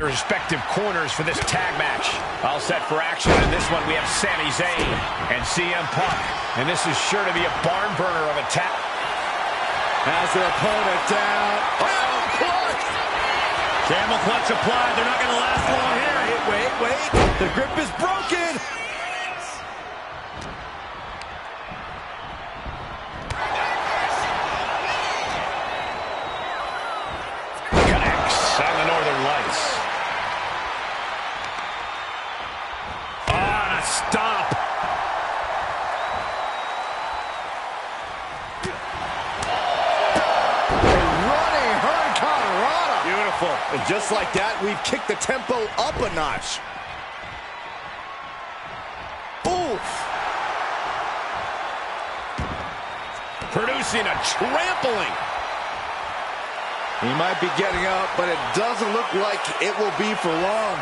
respective corners for this tag match. All set for action. In this one, we have Sami Zayn and CM Punk. And this is sure to be a barn burner of a tag. Has their opponent down. Oh, clutch! Camel clutch applied. They're not going to last long here. Wait. The grip is broken. Connects on the Northern Lights. On a stop. And just like that, we've kicked the tempo up a notch. Oof! Producing a trampling. He might be getting up, but it doesn't look like it will be for long.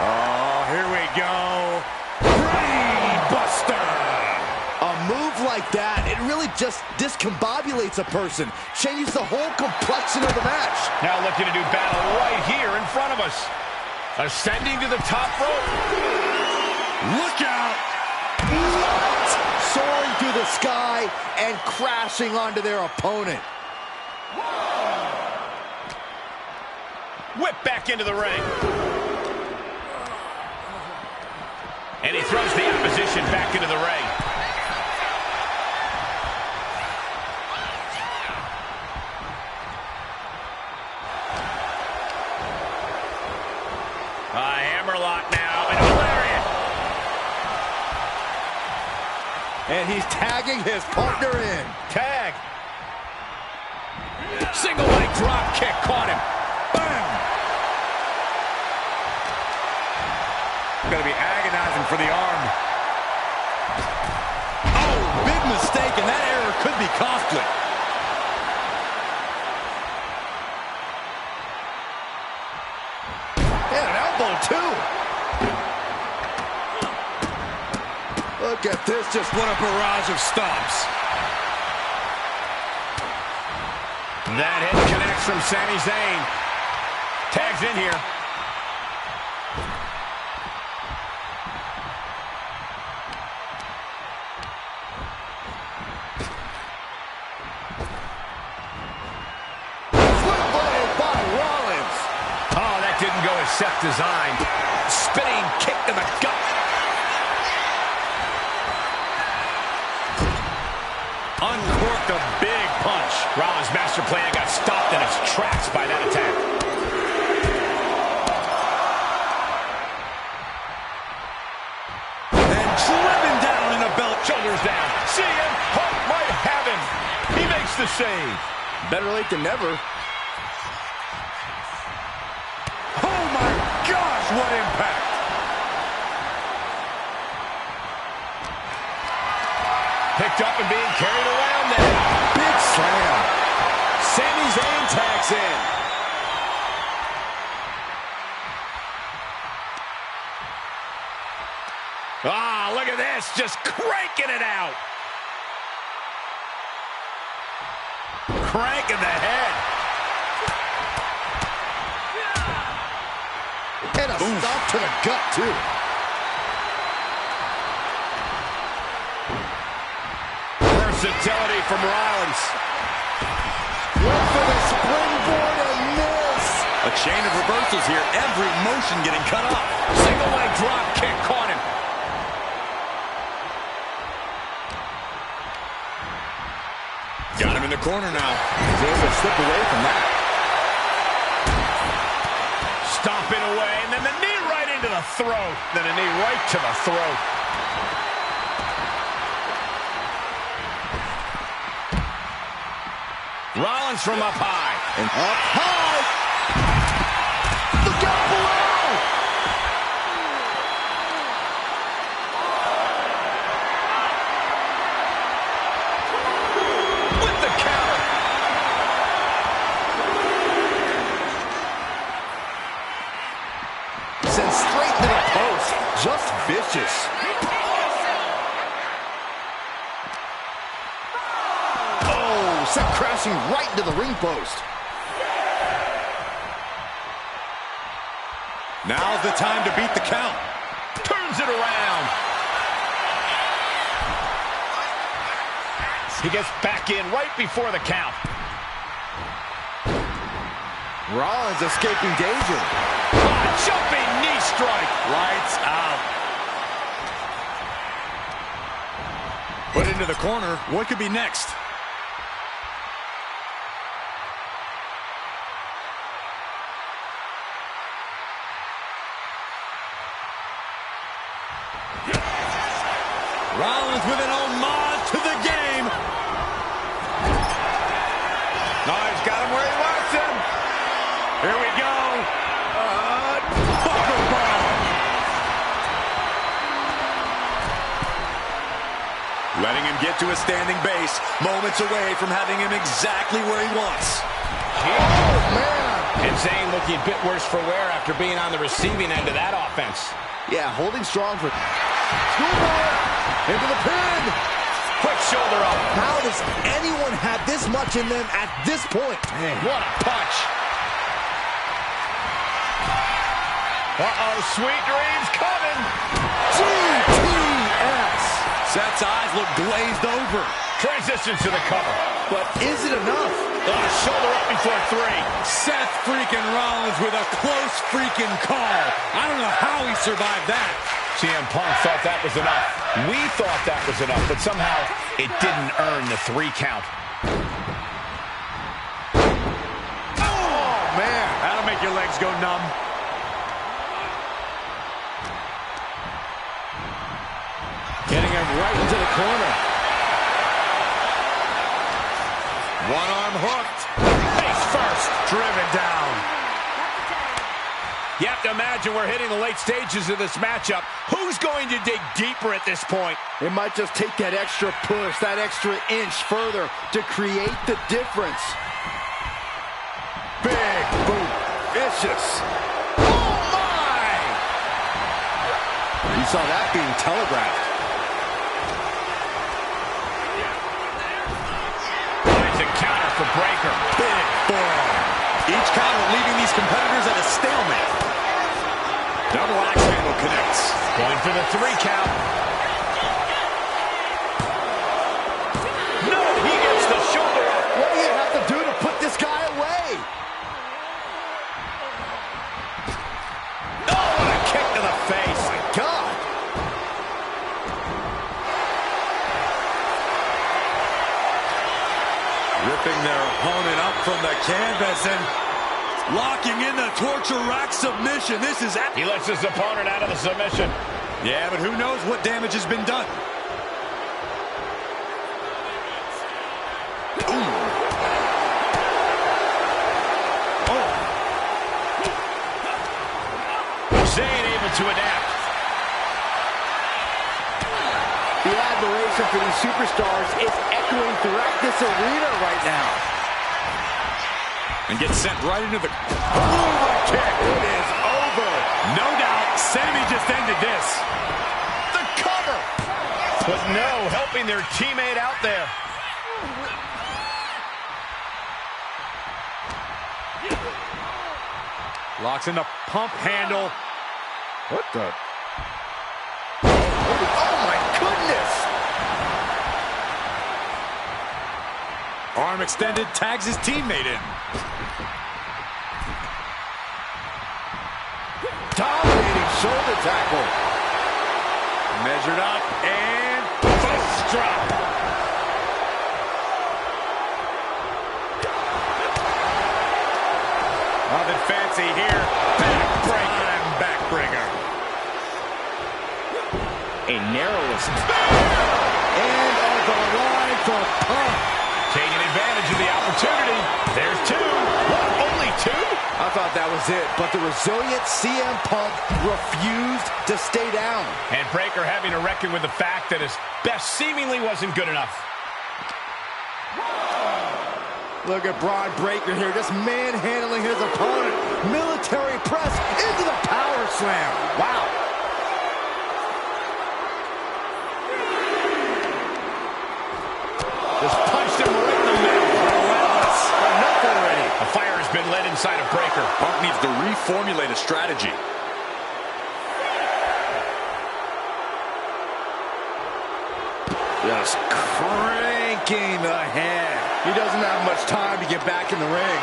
Oh, here we go. Like that, it really just discombobulates a person, changes the whole complexion of the match. Now looking to do battle right here in front of us. Ascending to the top rope. Look out! What? Soaring through the sky and crashing onto their opponent. Whip back into the ring. And he throws the opposition back into the ring. Hammerlock now, and a lariat. And he's tagging his partner in. Tag. Single leg drop kick caught him. Bam. Going to be agonizing for the arm. Oh, big mistake, and that error could be costly. Too. Look at this, just what a barrage of stomps. That hit connects from Sami Zayn. Tags in here. Didn't go as Seth designed. Spinning kick to the gut. Uncorked a big punch. Rollins' master plan got stopped in its tracks by that attack. And driven down in a belt. Shoulders down. CM Punk might have him. He makes the save. Better late than never. Gosh, what impact! Picked up and being carried around there. Big slam. Sami Zayn tags in. Ah, look at this, just cranking it out. Cranking the head. And a stomp to the gut, too. Versatility from Rollins. Went for the springboard and miss. A chain of reversals here. Every motion getting cut off. Single leg drop kick caught him. Got him in the corner now. He's able to slip away from that. Stomping away, and then the knee right into the throat. Then a knee right to the throat. Rollins from up high. And up high. Look out below. With the counter. Sent straight to the post. Just vicious. crashing right into the ring post. Now's the time to beat the count. Turns it around. He gets back in right before the count. Rollins escaping danger. Jumping knee strike. Lights out. Put into the corner. What could be next? Rollins with an homage to the game. No, he's got him where he wants him. Here we go. Buckle bomb. Letting him get to a standing base. Moments away from having him exactly where he wants. Oh, man. And Zayn looking a bit worse for wear after being on the receiving end of that offense. Yeah, holding strong for... Schoolboy into the pin. Quick shoulder up. How does anyone have this much in them at this point? Man, what a punch. Uh-oh, sweet dreams coming. GTS. Seth's eyes look glazed over. Transitions to the cover. But is it enough? Shoulder up before three. Seth freaking Rollins with a close freaking call. I don't know how he survived that. CM Punk thought that was enough. We thought that was enough, but somehow it didn't earn the 3 count. Oh, man. That'll make your legs go numb. Getting him right into the corner. One arm hooked. Face first. Driven down. You have to imagine we're hitting the late stages of this matchup. Who's going to dig deeper at this point? It might just take that extra push, that extra inch further to create the difference. Big boot. Vicious. Oh, my! You saw that being telegraphed. Finds a counter for Breaker. Big forearm. Each counter leaving these competitors at a stalemate. Double axe handle connects. Going for the 3 count. No, he gets the shoulder up. What do you have to do to put this guy away? Oh, what a kick to the face. Oh, my God. Ripping their opponent up from the canvas and locking in the torture rack submission. This is... He lets his opponent out of the submission. Yeah, but who knows what damage has been done. Ooh. Oh. Zayn able to adapt. The admiration for these superstars is echoing throughout this arena right now. And gets sent right into the... Oh, kick. It is over. No doubt, Sammy just ended this. The cover. But no, helping their teammate out there. Locks in the pump handle. What the? Oh, my goodness. Arm extended, tags his teammate in. Dominating shoulder tackle. Measured up and fist drop. Nothing fancy here. Backbreaker. Backbreaker. A narrowest. And on the line for Punk. Taking advantage of the opportunity. There's 2. What, only 2? I thought that was it, but the resilient CM Punk refused to stay down. And Breaker having to reckon with the fact that his best seemingly wasn't good enough. Look at Braun Breaker here, just manhandling his opponent. Military press into the power slam. Wow. Just punched him right in the middle. Punk needs to reformulate a strategy. Just cranking the head. He doesn't have much time to get back in the ring.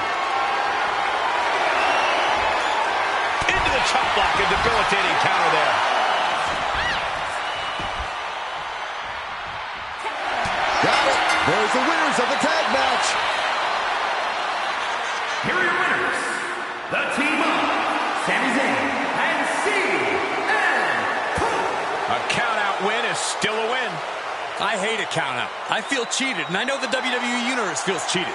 Into the chop block, a debilitating counter there. Got it. There's the winners of the tag match. Here are your winners. The team of Sami Zayn and CM Punk. A count-out win is still a win. I hate a count-out. I feel cheated, and I know the WWE Universe feels cheated.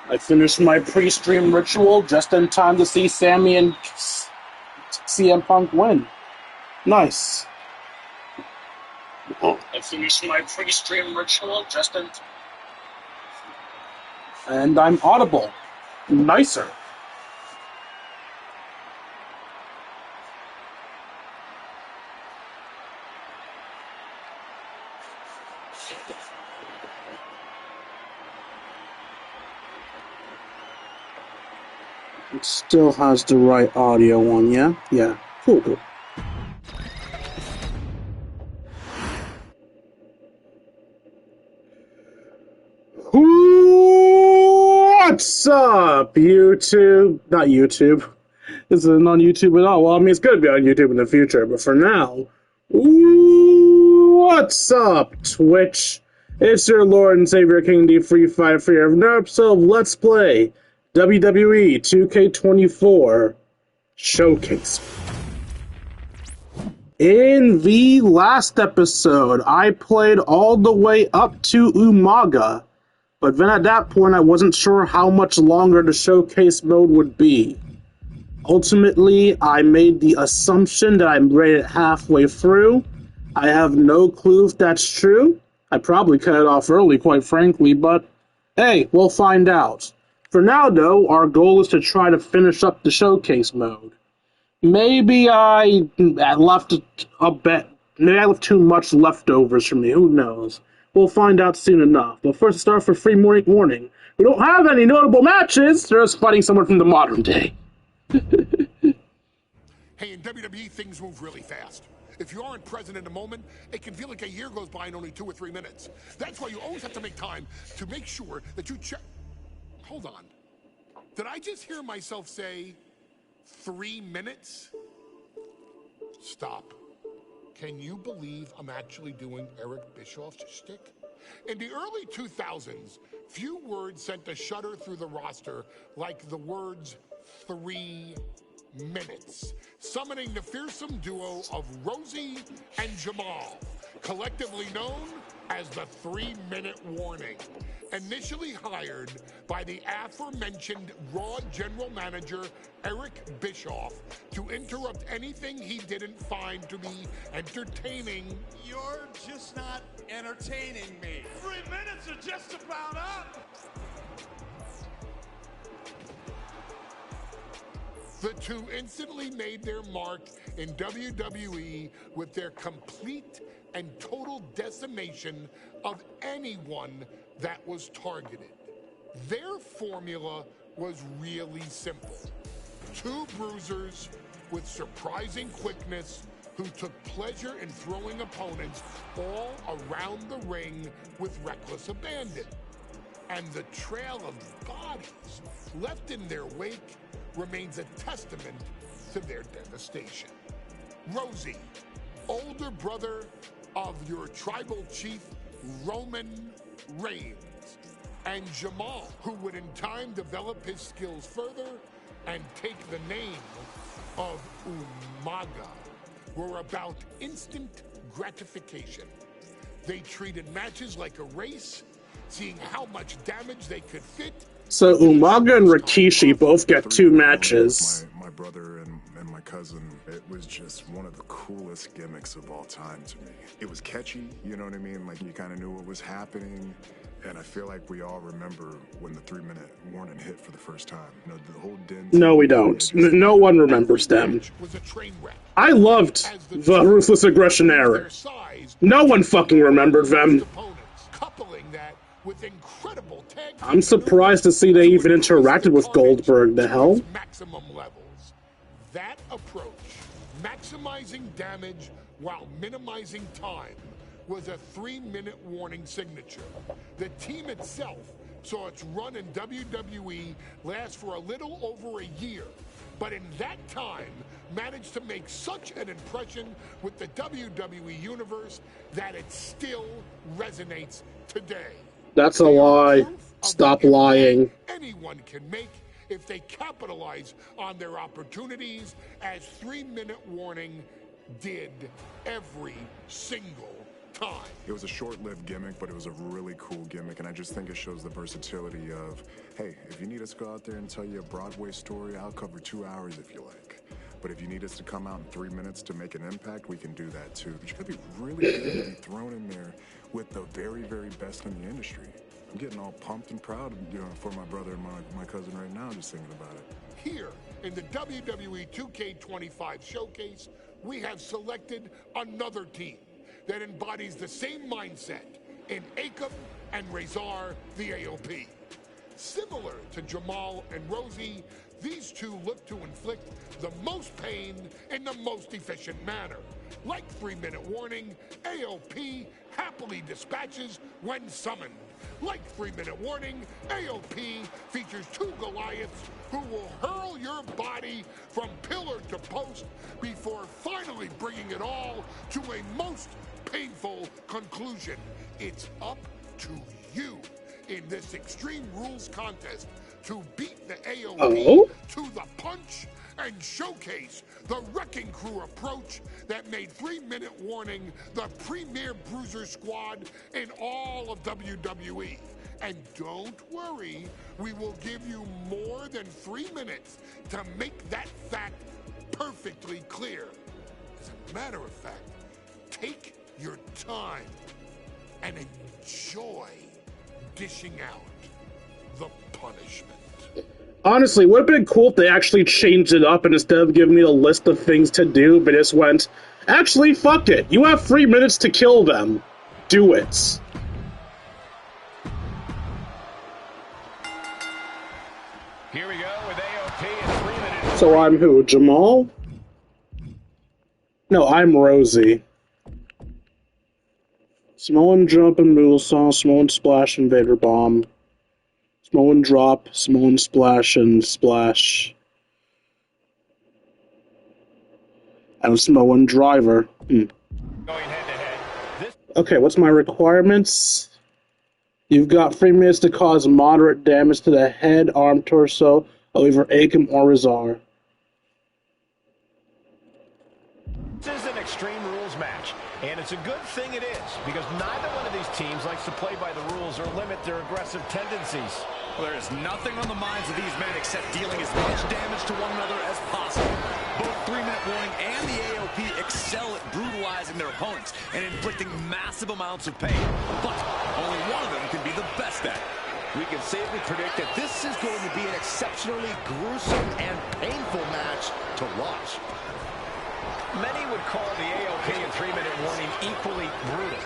I finished my pre-stream ritual just in time to see Sami and CM Punk win. Nice. I finished my pre-stream ritual just in time. And I'm audible. Nicer. It still has the right audio on, yeah? Yeah. Cool, cool. What's up, YouTube? Not YouTube. This isn't on YouTube at all. Well, I mean, it's going to be on YouTube in the future, but for now, what's up, Twitch? It's your Lord and Savior, King D Free Fight for your another episode of Let's Play WWE 2K24 Showcase. In the last episode, I played all the way up to Umaga, but then at that point I wasn't sure how much longer the showcase mode would be. Ultimately, I made the assumption that I'm rated halfway through. I have no clue if that's true. I probably cut it off early, quite frankly, but hey, we'll find out. For now, though, our goal is to try to finish up the showcase mode. Maybe I left a bit. Maybe I left too much leftovers for me. Who knows? We'll find out soon enough. But first, start for free warning. We don't have any notable matches. They're just fighting someone from the modern day. Hey, in WWE, things move really fast. If you aren't present in the moment, it can feel like a year goes by in only 2 or 3 minutes. That's why you always have to make time to make sure that you check. Hold on. Did I just hear myself say 3 minutes? Stop. Can you believe I'm actually doing Eric Bischoff's shtick? In the early 2000s, few words sent a shudder through the roster like the words 3 minutes, summoning the fearsome duo of Rosie and Jamal, collectively known as the 3-minute warning. Initially hired by the aforementioned Raw General Manager Eric Bischoff to interrupt anything he didn't find to be entertaining. You're just not entertaining me. 3 minutes are just about up. The two instantly made their mark in WWE with their complete and total decimation of anyone that was targeted. Their formula was really simple. 2 bruisers with surprising quickness who took pleasure in throwing opponents all around the ring with reckless abandon. And the trail of bodies left in their wake remains a testament to their devastation. Rosie, older brother of your tribal chief, Roman Reigns, and Jamal, who would in time develop his skills further and take the name of Umaga, were about instant gratification. They treated matches like a race, seeing how much damage they could fit. So Umaga and Rikishi both get 2 matches. My brother and my cousin, it was just one of the coolest gimmicks of all time to me. It was catchy, you know what I mean? Like, you kind of knew what was happening. And I feel like we all remember when the 3-minute warning hit for the first time. You know, the whole No, we don't. No one remembers them. I loved the Ruthless Aggression era. No one fucking remembered them. I'm surprised to see they even interacted with Goldberg. The hell? Maximum levels. That approach, maximizing damage while minimizing time, was a 3-minute warning signature. The team itself saw its run in WWE last for a little over a year, but in that time managed to make such an impression with the WWE Universe that it still resonates today. That's a lie. Stop lying. Anyone can make if they capitalize on their opportunities, as 3-minute warning did every single time. It was a short-lived gimmick, but it was a really cool gimmick, and I just think it shows the versatility of, hey, if you need us to go out there and tell you a Broadway story, I'll cover 2 hours if you like. But if you need us to come out in 3 minutes to make an impact, we can do that too. But you gotta be really good to be thrown in there with the very, very best in the industry. I'm getting all pumped and proud, you know, for my brother and my cousin right now, just thinking about it. Here in the WWE 2K25 showcase, we have selected another team that embodies the same mindset in Akam and Razor, the AOP. Similar to Jamal and Rosie, these two look to inflict the most pain in the most efficient manner. Like 3-minute warning, AOP happily dispatches when summoned. Like 3-minute warning, AOP features 2 Goliaths who will hurl your body from pillar to post before finally bringing it all to a most painful conclusion. It's up to you in this Extreme Rules contest to beat the AOP to the punch and showcase the Wrecking Crew approach that made 3-minute warning the premier bruiser squad in all of WWE. And don't worry, we will give you more than 3 minutes to make that fact perfectly clear. As a matter of fact, take your time and enjoy dishing out the punishment. Honestly, it would have been cool if they actually changed it up and instead of giving me a list of things to do, but just went, actually, fuck it. You have 3 minutes to kill them. Do it. Here we go with AOP in 3 minutes. So I'm who? Jamal? No, I'm Rosie. Samoan jump and moonsault, Samoan splash, Invader bomb. Samoan drop, Samoan splash, and splash. And Samoan driver. Going head-to-head. Okay, what's my requirements? You've got 3 minutes to cause moderate damage to the head, arm, torso of either Akam or Razor. This is an Extreme Rules match, and it's a good thing it is, because neither one of these teams likes to play by the rules or limit their aggressive tendencies. Well, there is nothing on the minds of these men except dealing as much damage to one another as possible. Both 3-minute warning and the AOP excel at brutalizing their opponents and inflicting massive amounts of pain. But only one of them can be the best at it. We can safely predict that this is going to be an exceptionally gruesome and painful match to watch. Many would call the AOP and 3-minute warning equally brutal.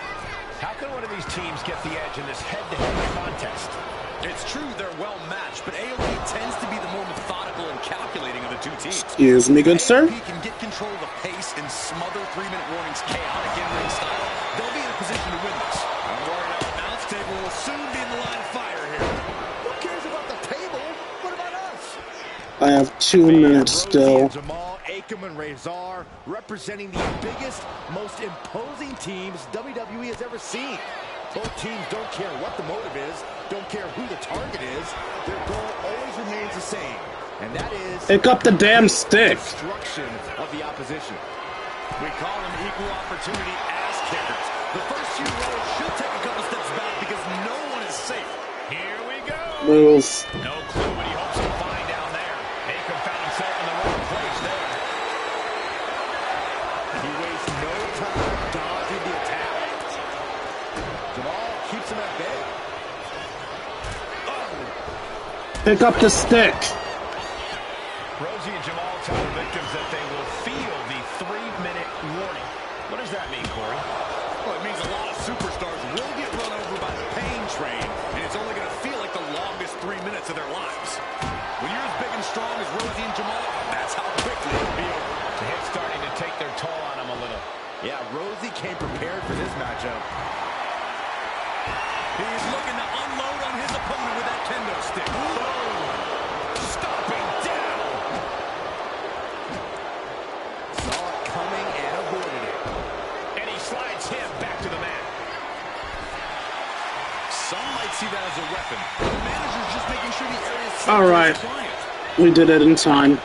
How can one of these teams get the edge in this head-to-head contest? It's true they're well matched, but AOP tends to be the more methodical and calculating of the two teams. Excuse me, good sir? AOP can get control of the pace and smother 3-minute warning's chaotic in-ring style. They'll be in a position to win this. I'm worried our announce table will soon be in the line of fire here. Who cares about the table? What about us? I have 2 minutes still. Jamal, Akam, and Razor representing the biggest, most imposing teams WWE has ever seen. Both teams don't care what the motive is, don't care who the target is. Their goal always remains the same, and that is Pick up the damn stick. destruction of the opposition. We call them equal opportunity ass kickers. The first few rows should take a couple steps back because no one is safe Move. No clue what he hopes to find down there. Akam found himself in the wrong place there. He wastes no time dodging the attack. Jamal keeps him at bay. Pick up the stick. Rosie and Jamal tell the victims that they will feel the 3-minute warning. What does that mean, Corey? Well, it means a lot of superstars will get run over by the pain train, and it's only going to feel like the longest 3 minutes of their lives. When you're as big and strong as Rosie and Jamal, that's how quickly it'll be over. The hit's starting to take their toll on them a little. Yeah, Rosie came prepared for this matchup. He's looking to unload on his opponent with that kendo stick. Stomping down. Saw it coming and avoided it. And he slides him back to the mat. Some might see that as a weapon. The manager's just making sure the area is safe All right. for his client. We did it in time.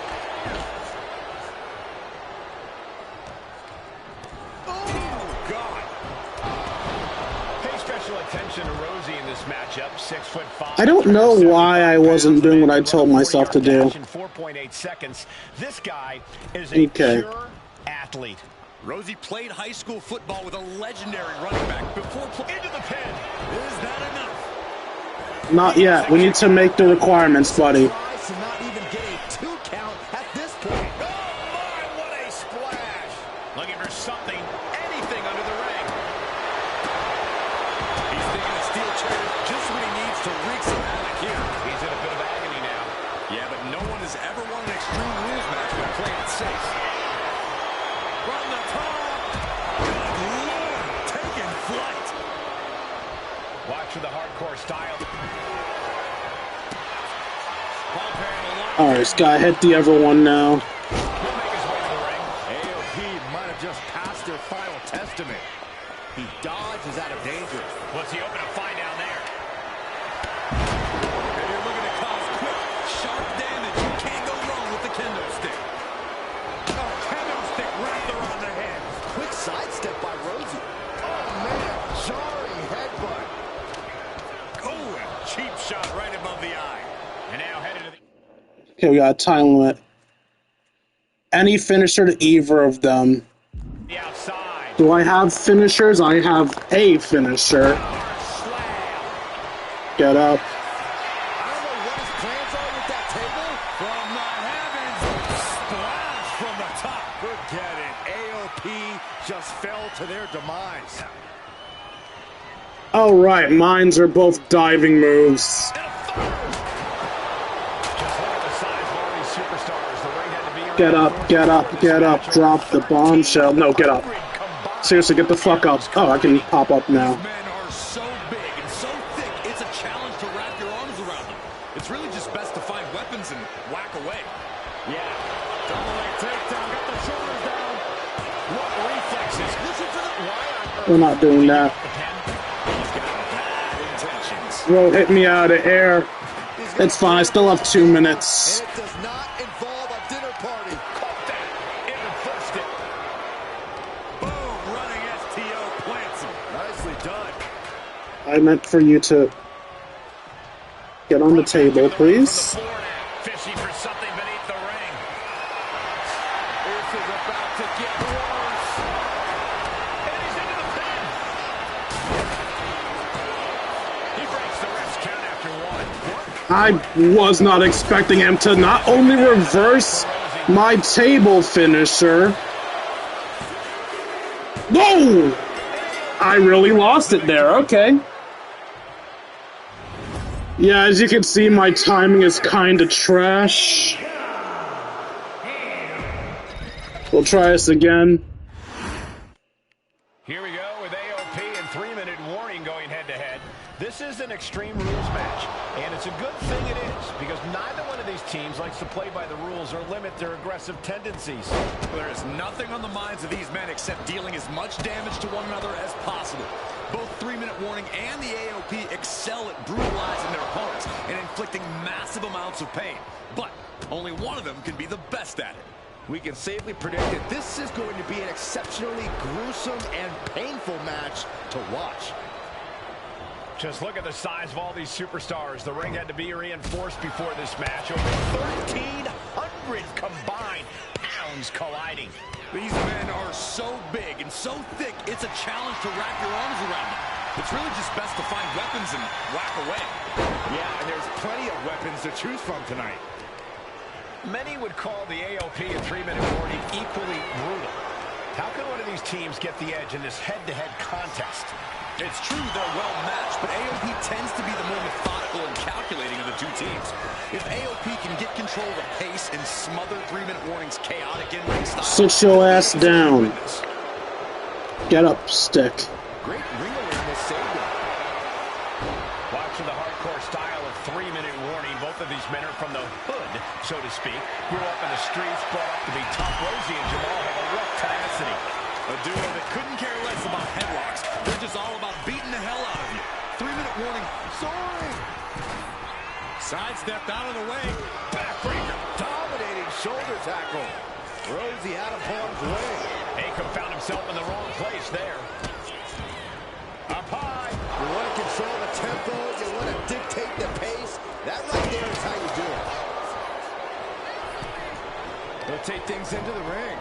Matchup, 6'5". I don't know why I wasn't doing what I told myself to do. 4.8 seconds. This guy is a pure athlete. Rosie played high school football with a legendary running back before into the pin. Is that enough? Not yet. We need to make the requirements, buddy. Tries to not even get a 2 count at this point. Oh my, what a splash. Looking for something, anything under the ring. He's thinking a steel chair just what he needs to wreak some havoc here. He's in a bit of agony now. Yeah, but no one has ever won an Extreme Rules match by playing it safe. From the top. Good Lord, taking flight. Watch for the hardcore style. Alright, Sky, hit the other one now. He'll make his way to the ring. AOP might have just passed their final testament. He dodges out of danger. What's he open to find down there? And you're looking to cause quick, sharp damage. You can't go wrong with the kendo stick. Oh, kendo stick wrapped around the head. Quick sidestep by Rosie. Oh, man. Jarring headbutt. Oh, a cheap shot right above the eye. And now headed to the... Okay, we got a time limit. Any finisher to either of them. The outside. Do I have finishers? I have a finisher. Get up. I don't know what his plans are with that table. From the heavens, splash from the top. Forget it. AOP just fell to their demise. Alright, mines are both diving moves. Get up, get up, get up. Drop the bombshell. No, get up. Seriously, get the fuck up. Oh, I can pop up now. These men are so big and so thick, it's a challenge to wrap your arms around them. It's really just best to find weapons and whack away. Yeah. Double leg takedown. Got the shoulders down. What reflexes? Listen to the... Why We're not doing that. Bro, hit me out of air. It's fine. I still have 2 minutes. And it does not involve a dinner party. caught that? It reversed it. Boom, running STO plants him. Nicely done. I meant for you to get on the table, please. Fishing for something beneath the ring. This is about to get worse. And he's into the pin. He breaks the ref's count after one. I was not expecting him to not only reverse my table finisher. No! I really lost it there, okay. Yeah, as you can see, my timing is kinda trash. We'll try this again. Here we go with AOP and 3-minute warning going head-to-head. This is an Extreme Rules match, and it's a good thing it is, because neither one of these teams likes to play by the rules or limit their aggressive tendencies. There is nothing on the minds of these men except dealing as much damage to one another as possible. Both 3-minute warning and the AOP excel at brutalizing their opponents and inflicting massive amounts of pain. But only one of them can be the best at it. We can safely predict that this is going to be an exceptionally gruesome and painful match to watch. Just look at the size of all these superstars. The ring had to be reinforced before this match. Over 1,300 combined pounds colliding. These men are so big and so thick, it's a challenge to wrap your arms around them. It's really just best to find weapons and whack away. Yeah, and there's plenty of weapons to choose from tonight. Many would call the AOP a 3-minute warning equally brutal. How can one of these teams get the edge in this head-to-head contest? It's true they're well matched, but AOP tends to be the more methodical and calculating of the two teams. If AOP can get control of the pace and smother 3-minute warnings chaotic in-ring style... Sit your ass down. Get up, stick. Great ring awareness saved him. Watching the hardcore style of 3-minute warning, both of these men are from the hood, so to speak. Grew up in the streets, brought up to be tough. Rosie and Jamal have a rough tenacity. A duo that couldn't care less about headlocks. They're just all about beating the hell out of you. 3-minute warning. Soaring. Sidestepped out of the way. Backbreaker. Dominating shoulder tackle. Rosie out of harm's way. Akam found himself in the wrong place there. Up high. You want to control the tempo. You want to dictate the pace. That right there is how you do it. They'll take things into the ring.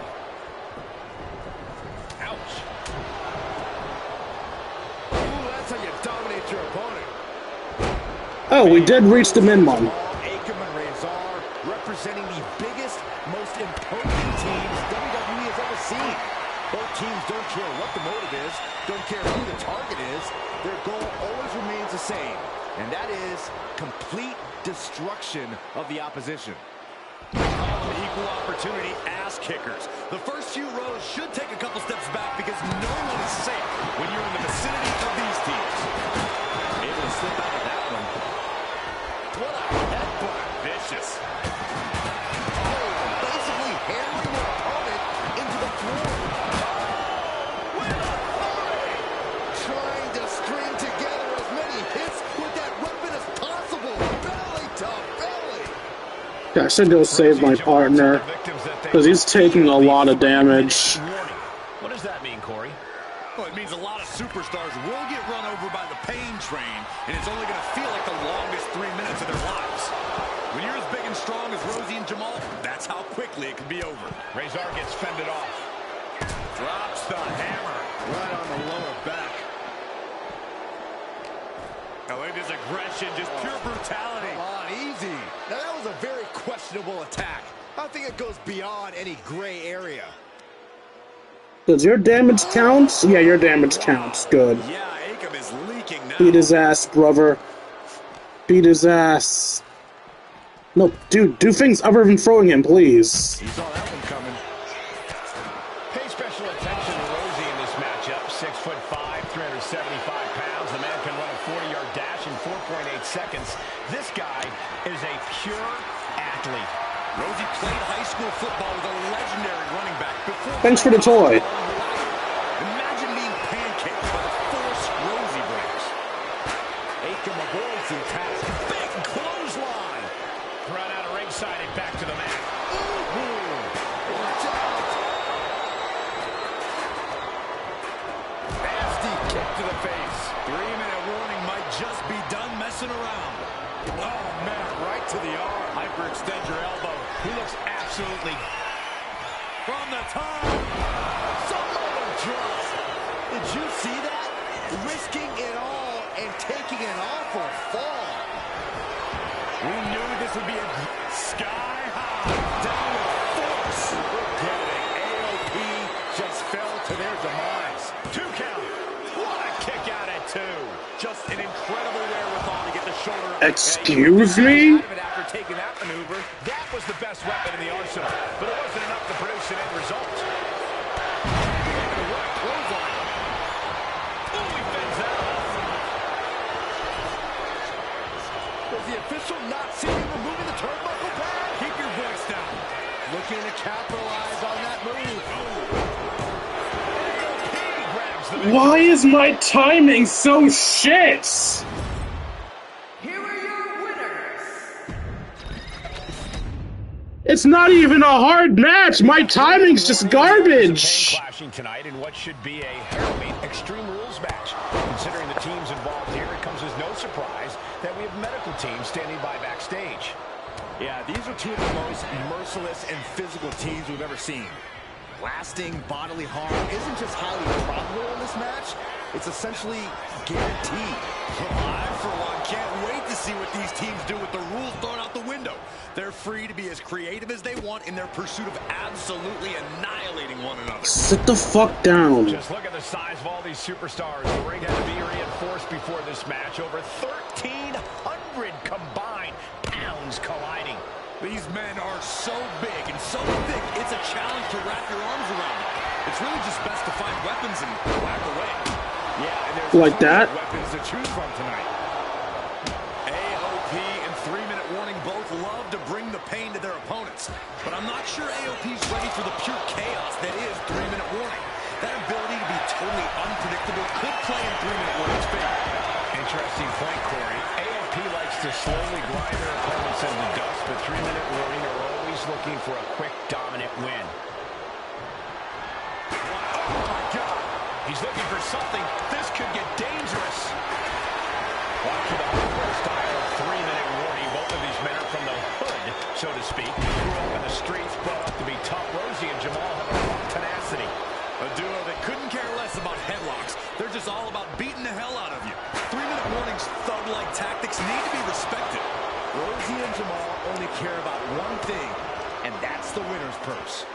Ouch. Ooh, that's how you dominate your opponent. Oh, we did reach the min one. Akam and Razor representing the biggest, most imposing teams WWE has ever seen. Both teams don't care what the motive is, don't care who the target is. Their goal always remains the same, and that is complete destruction of the opposition. Equal opportunity ass kickers. The first few rows should take a couple steps back because no one is safe when you're in the vicinity of these teams. Able to slip out of that one. What a headbutt. Vicious. Basically hammering their opponent into the floor. With authority. Trying to string together as many hits with that weapon as possible. Belly to belly. Yeah, I should go save my partner, because he's taking a lot of damage. What does that mean, Corey? Well, it means a lot of superstars will get run over by the pain train, and it's only going to feel like the longest 3 minutes of their lives. When you're as big and strong as Rosie and Jamal, that's how quickly it can be over. Razor gets fended off. Drops the hammer. Right on the lower back. Oh, look at his aggression, just pure brutality. Come on, easy. Now, that was a very questionable attack. I think it goes beyond any gray area. Does your damage count? Yeah, your damage counts. Good. Yeah, Akam is leaking now. Beat his ass, brother. Beat his ass. No, dude, do things other than throwing him, please. He saw that one coming. Pay special attention to Rosie in this matchup. 6'5", 375 pounds. The man can run a 40-yard dash in 4.8 seconds. This guy is a pure athlete. Rosie played high school football with a legendary running back. Thanks for the toy. Imagine being pancaked by the force Rosie brings. Akam avoids the attack. Big clothesline. Run out of ringside and back to the mat. Watch out. Nasty kick to the face. 3-minute warning might just be done messing around. Oh, man, right to the arm. Hyperextend your elbow. He looks absolutely... From the top. Samoan drop. Did you see that? Risking it all and taking an awful fall. We knew this would be a sky high. Down with force. Getting AOP just fell to their demise. 2 count. What a kick out at 2. Just an incredible wherewithal to get the shoulder up. Excuse me? After taking that maneuver, that was the best weapon in the arsenal, but it wasn't enough to produce an end result. What a clothesline. Oh, he fends that off. Does the official not see him removing the turnbuckle pad? Keep your voice down. Looking to capitalize on that move. Why is my timing so shit? Here are your winners. It's not even a hard match. My timing's just garbage. Clashing tonight in what should be a harrowing Extreme Rules match. Considering the teams involved here, it comes as surprised that we have medical teams standing by backstage. Yeah, these are two of the most merciless and physical teams we've ever seen. Lasting bodily harm isn't just highly probable in this match, it's essentially guaranteed. I, for one, can't wait to see what these teams do with the rules thrown out the window. They're free to be as creative as they want in their pursuit of absolutely annihilating one another. Sit the fuck down. Just look at the size of all these superstars. The ring had to be reinforced before this match. Over 1,300 combined pounds colliding. These men are so big and so thick, it's a challenge to wrap your arms around them. It's really just best to find weapons and whack away. Yeah, and there's like that weapons to choose from tonight. AOP and 3-minute warning both love to bring the pain to their opponents. But I'm not sure AOP's ready for the pure chaos that is 3-minute warning. That ability to be totally unpredictable could play in 3-minute warning's favor. Interesting point, Corey. AOP likes to slowly grind their opponents into dust, but 3-minute warning are always looking for a quick, dominant win. Oh, my God. He's looking for something. This could get dangerous. Watch for the hardcore style of 3-minute warning. Both of these men are from the hood, so to speak. Grew up in the streets, brought up to be tough. Rosie and Jamal have a rough tenacity. A duo that couldn't care less about headlocks. They're just all about beating the hell out of you. 3-minute warning's thug-like tactics need to be respected. Rosie and Jamal only care about one thing, and that's the winner's purse.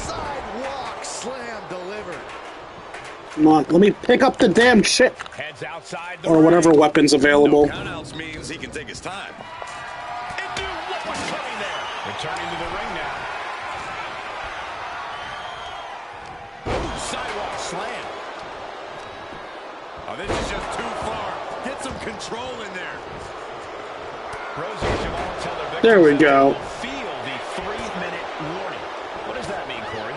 Sidewalk slam delivered. Come on, let me pick up the damn shit. Heads outside the or whatever ring. weapons available. No countouts means he can take his time. And knew what was coming there. Returning to the ring now. Sidewalk slam. Oh, this is just too far. Get some control in there. Rosie and Jamal tell their victims There we go. Feel the 3-minute warning. What does that mean, Corey?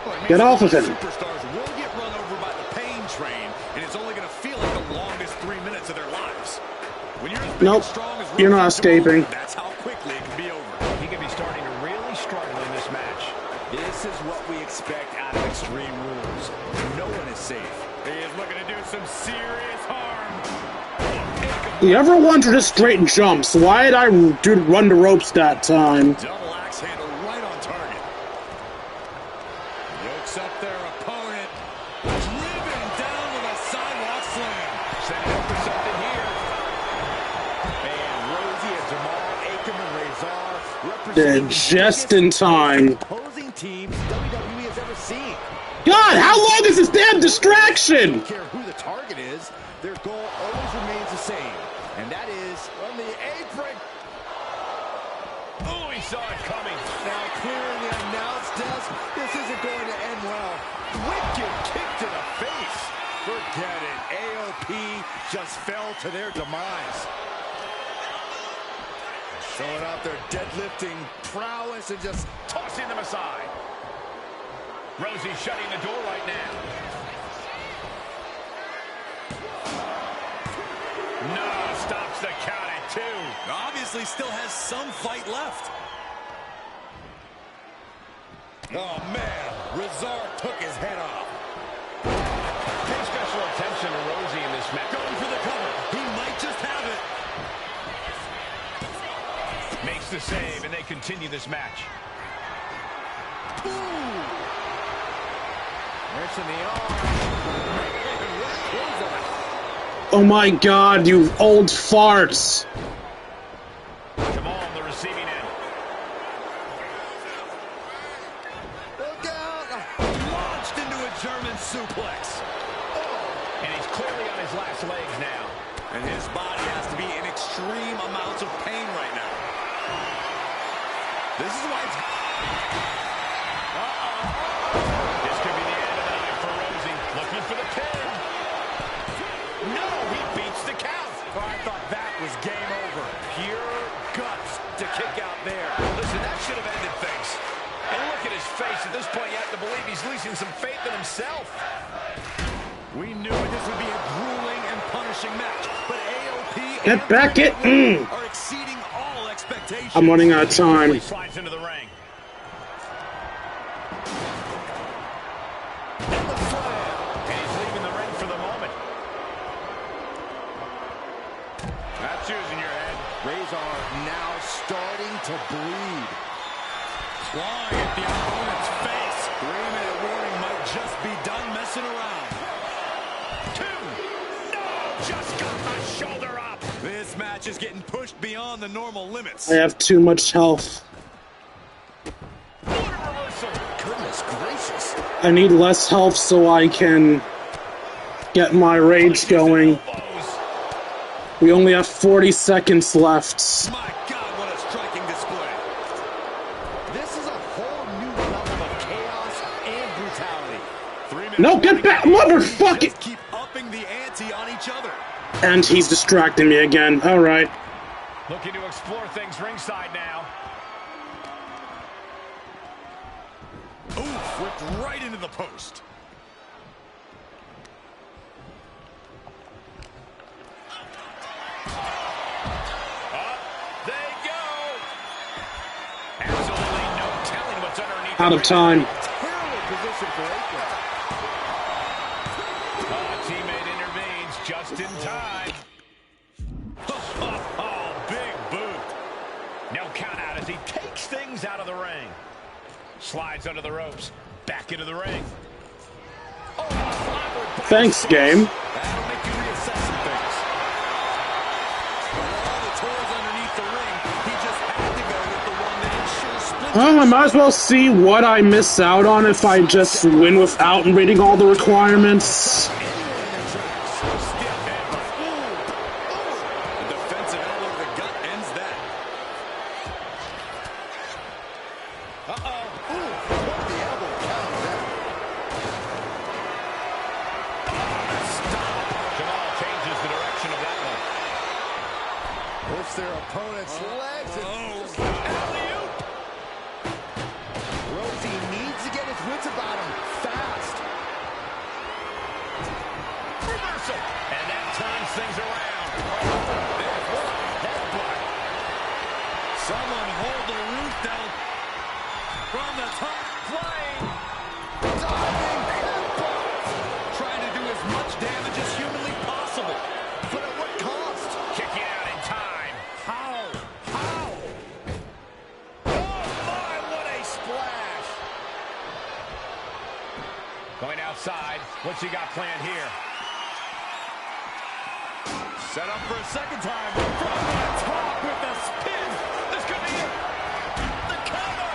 Well, Get off of him. Superstars will get run over by the pain train, and it's only going to feel like the longest 3 minutes of their lives. When you're as big Nope, and strong as you're Rosie not and Jamal, escaping. that's how quickly it can be over. He could be starting to really struggle in this match. This is what we expect out of Extreme Rules. No one is safe. He is looking to do some serious harm. You ever wonder just straight jumps? Why did I run the ropes that time? Double axe handle right on target. Yokes up their opponent. Driven down with a sidewalk slam. Setting up for something here. And Rosie and Jamal, Akam and Razor They're representing just in time. opposing teams WWE has ever seen. God, how long is this damn distraction? Don't care who the target is, their goal always remains the same, and that is on the apron. Oh, he saw it coming. Now clearing the announce desk, this isn't going to end well. Wicked kick to the face. Forget it. AOP just fell to their demise. Showing off their deadlifting prowess and just Tossing them aside. Rosie shutting the door right now. No, stops the count at 2. Obviously still has some fight left. Oh, man. Razor took his head off. Pay special attention to Rosie in this match. Going for the cover. He might just have it. Makes the save, and they continue this match. wrenching the arm. Oh my God, you old farts. Jamal on the receiving end. Look out! Launched into a German suplex. And he's clearly on his last legs now. And his body has to be in extreme amounts of pain right now. This is why it's... This could be the end of the night for Rosie. Looking for the pin. No, he beats the count. Oh, I thought that was game over. Pure guts to kick out there. Listen, that should have ended things. And look at his face. At this point, you have to believe he's losing some faith in himself. We knew this would be a grueling and punishing match, but AOP Get back, get are exceeding all expectations. I'm running out of time. He slides into the ring. And he's leaving the ring for the moment. That's using your head. Razor now starting to bleed. Clawing at the opponent's face. 3-minute warning might just be done messing around. 2. No! Just got the shoulder up. This match is getting pushed beyond the normal limits. I have too much health. Goodness gracious. I need less health so I can get my rage going. We only have 40 seconds left. My God, what a striking display. This is a whole new level of chaos and brutality. 3-minute No, get back, motherfucker! Just keep upping the ante on each other. And he's distracting me again. Alright. Looking to explore things ringside now. Ooh, flipped right into the post. They go. Absolutely no telling what's underneath. Out of time. Terrible position for Aikman. Teammate intervenes just in time. Oh, big boot. No count out as he takes things out of the ring. Slides under the ropes. Back into the ring. Thanks, game. That'll make you reassess some things. With all the toys underneath the ring, he just had to go with the one that ensures split. Well, I might as well see what I miss out on if I just win without reading all the requirements. A defensive elbow to the gut ends that. Jamal changes the direction of that one. Puts their opponent's legs and just Alley-oop. Rosie needs to get his wits about him fast. Reversal. And that turns things around. Headbutt. Someone hold the roof down from the top. Flying. Diving headbutt. Trying to do as much damage as humanly possible. But at what cost? Kicking out in time. How? How? Oh my, what a splash. Going outside. What's he got planned here? Set up for a second time. From the top with the spin. This could be it. The counter.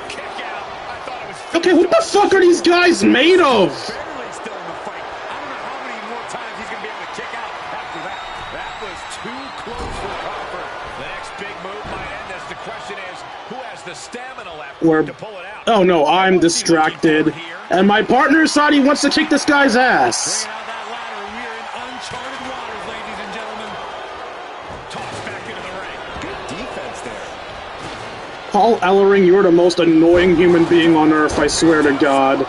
Kick out. I thought it was. Okay, what the fuck are these guys made of? Barely still in the fight. I don't know how many more times he's going to be able to kick out after that. That was too close for comfort. The next big move might end this. The question is, who has the stamina left We're- to pull it out? Oh no, I'm distracted. And my partner decided he wants to kick this guy's ass. Bringing out that ladder, we are in uncharted waters, ladies and gentlemen. Tossed back into the ring. Good defense there. Paul Ellering, you're the most annoying human being on earth, I swear to God.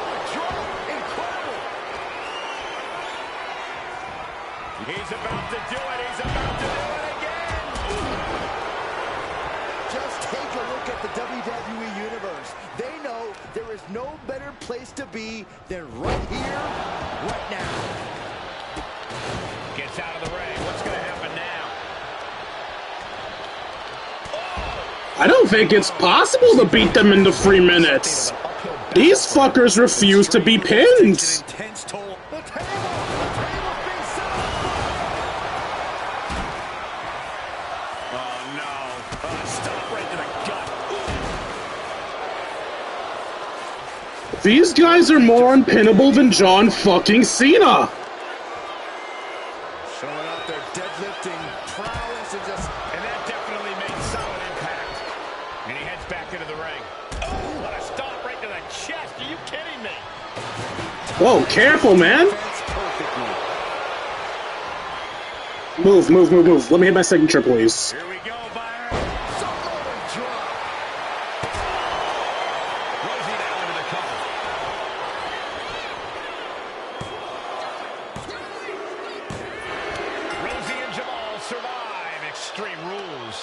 He's about to do it. He's about to do it again. Just take a look at the WWE Universe. They know there is no better place to be than right here, right now. Gets out of the ring. What's going to happen now? I don't think it's possible to beat them in the 3 minutes. These fuckers refuse to be pinned. Intense toll. The table's being set up. Oh, no. Stop right to the gut. These guys are more unpinnable than John fucking Cena. Showing off their deadlifting prowess and just... And that definitely made solid impact. And he heads back into the ring. Oh, what a stop right to the chest. Are you kidding me? Whoa, careful, man. Defense perfectly. Move, move, move, move. Let me hit my signature, please. Here we go, Byron. Samoan drop. Rosie now into the cover. Rosie and Jamal survive Extreme Rules.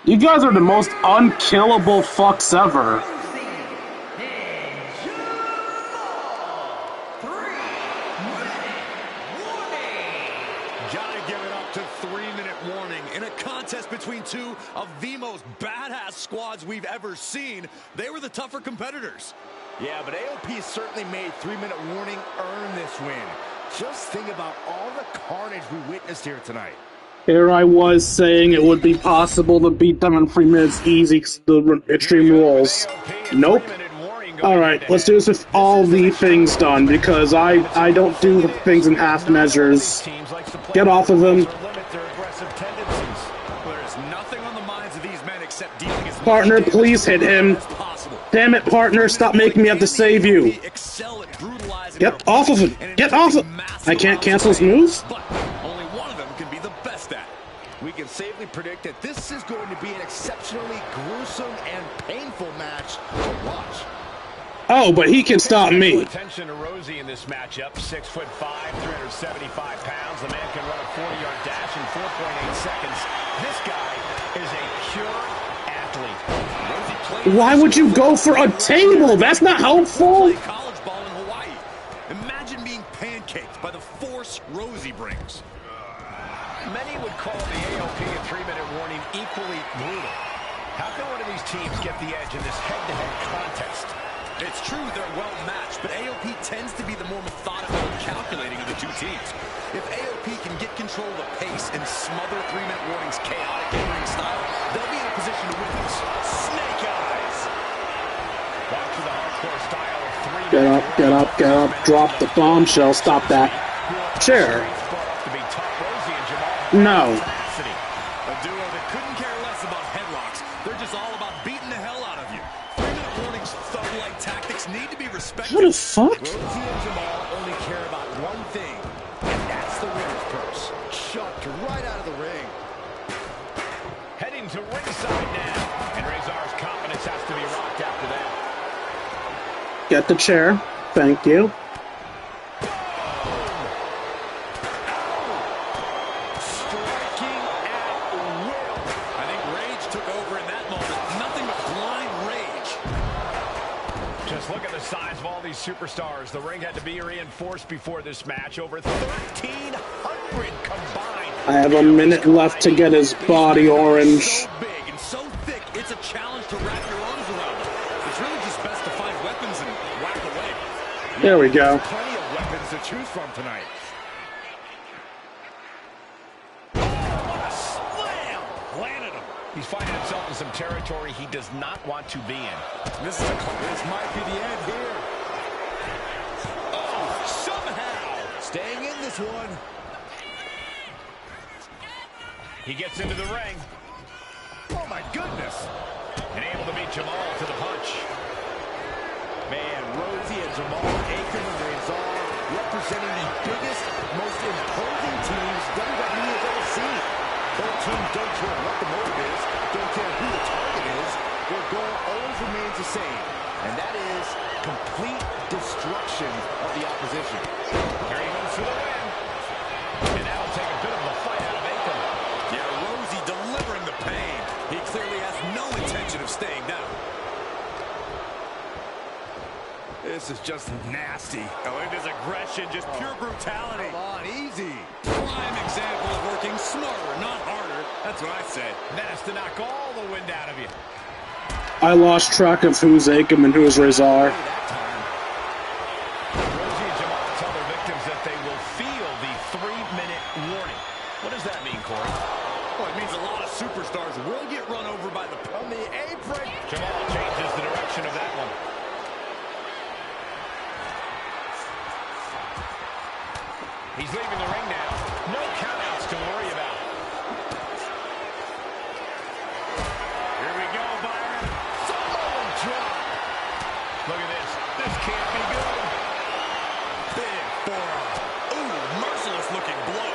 You guys are the most unkillable fucks ever. Gotta give it up to 3-minute warning. In a contest between two of the most badass squads we've ever seen, they were the tougher competitors. Yeah, but AOP certainly made 3-minute warning earn this win. Just think about all the carnage we witnessed here tonight. Here I was saying it would be possible to beat them in 3 minutes easy, the Extreme Rules. Nope. Alright, let's do this with all the things done, because I don't do the things in half measures. Get off of him. Partner, please hit him. Damn it, partner, stop making me have to save you. Get off of him. Get off of him. I can't cancel his moves? Only one of them can be the best at it. We can safely predict that this is going to be an exceptionally gruesome and painful match to watch. Oh, but he can stop me. Attention to Rosie in this matchup. 6'5", 375 pounds. The man can run a 40-yard dash in 4.8 seconds. This guy is a pure athlete. Why would you go for a table? That's not helpful. College ball in Hawaii. Imagine being pancaked by the force Rosie brings. Many would call the AOP and 3-minute warning equally brutal. How can one of these teams get the edge in this head-to-head contest? It's true they're well matched, but AOP tends to be the more methodical and calculating of the two teams. If AOP can get control of the pace and smother 3-minute warning's chaotic in-ring style, they'll be in a position to win this. Snake eyes! Back to the hardcore style of 3 Get up, get up, get up. Drop the bombshell. Stop that. Chair. No. A duo that couldn't care less about headlocks. They're just all about beating the hell out of you. 3-minute warning's thug-like tactics need to be respected. What the fuck? Rosie and Jamal only care about one thing, and that's the winner's purse. Chucked right out of the ring. Heading to ringside now. And Razor's confidence has to be rocked after that. Get the chair. Thank you. Superstars. The ring had to be reinforced before this match. Over 1,300 combined. I have a minute left to get his body orange. So big and so thick, it's a challenge to wrap your arms around it. It's really just best to find weapons and whack away. There we go. Plenty of weapons to choose from tonight. Planted him. He's finding himself in some territory he does not want to be in. This might be the end here. Staying in this one. He gets into the ring. Oh my goodness. And able to beat Jamal to the punch. Man, Rosie and Jamal, Aiken and Razor, representing the biggest, most imposing teams WWE has ever seen. Both teams don't care what the motive is, don't care who the target is. Their goal always remains the same, and that is complete destruction of the opposition. Here he goes for the win. And that'll take a bit of a fight out of Aiken. Yeah, Rosie delivering the pain. He clearly has no intention of staying down. This is just nasty. Oh, and his aggression, just pure brutality. Come on, easy. Prime example of working smarter, not harder. That's what I say. Menace to knock all the wind out of you. I lost track of who's Aiken and who's Razor. Well, it means a lot of superstars will get run over by the... On the apron. Jamal changes the direction of that one. He's leaving the ring now. No countouts to worry about. Here we go, Byron. Samoan drop. Look at this. This can't be good. Big forearm. Ooh, merciless looking blow.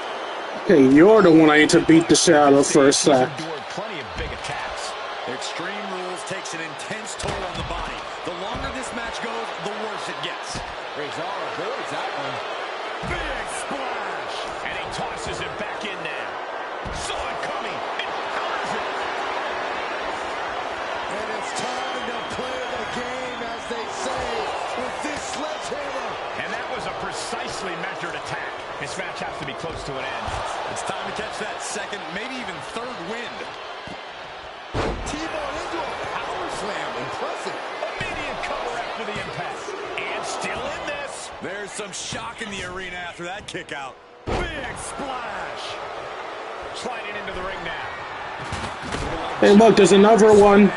Okay, you're the one I need to beat the shit out of for a sec. Plenty of big attacks. Extreme Rules takes an intense toll on the body. The longer this match goes, the worse it gets. Razor avoids that one. Big splash. And he tosses it back in now. Saw it coming. And counters it. And it's time to play the game, as they say, with this sledgehammer. And that was a precisely measured attack. This match has to be close to an end. It's time to catch that second, maybe even third wind. T-bone into a power slam. Impressive. Immediate cover after the impact. And still in this. There's some shock in the arena after that kick out. Big splash. Sliding into the ring now. Hey, look, there's another one.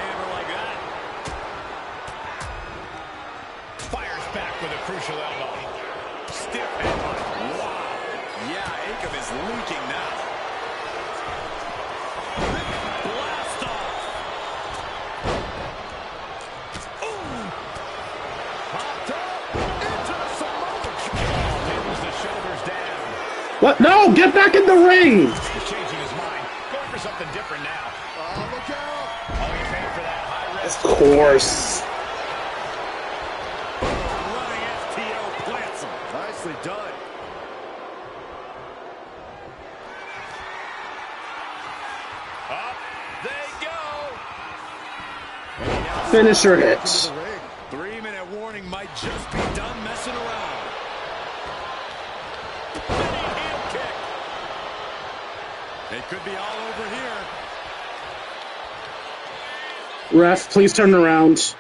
Fires back with a crucial elbow. Stiff headbutt. Wow. Yeah, Akam is leaking now. Blast off. Ooh. Popped up into the Samoan. Pins the shoulders down. What? No, get back in the ring. He's changing his mind. Going for something different now. Look out. Oh, he paid for that high risk. Of course. Running FTO plants him. Nicely done. Up they go. Finisher hits. 3-minute warning might just be done messing around. Heel kick. It could be all over here. Ref, please turn around.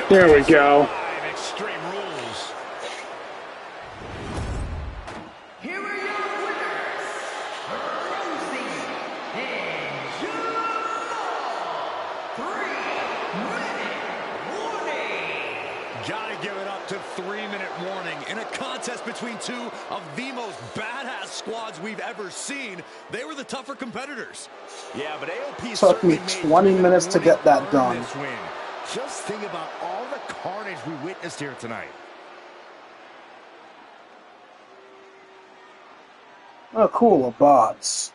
There we go. Extreme Rules. Here are your winners, Rosie and Jamal. 3-minute warning. Gotta give it up to 3-minute warning. In a contest between two of the most badass squads we've ever seen, they were the tougher competitors. Yeah, but AOP Took me 20 minutes to get that done. This win. Just think about all the carnage we witnessed here tonight. Oh, cool, a bots.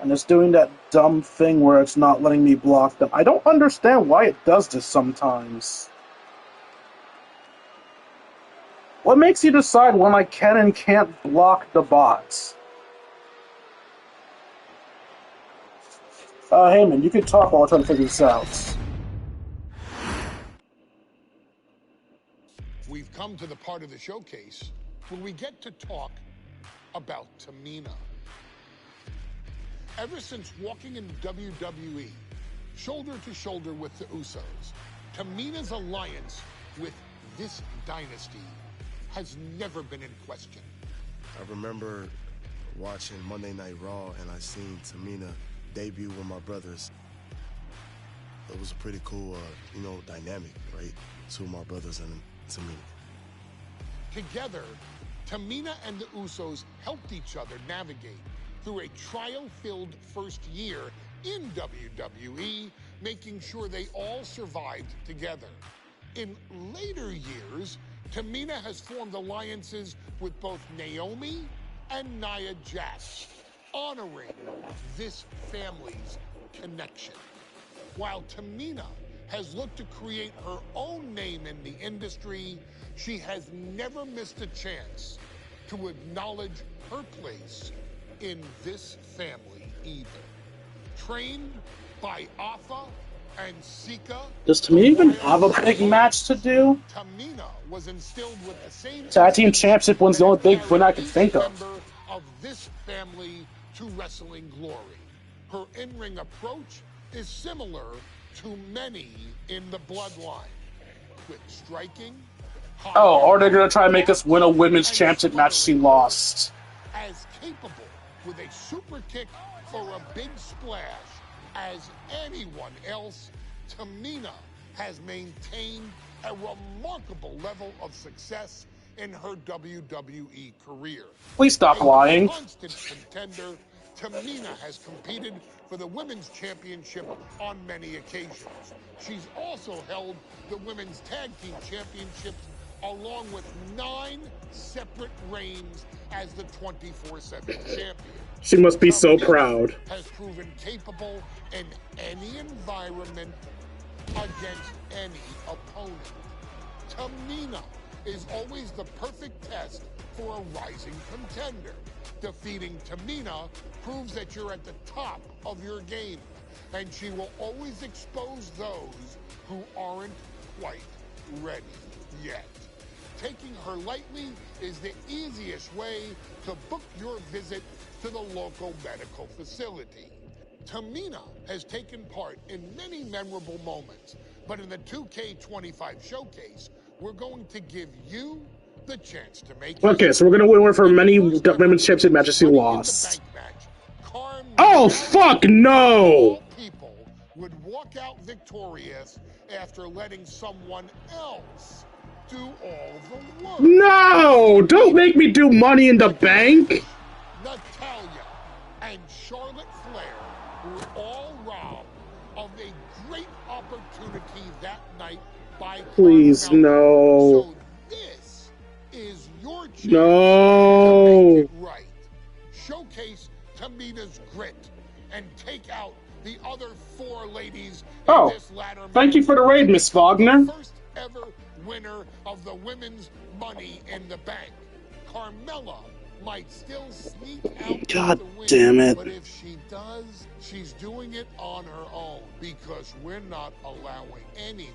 And it's doing that dumb thing where it's not letting me block them. I don't understand why it does this sometimes. What makes you decide when I can and can't block the bots? Hey man, you can talk while I try to figure this out. We've come to the part of the showcase where we get to talk about Tamina. Ever since walking in WWE, shoulder to shoulder with the Usos, Tamina's alliance with this dynasty has never been in question. I remember watching Monday Night Raw and I seen Tamina debut with my brothers. It was a pretty cool, dynamic, right? Two of my brothers and Tamina. Together, Tamina and the Usos helped each other navigate through a trial-filled first year in WWE, making sure they all survived together. In later years, Tamina has formed alliances with both Naomi and Nia Jax, honoring this family's connection. While Tamina has looked to create her own name in the industry, she has never missed a chance to acknowledge her place in this family either. Trained by Afa and Sikoa. Does Tamina even have a big match to do? Tamina was instilled with the same Tag Team Championship win's the only big win I can think of. member of this family to wrestling glory. Her in-ring approach is similar to many in the bloodline. Quick striking. Oh, or they're gonna try to make us win a women's championship match she lost. As capable with a super kick or a big splash as anyone else, Tamina has maintained a remarkable level of success in her WWE career. Please stop lying. A constant contender, Tamina has competed for the Women's Championship on many occasions. She's also held the Women's Tag Team Championships along with 9 separate reigns as the 24/7 champion. She must be so proud. Has proven capable in any environment against any opponent. Tamina is always the perfect test for a rising contender. Defeating Tamina proves that you're at the top of your game, and she will always expose those who aren't quite ready yet. Taking her lightly is the easiest way to book your visit to the local medical facility. Tamina has taken part in many memorable moments, but in the 2K25 showcase, we're going to give you the chance to make Okay, so we're gonna win for many women's championship matches he lost. Oh, fuck no! People would walk out victorious after letting someone else do all the work. No! Don't make me do Money in the Bank! Natalya and Charlotte Flair were all robbed of a great opportunity that night by Please, Carmello. no. So this is your chance No! to make it right. Showcase Tamina's grit and take out the other 4 ladies in this ladder match. Thank you for the raid, Miss Wagner. First ever winner of the women's Money in the Bank. Carmella might still sneak out God the win, damn it. but if she does, she's doing it on her own because we're not allowing anyone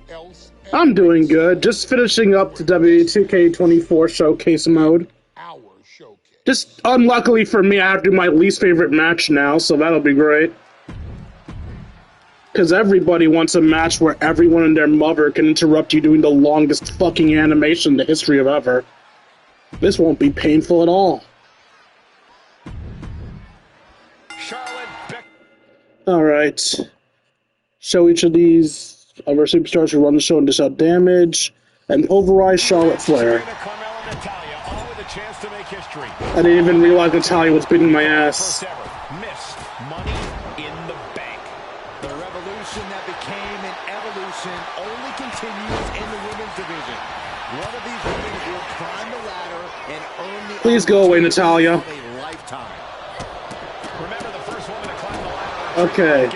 else. I'm doing good. Just finishing up the W2K24 showcase mode. Our showcase. Just unluckily for me, I have to do my least favorite match now, so that'll be great. Because everybody wants a match where everyone and their mother can interrupt you doing the longest fucking animation in the history of ever. This won't be painful at all. Alright. Show each of these of our superstars who run the show and dish out damage. And pulverize Charlotte Flair. I didn't even realize Natalya was beating my ass. Miss Money in the Bank. The revolution that became an evolution only continues in the women's division. One of these women will climb the ladder and earn the Please go away, Natalya. of a lifetime. Remember the first woman to climb the ladder. Okay.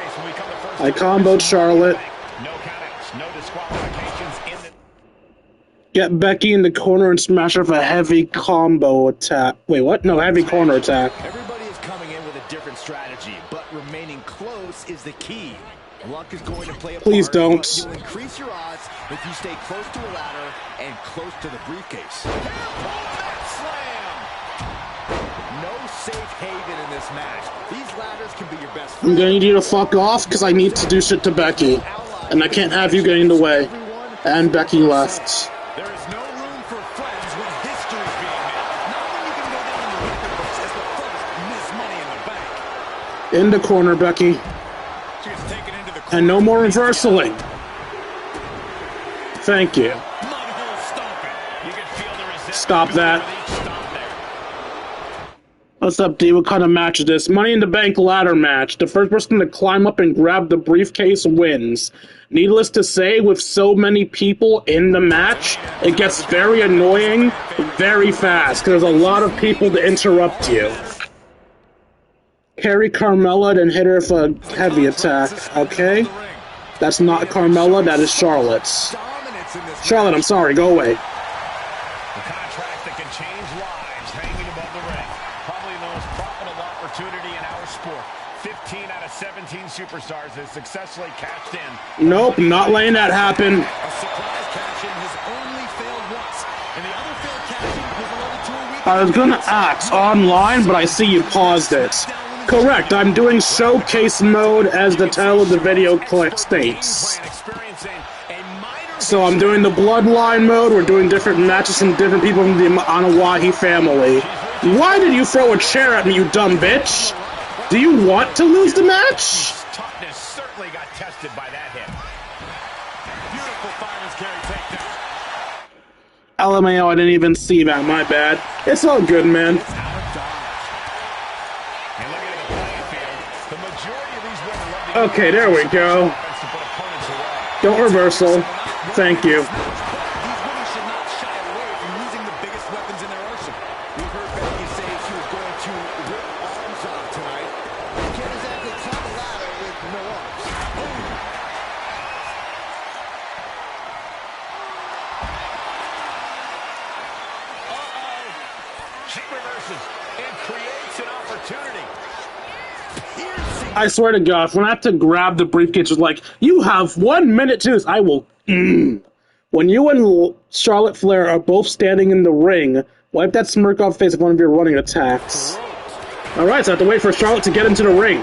I comboed Charlotte. No countouts, no disqualifications in the... Get Becky in the corner and smash her with a heavy combo attack. Wait, what? No, heavy corner attack. Everybody is coming in with a different strategy, but remaining close is the key. Luck is going to play a Please part, don't. but you'll increase your odds if you stay close to a ladder and close to the briefcase. No safe haven in this match. These ladders can be your best friend. I'm gonna need you to fuck off because I need to do shit to Becky. And I can't have you getting in the way. And Becky left. There is no room for friends when history is being made. Not when you can go down in the record books as the first Miss Money in the Bank. In the corner, Becky. She is taken into the corner. And no more reversaling. Thank you. Mudhole stomping. You can feel the resistance. Stop that. with each stomp there. What's up, D? What kind of match is this? Money in the Bank ladder match. The first person to climb up and grab the briefcase wins. Needless to say, with so many people in the match, it gets very annoying very fast, because there's a lot of people to interrupt you. Carry Carmella, then hit her with a heavy attack. Okay? That's not Carmella, that is Charlotte's. Charlotte, I'm sorry, go away. A contract that can change lives hanging above the ring. Probably the most profitable opportunity in our sport. 15 out of 17 superstars has successfully cashed in. Nope, not letting that happen. A surprise cash-in has only failed once, and the other failed cash-in was alluded to a week I was gonna ask online, but I see you paused it. Correct, I'm doing showcase mode as the title of the video states. So I'm doing the bloodline mode, we're doing different matches from different people from the Anawahi family. Why did you throw a chair at me, you dumb bitch? Do you want to lose the match? Toughness certainly got tested by that hit. beautiful finals carry takedown. LMAO, I didn't even see that, my bad. It's all good, man. And looking at the playing field, the majority of these women love to Okay, there we go. offense to put opponents away. Don't reversal. Thank you. These women should not shy away from using the biggest weapons in their arsenal. We've heard Becky say she was going to rip arms off tonight. You can't exactly climb a ladder with no arms. She reverses and creates an opportunity. I swear to God, when I have to grab the briefcase, it's like, you have 1 minute to this. I will When you and Charlotte Flair are both standing in the ring, wipe that smirk off face of one of your running attacks. Alright, so I have to wait for Charlotte to get into the ring.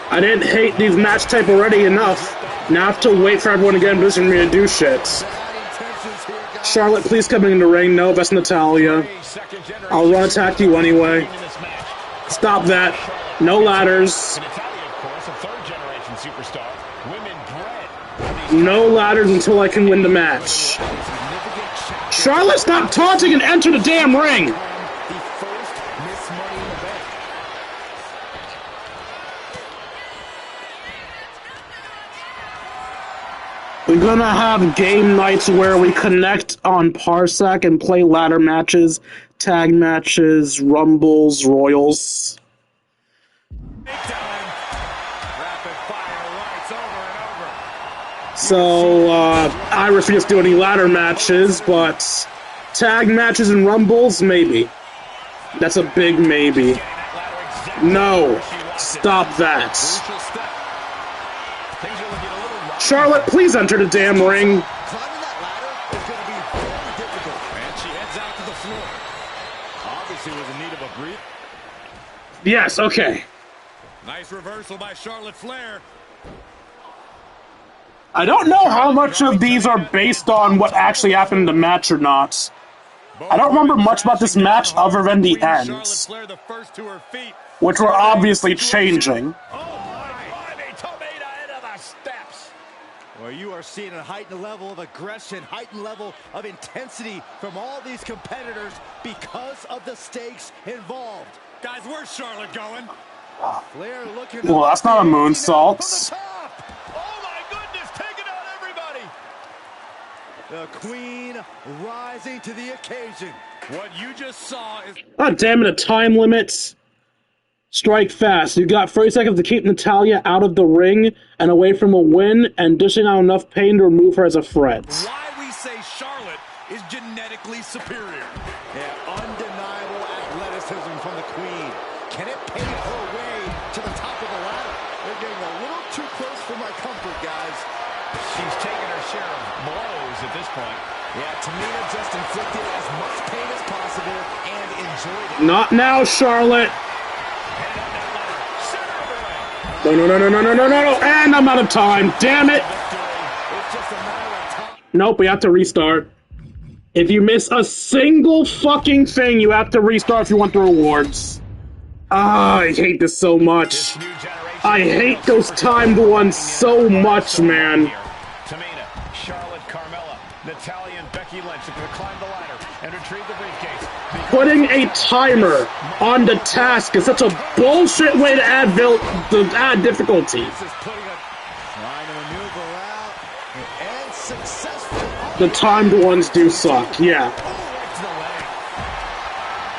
I didn't hate these match type already enough. Now I have to wait for everyone to get in position for me to do shit. Charlotte, please come in the ring. No, that's Natalya. I'll run attack you anyway. Stop that. No ladders. No ladders until I can win the match. Charlotte, stop taunting and enter the damn ring! We're gonna have game nights where we connect on Parsec and play ladder matches, tag matches, rumbles, royals. So, I refuse to do any ladder matches, but tag matches and rumbles, maybe. That's a big maybe. No, stop that. Charlotte, please enter the damn ring. Climbing that ladder is going to be very difficult. And she heads out to the floor. Obviously was in need of a breather. Yes, okay. Nice reversal by Charlotte Flair. I don't know how much of these are based on what actually happened in the match or not. I don't remember much about this match other than the ends, which were obviously changing. Well, you are seeing a heightened level of aggression, heightened level of intensity from all these competitors because of the stakes involved. Guys, where's Charlotte going? Flair looking. Well, that's not a moonsault. Oh my goodness, taking out everybody. The Queen rising to the occasion. What you just saw is... God damn it, a time limit. Strike fast. You got 30 seconds to keep Natalya out of the ring and away from a win, and dishing out enough pain to remove her as a threat. Why we say Charlotte is genetically superior. Yeah, undeniable athleticism from the Queen. Can it pave her way to the top of the ladder? They're getting a little too close for my comfort, guys. She's taken her share of blows at this point. Yeah, Tamina just inflicted as much pain as possible and enjoyed it. Not now, Charlotte. No, and I'm out of time. Damn it. Nope, we have to restart. If you miss a single fucking thing, you have to restart if you want the rewards. Ah, I hate this so much. I hate those timed ones so much, man. Tamina, Charlotte, Carmello, Natalya, and Becky Lynch are going to climb the ladder and retrieve the briefcase. Putting a timer on the task is such a bullshit way to add difficulty. The timed ones do suck, yeah.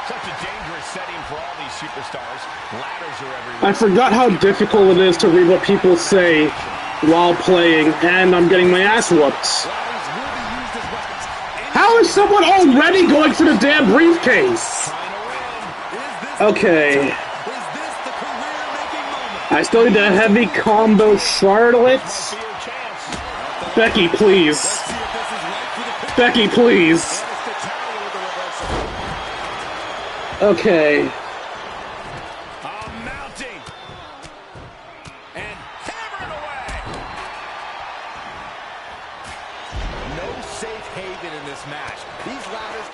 Such a dangerous setting for all these superstars. Ladders are everywhere. I forgot how difficult it is to read what people say while playing, and I'm getting my ass whooped. How is someone already going for the damn briefcase? Okay. I still need a heavy combo Charlotte. Becky, please. Becky, please. Okay. Mounting. And hammered away. No safe haven in this match. These ladders.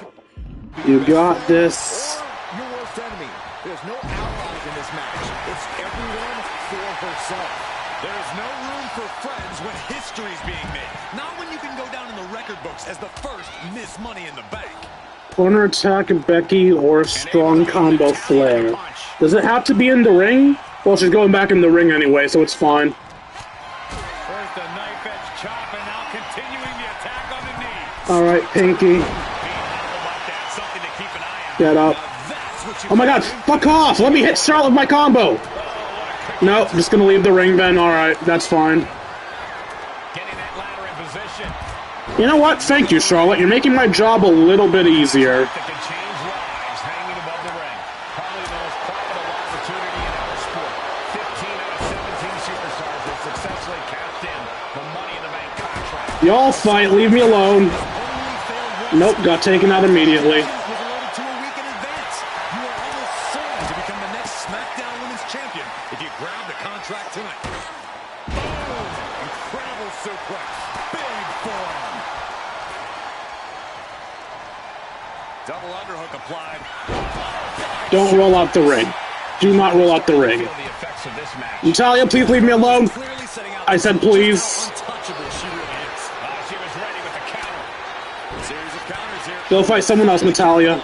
You got this. Your worst enemy. There's no allies in this match. It's everyone for herself. There is no room for friends when history's being made. Not when you can go down in the record books as the first Miss Money in the Bank. Corner attack Becky or strong combo Flair. Does it have to be in the ring? Well, she's going back in the ring anyway, so it's fine. First a knife edge chop and now continuing the attack on the knee. Alright, Pinky. Get up. Oh my god, fuck off! Let me hit Charlotte with my combo! Nope, just gonna leave the ring then. Alright, that's fine. You know what? Thank you, Charlotte. You're making my job a little bit easier. Y'all fight, leave me alone. Nope, got taken out immediately. Double underhook applied. Don't roll out the ring. Do not roll out the ring. Natalia, please leave me alone. I said please. Go fight someone else, Natalia.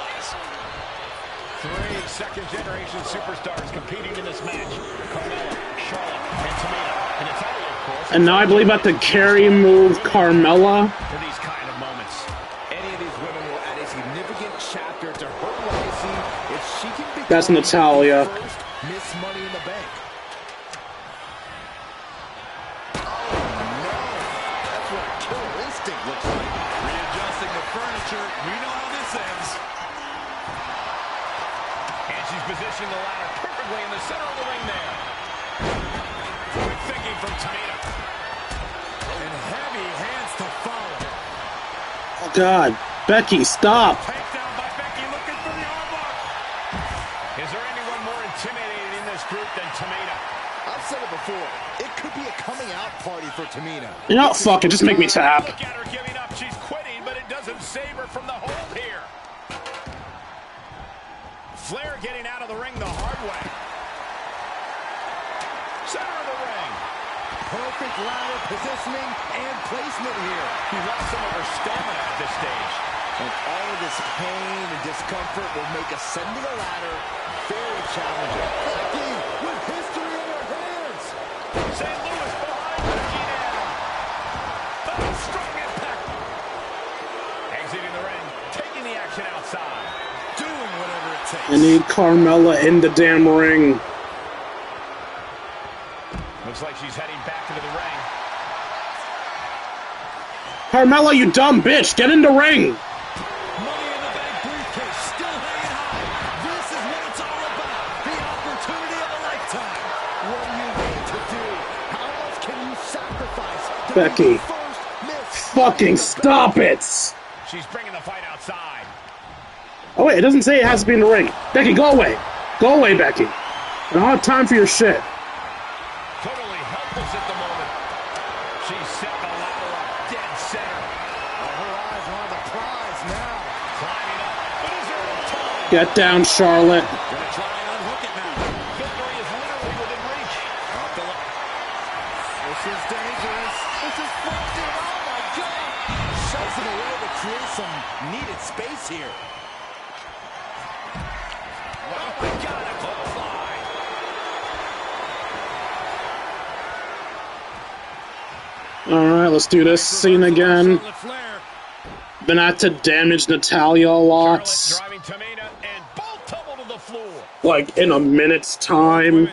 3 second-generation superstars competing in this match. Carmello, Charlotte, and Tamina. And Natalia, of course. And now I believe at the carry move, Carmella. For these kind of moments, any of these women will add a significant chapter to her legacy if she can become That's Natalia. first Miss Money in the Bank. Readjusting the furniture. We know how this ends. And she's positioning the ladder perfectly in the center of the ring there. Quick thinking from Tamina. And heavy hands to follow. Oh God, Becky, stop. Takedown by Becky, looking for the armbar. Is there anyone more intimidating in this group than Tamina? I've said it before. It could be a coming out party for Tamina. You know what? Fuck it, just make me tap. Look at her giving up. She's quitting, but it doesn't save her from the hold here. Flair getting out of the ring the hard way. Center of the ring. Perfect ladder positioning and placement here. He lost some of her stamina at this stage. And all of this pain and discomfort will make ascending a ladder very challenging. Becky with history in her hands. St. Louis behind Becky now. Oh, strong impact. Exiting the ring, taking the action outside. Doing whatever it takes. I need Carmella in the damn ring. Looks like she's heading back into the ring. Carmella, you dumb bitch, get in the ring. Money in the Bank briefcase still hanging high. This is what it's all about. The opportunity of a lifetime. What do you need to do? How much can you sacrifice? to Becky, be the first Miss fucking stop it. She's bringing the fight outside. Oh wait, it doesn't say it has to be in the ring. Becky, go away. Go away, Becky. I don't have time for your shit. Totally helpless at the moment. She's set the ladder up dead center. Her eyes are on the prize now. Climbing up, but is there enough time? Get down, Charlotte. Gonna try and unhook it now. Victory is literally within reach. This is dangerous. This is fronting. Oh my God! Shoves it away to create some needed space here. Oh my God, a clothesline. Alright, let's do this scene again. Charlotte Flair. Been at to damage Natalia a lot. Charlotte driving Tamina and both tumble to the floor. Like in a minute's time.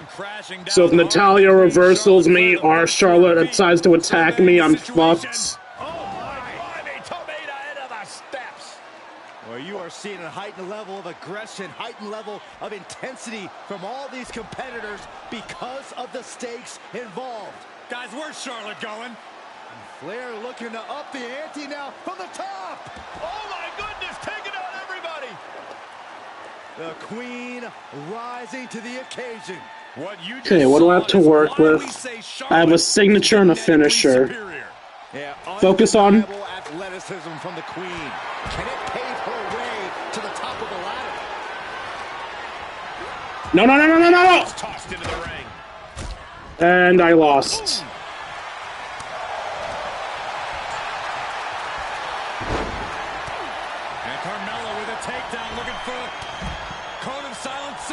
So if Natalia reversals me or Charlotte decides to attack me, I'm fucked. Oh my, climbing Tamina into the steps. Well, you are seeing a heightened level of aggression, heightened level of intensity from all these competitors because of the stakes involved. Guys, where's Charlotte going? Flair looking to up the ante now from the top. Oh my goodness, taking out everybody. The Queen rising to the occasion. Okay, what do I have to work with? I have a signature and a finisher. Yeah, Focus on. undeniable athleticism from the Queen. Can it pave her way to the top of the ladder? No, no, no, no, no, no! Tossed into the ring. And I lost. And Carmello with a takedown, looking for cone of silence.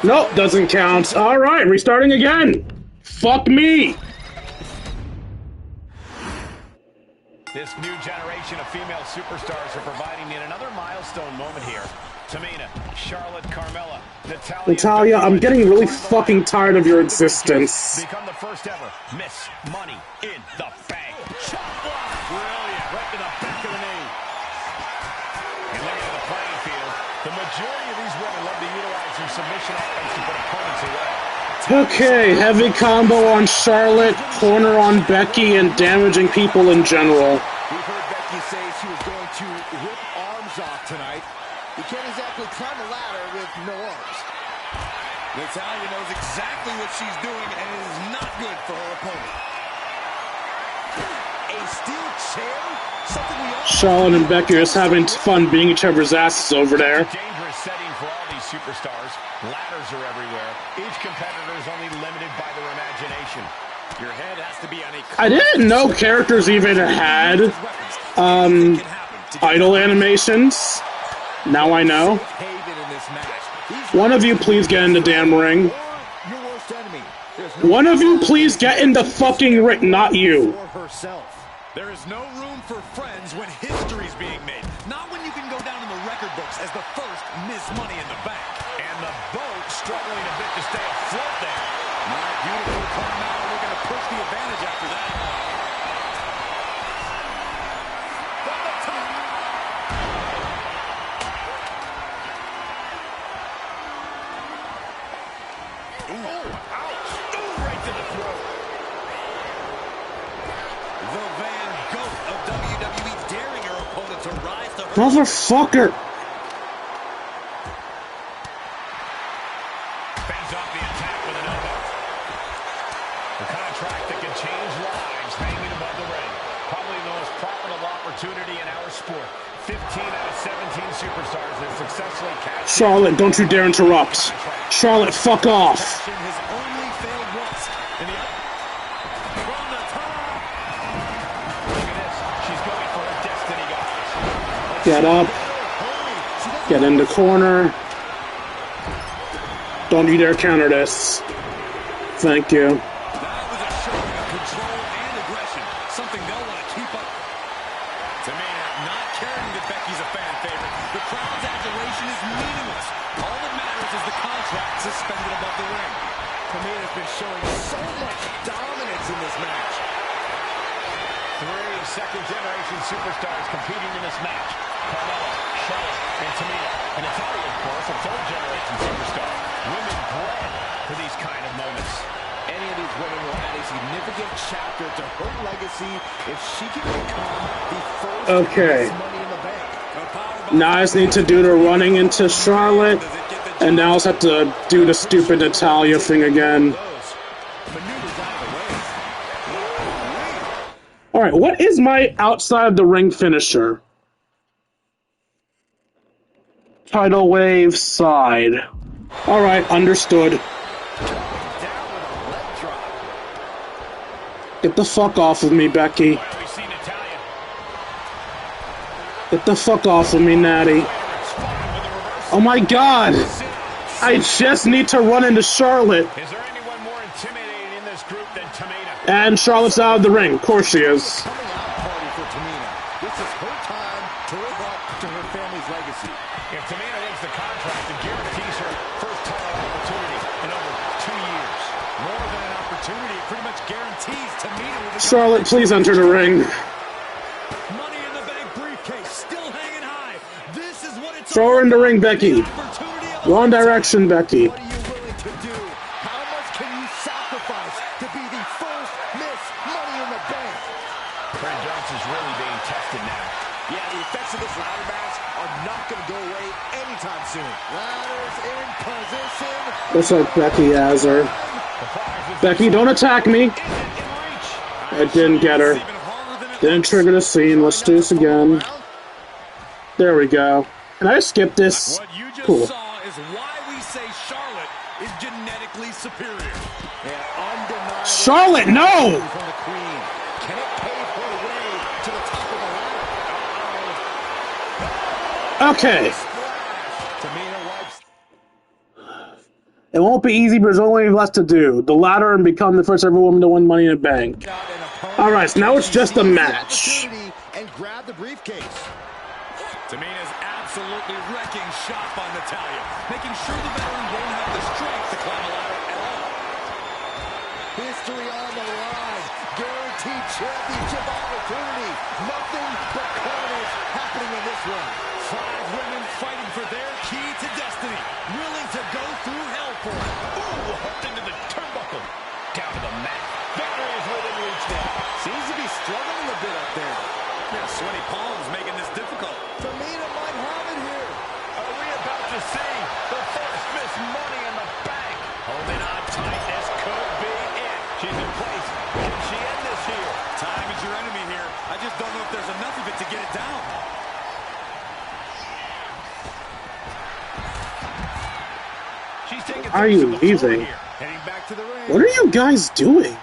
Nope, doesn't count. Alright, restarting again. Fuck me. This new generation of female superstars are providing yet another milestone moment here. Tamina, Charlotte, Carmella, Natalia, I'm getting really fucking tired of your existence. Become the first ever Miss Money in the Bank. Chop block. Brilliant. Right to the back of the knee. And looking at the playing field, the majority of these women love to utilize their submission offense to put opponents away. Okay, heavy combo on Charlotte, corner on Becky, and damaging people in general. We've heard Becky say she was going to rip arms off tonight. You can't exactly climb a ladder with no arms. Natalya knows exactly what she's doing, and it is not good for her opponent. A steel chair? Something we all... Charlotte and Becky are just having fun being each other's asses over there. Dangerous setting for all these superstars. Ladders are everywhere. Each competitor is only limited by their imagination. Your head has to be on a... I didn't know characters even had idle animations. Now I know. One of you please get in the damn ring. One of you please get in the fucking ring, not you. There is no room for friends when history's being made. Not when you can go down in the record books as the first Miss Money in the Bank. And the boat struggling a bit to stay afloat there. Beautiful Carmello looking to push the advantage after that. Motherfucker! Fends off the attack with an elbow. A contract that can change lives hanging above the ring. Probably the most profitable opportunity in our sport. 15 out of 17 superstars that successfully cashed. Charlotte, don't you dare interrupt. Charlotte, fuck off. Has only failed once. From the top. Look at this. She's going for her destiny, guys. Get up. Get in the corner. Don't you dare counter this. Thank you. That was a showing of control and aggression. Something they'll want to keep up. Tamina not caring that Becky's a fan favorite. The crowd's adulation is meaningless. All that matters is the contract suspended above the ring. Tamina's been showing so much dominance in this match. 3 second-generation superstars competing in this match. Carmello, Charlotte, and Tamina. And Natalya, of course, a third-generation superstar. Women bred for these kind of moments. Any of these women will add a significant chapter to her legacy if she can become the first Money in the Bank. Now I just need to do the running into Charlotte, and now I just have to do the stupid Natalya thing again. Alright, what is my outside of the ring finisher? Tidal wave side. Alright, understood. Get the fuck off of me, Becky. Get the fuck off of me, Natty. Oh my god! I just need to run into Charlotte. Is there anyone more intimidating in this group than Tamina? And Charlotte's out of the ring. Of course she is. Coming out party for Tamina. This is her time to live up to her family's legacy. If Tamina wins the contract, it guarantees her first title opportunity in over 2 years. More than an opportunity, it pretty much guarantees Tamina will become... Charlotte, please enter the ring. Money in the Bank briefcase, still hanging high. This is what it's Throw her in the ring, Becky. Wrong direction, Becky. What are you willing to do? How much can you sacrifice to be the first Miss Money in the Bank? Fred Jones is really being tested now. Yeah, the effects of this ladder match are not going to go away anytime soon. Ladders in position. Looks like Becky has her. Becky, don't attack me. I didn't get her. Didn't trigger the scene. Let's do this again. There we go. Can I skip this? What you just Cool. saw is why we say Charlotte is genetically superior. Charlotte, no! From the Queen. Can it pave her way to the top of the ladder? Okay. Tamina wipes. It won't be easy, but there's only less to do. The ladder and become the first ever woman to win Money in the Bank. Alright, so now it's just a match. And grab the briefcase. Tamina's absolutely wrecking shop on Natalya, making sure the veteran won't have the strength to climb a ladder at all. History on the line. Guaranteed championship opportunity. Nothing but carnage happening in this one. 5 women fighting for their key to destiny, willing to go through hell for it. Ooh, hooked into the struggling a bit up there. Yeah, sweaty palms making this difficult. Tamina might have it here. Are we about to see the first Miss Money in the Bank? Holding on tight. This could be it. She's in place. Can she end this here? Time is your enemy here. I just don't know if there's enough of it to get it down. She's taking Are you leaving? Heading back to the ring. What are you guys doing?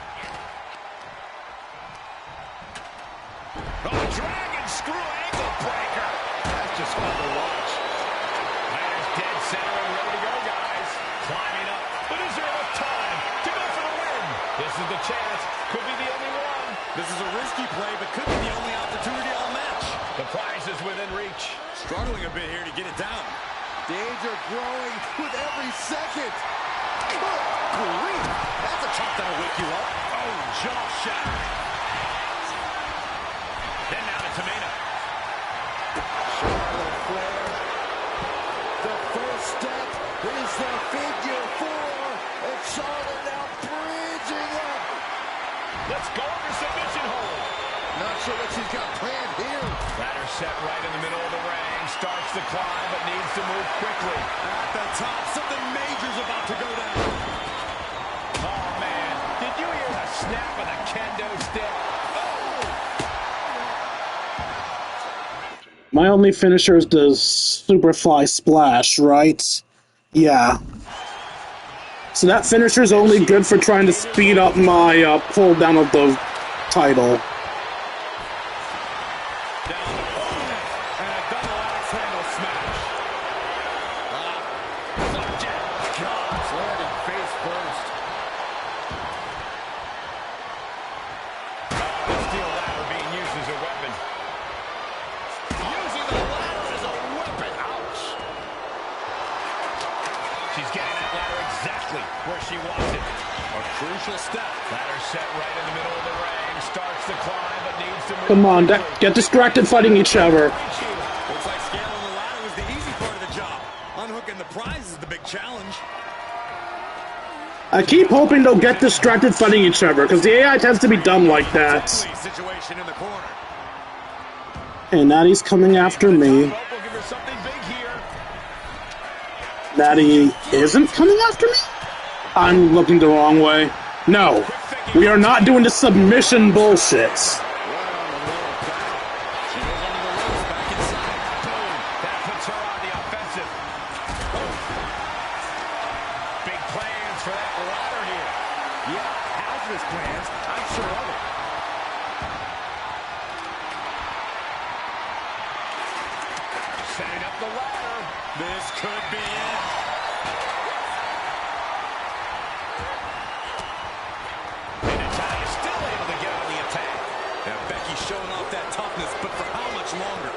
Oh, dragon screw ankle breaker. That's just fun to watch. Ladder's dead center and ready to go, guys. Climbing up. But is there enough time to go for the win? This is the chance. Could be the only one. This is a risky play, but could be the only opportunity all match. The prize is within reach. Struggling a bit here to get it down. Danger growing with every second. Good grief. That's a chop that'll wake you up. Oh, jaw shatter. Then now to Tamina. Charlotte Flair. The first step is the figure 4. And Charlotte now bridging up. Let's go over submission hold. Not sure what she's got planned here. Ladder set right in the middle of the ring. Starts to climb, but needs to move quickly. At the top, something major's about to go down. Oh, man. Did you hear the snap of the kendo stick? My only finisher is the Superfly Splash, right? Yeah. So that finisher is only good for trying to speed up my pull down of the title. Come on, get distracted fighting each other. Looks like scaling the ladder was the easy part of the job. Unhooking the prize is the big challenge. I keep hoping they'll get distracted fighting each other, because the AI tends to be dumb like that. Situation in the corner. And Natty's coming after me. Natty isn't coming after me? I'm looking the wrong way. No, we are not doing the submission bullshit. Setting up the ladder. This could be it. And Natalya's still able to get on the attack. Now Becky's showing off that toughness, but for how much longer?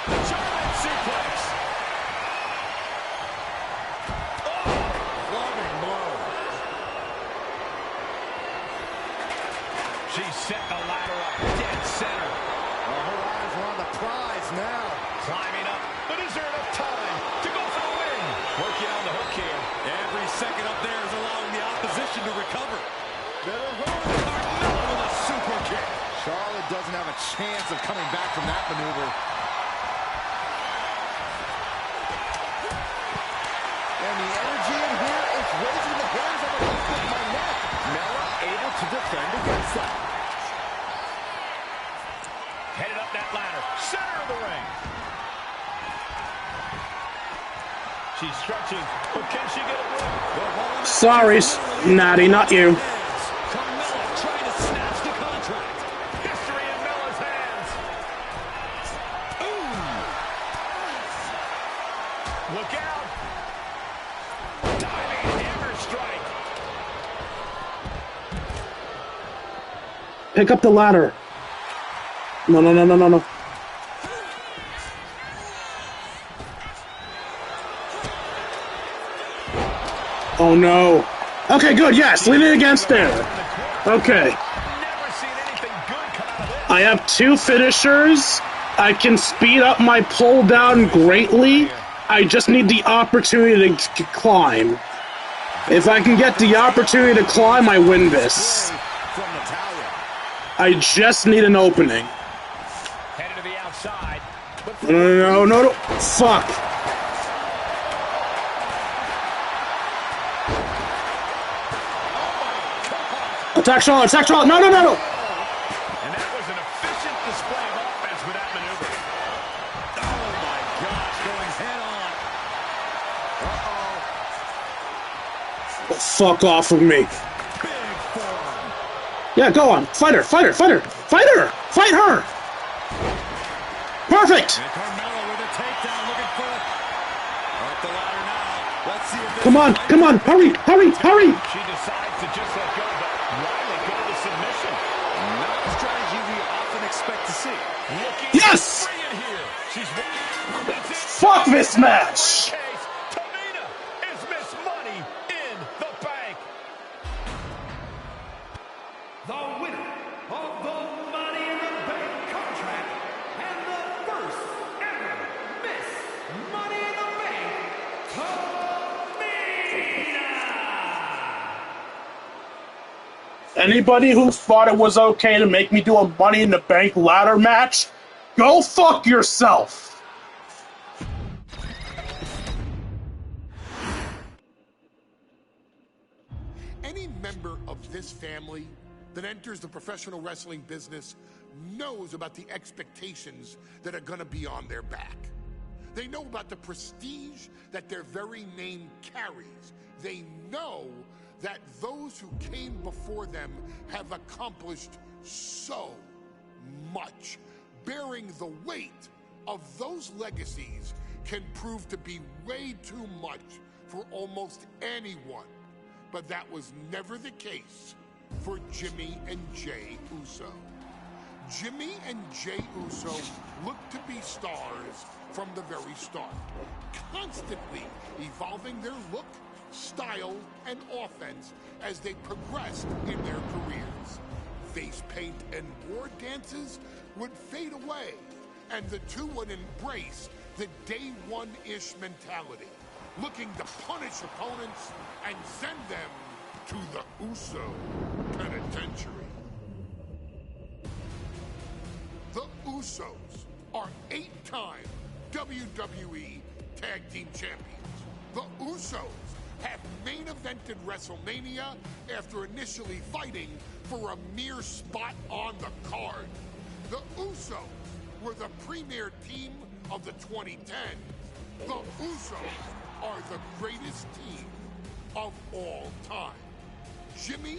The German suplex. Oh, loving blow. She set the ladder up dead center. Her eyes are on the prize now. Climbing up, but is there enough time to go for the win? Working on the hook here. Every second up there is allowing the opposition to recover. Better hurry. Carmello with a super kick. Charlotte doesn't have a chance of coming back from that maneuver. And the energy in here is raising the hands on the left of my neck. Mella able to defend against that. Headed up that ladder. Center of the ring. She's stretching, but can she get it? Sorry, Natty, not you. Carmello trying to snatch the contract. History in Mella's hands. Ooh. Look out. Diving hammer strike. Pick up the ladder. No, no, no, no, no, no. Oh no. Okay, good, yes, lean it against there. Okay. I have 2 finishers. I can speed up my pull down greatly. I just need the opportunity to climb. If I can get the opportunity to climb, I win this. I just need an opening. Headed to the outside. No. Fuck. Attack Charlotte, no. And that was an efficient display of offense with that maneuver. Oh my gosh, going head on. Fuck off of me. Big forearm. Yeah, go on. Fight her. Fight her. Perfect. And Carmello with a takedown, looking for up the ladder now. Let's see if this Come on. Hurry. She decides to just let go, but why they go to submission? not a strategy we often expect to see. Yes! Bring it here. She's that's it. Fuck this match. Case, Tamina is Miss Money in the Bank. The winner of the Money in the Bank contract and the first ever Miss Money in the Bank, Tamina! Anybody who thought it was okay to make me do a Money in the Bank ladder match, go fuck yourself. Any member of this family that enters the professional wrestling business knows about the expectations that are going to be on their back. They know about the prestige that their very name carries. They know that those who came before them have accomplished so much. Bearing the weight of those legacies can prove to be way too much for almost anyone. But that was never the case for Jimmy and Jey Uso. Jimmy and Jey Uso looked to be stars from the very start, constantly evolving their look, style, and offense as they progressed in their careers. Face paint and war dances would fade away, and the two would embrace the day one-ish mentality, looking to punish opponents and send them to the Uso penitentiary. The Usos are 8-time WWE Tag Team Champions. The Usos have main evented WrestleMania after initially fighting for a mere spot on the card. The Usos were the premier team of the 2010s. The Usos are the greatest team of all time. Jimmy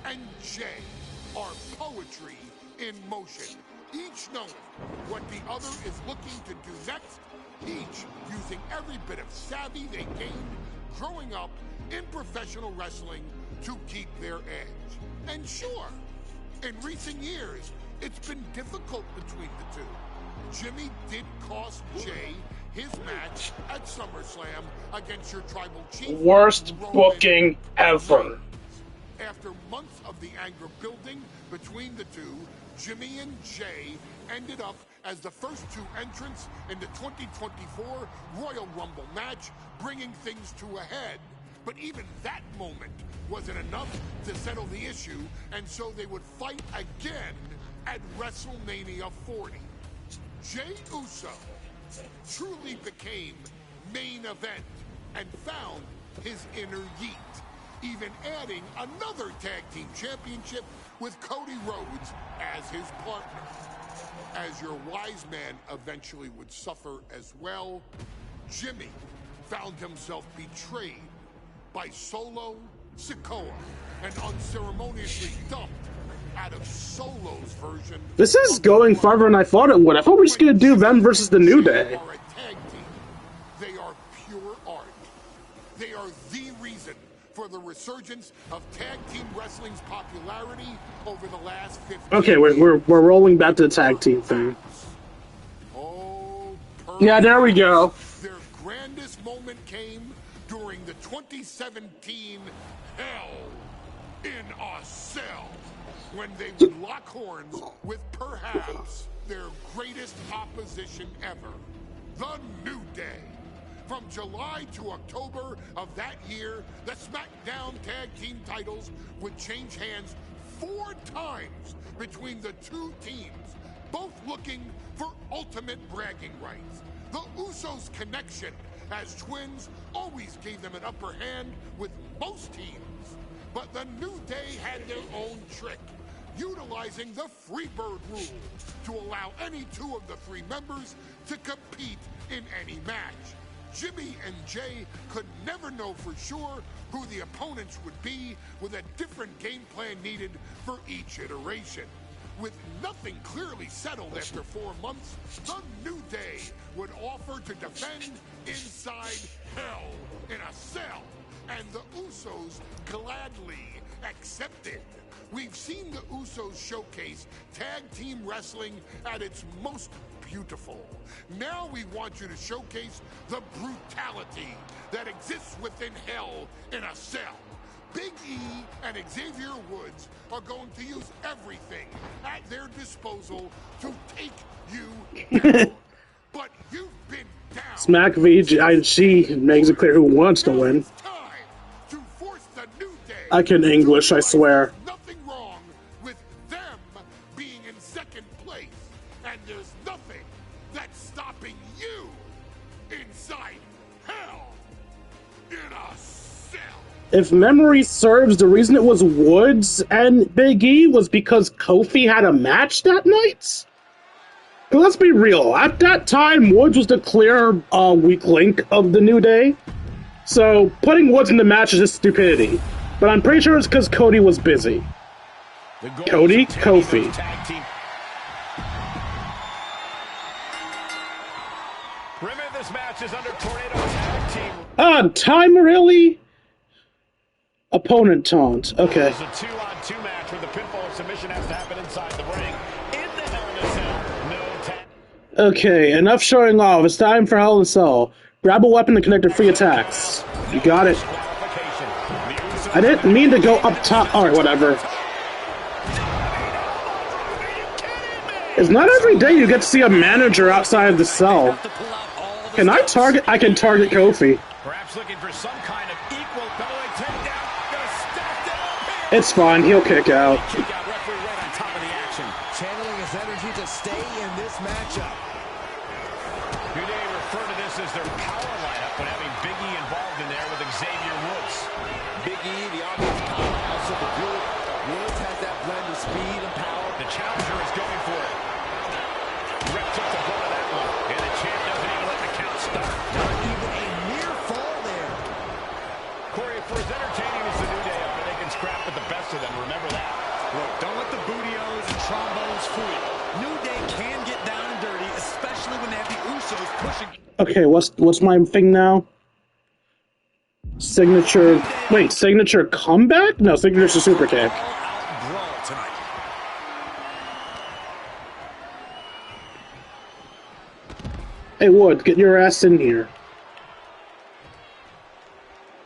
and Jey are poetry in motion, each knowing what the other is looking to do next, each using every bit of savvy they gained growing up in professional wrestling to keep their edge. And sure, in recent years, it's been difficult between the two. Jimmy did cost Jey his match at SummerSlam against your tribal chief. Worst booking ever. After months of the anger building between the two, Jimmy and Jey ended up as the first two entrants in the 2024 Royal Rumble match, bringing things to a head. But even that moment wasn't enough to settle the issue, and so they would fight again at WrestleMania 40. Jey Uso truly became main event and found his inner yeet, even adding another tag team championship with Cody Rhodes as his partner. As your wise man eventually would suffer as well, Jimmy found himself betrayed by Solo Sikoa and unceremoniously dumped out of Solo's version. This is going farther than I thought it would. I thought we were just going to do them versus the New Day. They are a tag team. They are pure art. They are the reason for the resurgence of tag team wrestling's popularity over the last 50 Okay, years. we're rolling back to the tag team thing. Oh, Yeah, there we go. Their grandest moment came during the 2017 Hell in a Cell, when they would lock horns with perhaps their greatest opposition ever, the New Day. From July to October of that year, the SmackDown Tag Team titles would change hands 4 times between the two teams, both looking for ultimate bragging rights. The Usos' connection as twins always gave them an upper hand with most teams. But the New Day had their own trick, utilizing the Freebird rule to allow any 2 of the 3 members to compete in any match. Jimmy and Jay could never know for sure who the opponents would be, with a different game plan needed for each iteration. With nothing clearly settled after 4 months, the New Day would offer to defend inside hell in a cell, and the Usos gladly accepted. We've seen the Usos showcase tag team wrestling at its most beautiful. Now we want you to showcase the brutality that exists within hell in a cell. Big E and Xavier Woods are going to use everything at their disposal to take you down. But you've been down. Smack VGIG makes it clear who wants to win. To force the New Day. I can English, I swear. Nothing wrong with them being in second place, and there's nothing that's stopping you inside hell in a cell. If memory serves, the reason it was Woods and Big E was because Kofi had a match that night? But let's be real, at that time, Woods was the clear weak link of the New Day. So, putting Woods in the match is just stupidity. But I'm pretty sure it's because Cody was busy. Cody, Kofi. Remember, this match is under Tornado Tag Team. Time really? Opponent taunt. Okay. It's a 2-on-2 match where the pinfall submission has to happen inside the ring. In the Hell in a Cell. No tag. Okay, enough showing off. It's time for Hell in a Cell. Grab a weapon to connect to free attacks. You got it. I didn't mean to go up top. Alright, whatever. It's not every day you get to see a manager outside of the cell. Can I target? I can target Kofi. Perhaps looking for some kind of equal belly takedown. Gonna stack them up here. It's fine. He'll kick out. Kick out, referee right on top of the action. Channeling his energy to stay in this matchup. New Day refer to this as their power lineup, but having Big E involved in there with Xavier Woods. Big E, the obvious powerhouse of the group. Woods has that blend of speed and power. The challenger is going for it. Rep took the brunt of that one, and the champ doesn't even let the count start. Not even a near fall there. Corey, for as entertaining as the New Day are, they can scrap with the best of them. Remember that. Look, don't let the bootios and trombones fool you. New Day can get down and dirty, especially when they have the Usos pushing. Okay, what's my thing now? Signature. Wait, signature comeback? No, signature super kick. All-out brawl tonight. Hey, Wood, get your ass in here.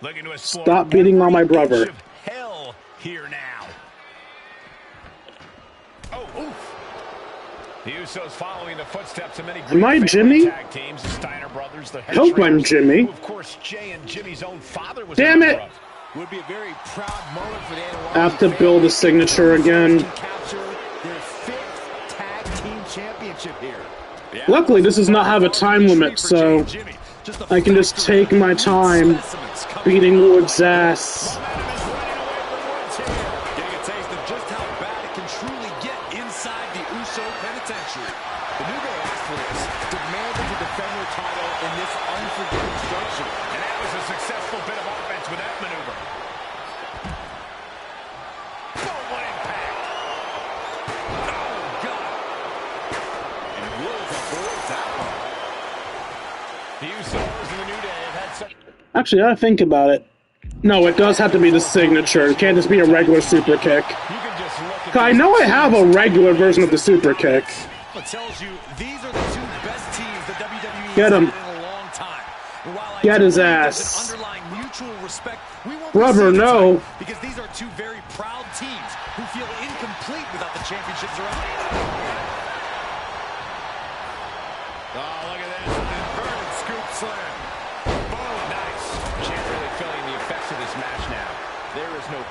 Looking to explore Stop beating on my every brother. inch of hell here now. Oh, oof. The Usos following the footsteps of many Am I great Jimmy? tag teams, the Steiner brothers, the Head Hope I'm Shrinkers, Jimmy. who, of course, Jay and Jimmy's own father was Damn a member it! of. Would be a very proud moment for the Anwar. I have to build a signature again. Capture their 5th tag team championship here. Luckily, this does not have a time limit, so I can just take my time beating Wood's ass. Getting a taste of just how bad it can truly get inside the Uso penitentiary. The New Day asked for this, demanded to defend their title in this unforgiving structure. And that was a successful bit of offense with that maneuver. Boom, what impact. Oh, God. And Woods avoids that one. The Usos and the New Day have had such... Actually, I think about it. No, it does have to be the signature. It can't just be a regular super kick. You can just look at I know I have a regular version of the super kick. It tells you these are the 2 best teams the WWE Get him. has had in a long time. And while I Get do his believe ass. there's an underlying mutual respect, we won't Brother, be seeing no. tonight because these are 2 very proud teams who feel incomplete without the championships around. Oh, look at this. An inverted scoop slam.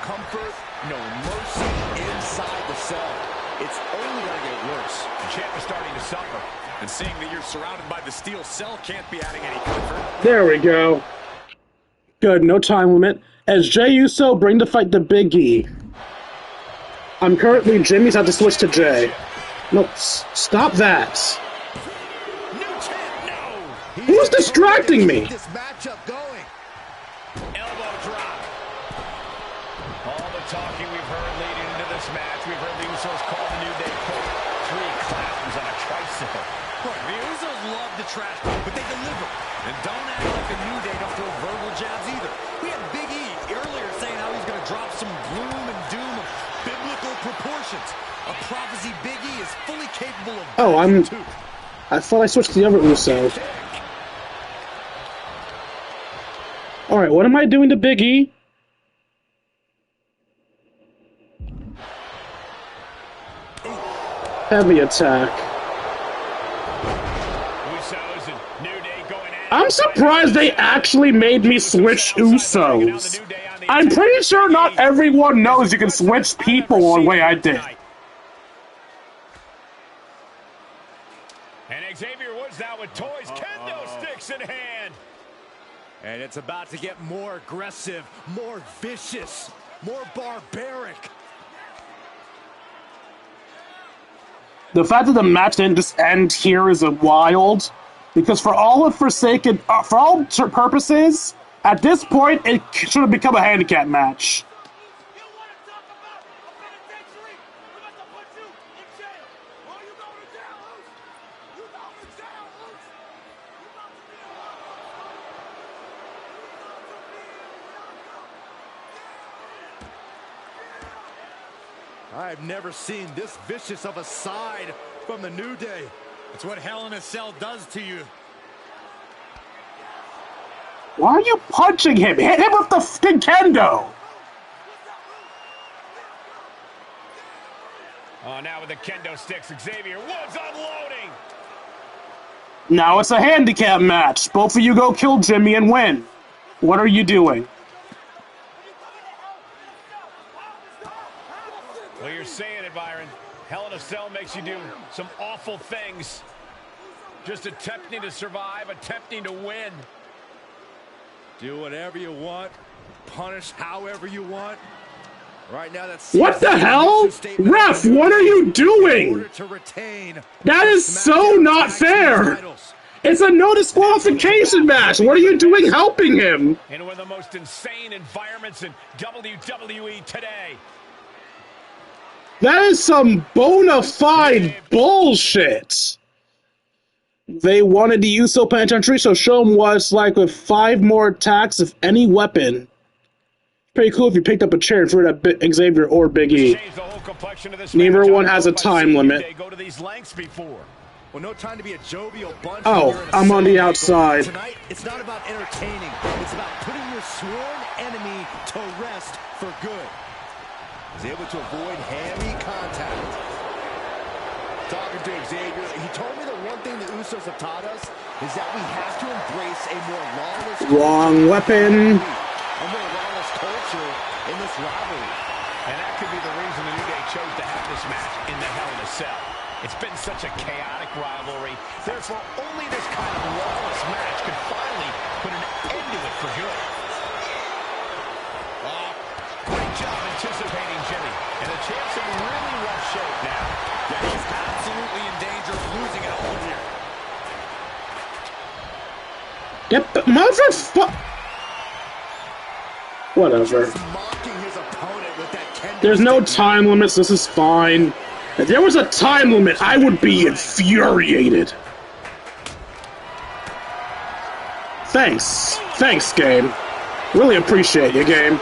comfort, no mercy inside the cell. It's only going to get worse. The champ is starting to suffer. And seeing that you're surrounded by the steel cell can't be adding any comfort. There we go. Good, no time limit. As Jey Uso bring the fight to Big E. I'm currently Jimmy's had to switch to Jey. No, stop that. Who's distracting me? This matchup going. Elbow drop. All the talking we've heard leading into this match. We've heard the Usos call the New Day, quote, 3 clappers on a tricycle. Look, the Usos love the trash talk, but they deliver. And don't act like the New Day don't throw verbal jabs either. We had Big E earlier saying how he's going to drop some gloom and doom of biblical proportions. A prophecy Big E is fully capable of. Oh, I thought I switched to the other Uso. Alright, what am I doing to Big E? Heavy attack. Usos and New Day going at it. I'm surprised they actually made me switch Usos. I'm pretty sure not everyone knows you can switch people the way I did. And Xavier Woods now with toys, kendo sticks in hand. And it's about to get more aggressive, more vicious, more barbaric. The fact that the match didn't just end here is wild, because for all of Forsaken, for all purposes, at this point, it should have become a handicap match. I've never seen this vicious of a side from the New Day. It's what Hell in a Cell does to you. Why are you punching him? Hit him with the fucking kendo! Oh, now with the kendo sticks, Xavier Woods unloading. Now it's a handicap match. Both of you go kill Jimmy and win. What are you doing? Well, you're saying it, Byron. Hell in a Cell makes you do some awful things. Just attempting to survive, attempting to win. Do whatever you want. Punish however you want. Right now, that's what the hell? Ref, what are you doing? That is so not fair. It's a no disqualification match. What are you doing helping him? In one of the most insane environments in WWE today. That is some bona fide bullshit. They wanted to use Uso penitentiary, so show them what it's like with 5 more attacks of any weapon. Pretty cool if you picked up a chair and threw it at Xavier or Big E. Neither one has a time limit. Well, no time to be a jovial bunch. Oh, I'm on the outside. Tonight, it's not about entertaining. It's about putting your sworn enemy to rest for good. He's able to avoid heavy contact. Talking to Xavier, he told me the one thing the Usos have taught us is that we have to embrace a more lawless wrong weapon. A more lawless culture in this rivalry. And that could be the reason the New Day chose to have this match in the Hell in a Cell. It's been such a chaotic rivalry. Therefore, only this kind of lawless match could finally put an end to it for good. Great job anticipating Jimmy. And the champ's in really rough shape now. Yeah, he's absolutely in danger of losing it all here. Yep, but motherfucker. Whatever. There's no time limits. This is fine. If there was a time limit, I would be infuriated. Thanks. Thanks, game. Really appreciate you, game.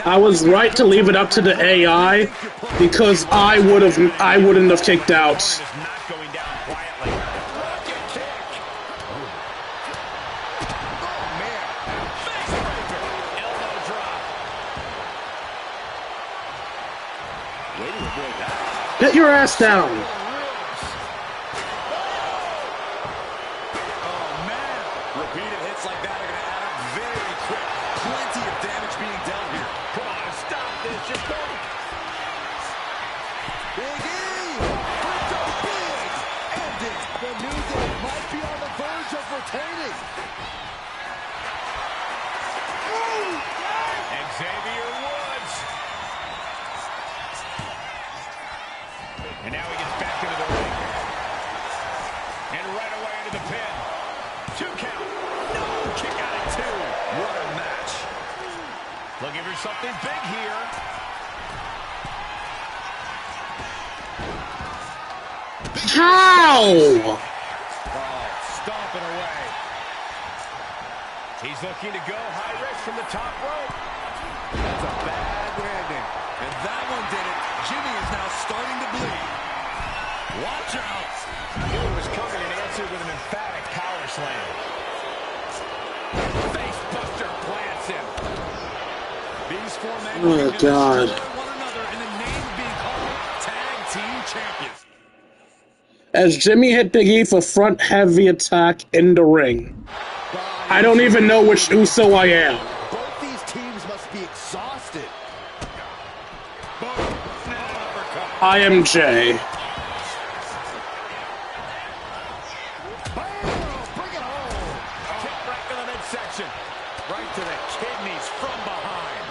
I was right to leave it up to the AI because I wouldn't have kicked out. avoid that. Get your ass down. Repeated hits like that are going to add up very quick. Plenty of damage being dealt here. Come on, stop this. Just don't. Big E with the big ending. The New Day might be on the verge of retaining. Xavier Woods. And now he gets back into the ring. And right away into the pin. 2 count. No, kick out at 2. What a match. Looking for something big here. How? Oh, stomping away. He's looking to go high risk from the top rope. That's a bad landing. And that one did it. Jimmy is now starting to bleed. Watch out. He was coming and answered with an emphatic power slam. Face buster plants him. These 4 men Oh, God. one another in the name of being called tag team champions. As Jimmy hit Big E for front heavy attack in the ring. I don't even know which Uso I am. Both these teams must be exhausted. I am Jay. Bring it home. Kick right to the midsection. Right to the kidneys from behind.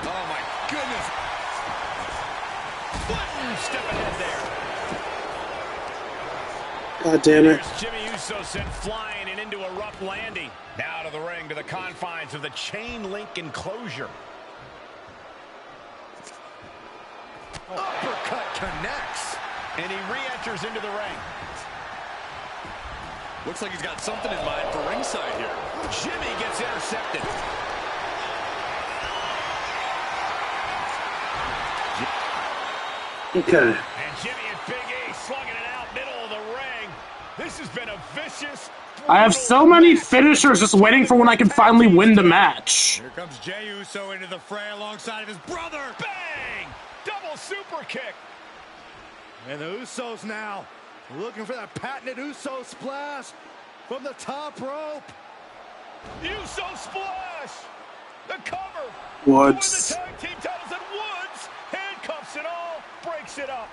Oh, my goodness. Step ahead there. God damn it. There's Jimmy Uso sent flying and into a rough landing. Now to the ring, to the confines of the chain link enclosure. Uppercut connects. And he re-enters into the ring. Looks like he's got something in mind for ringside here. Jimmy gets intercepted. Okay. And Jimmy and Big E slugging it out middle of the ring. This has been a vicious... I have so many finishers just waiting for when I can finally win the match. Here comes Jey Uso into the fray alongside of his brother. Bang! Double super kick. And the Usos now looking for that patented Uso splash from the top rope. Uso splash. The cover. Woods. For the tag team titles, and Woods handcuffs it all, breaks it up.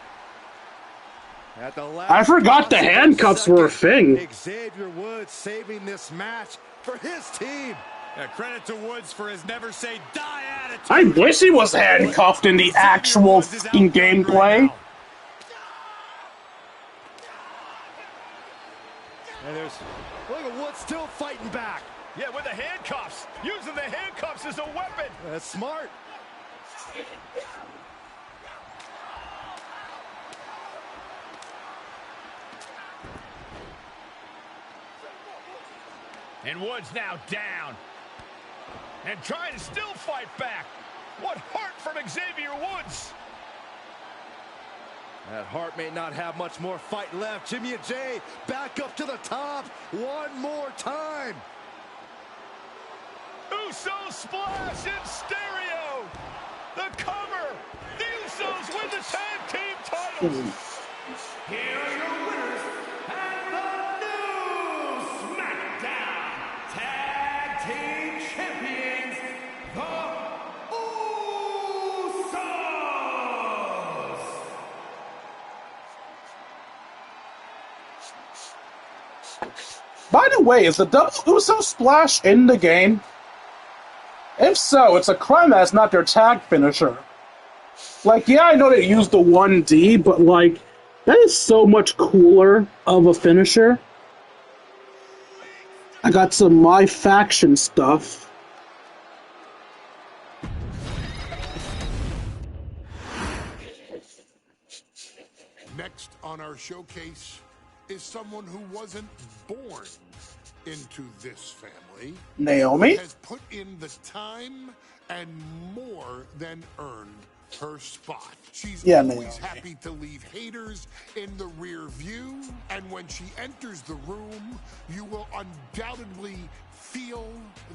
At the last I forgot the handcuffs were a thing. Xavier Woods saving this match for his team. Yeah, credit to Woods for his never say die attitude. I wish he was handcuffed in the actual fucking gameplay. And there's, look at Woods still fighting back. Yeah, with the handcuffs. Using the handcuffs as a weapon. That's smart. And Woods now down. And trying to still fight back. What heart from Xavier Woods. That Hart may not have much more fight left. Jimmy and Jay back up to the top one more time. Uso splash in stereo. The cover. The Usos win the tag team titles. Here are your winners and the new SmackDown Tag Team Champions, the Usos. By the way, is the double Uso splash in the game? If so, it's a crime that's not their tag finisher. Like, yeah, I know they used the 1D, but like, that is so much cooler of a finisher. I got some My Faction stuff. Next on our showcase is someone who wasn't born into this family. Naomi? Has put in the time and more than earned her spot. She's always Naomi. happy to leave haters in the rear view, and when she enters the room, you will undoubtedly feel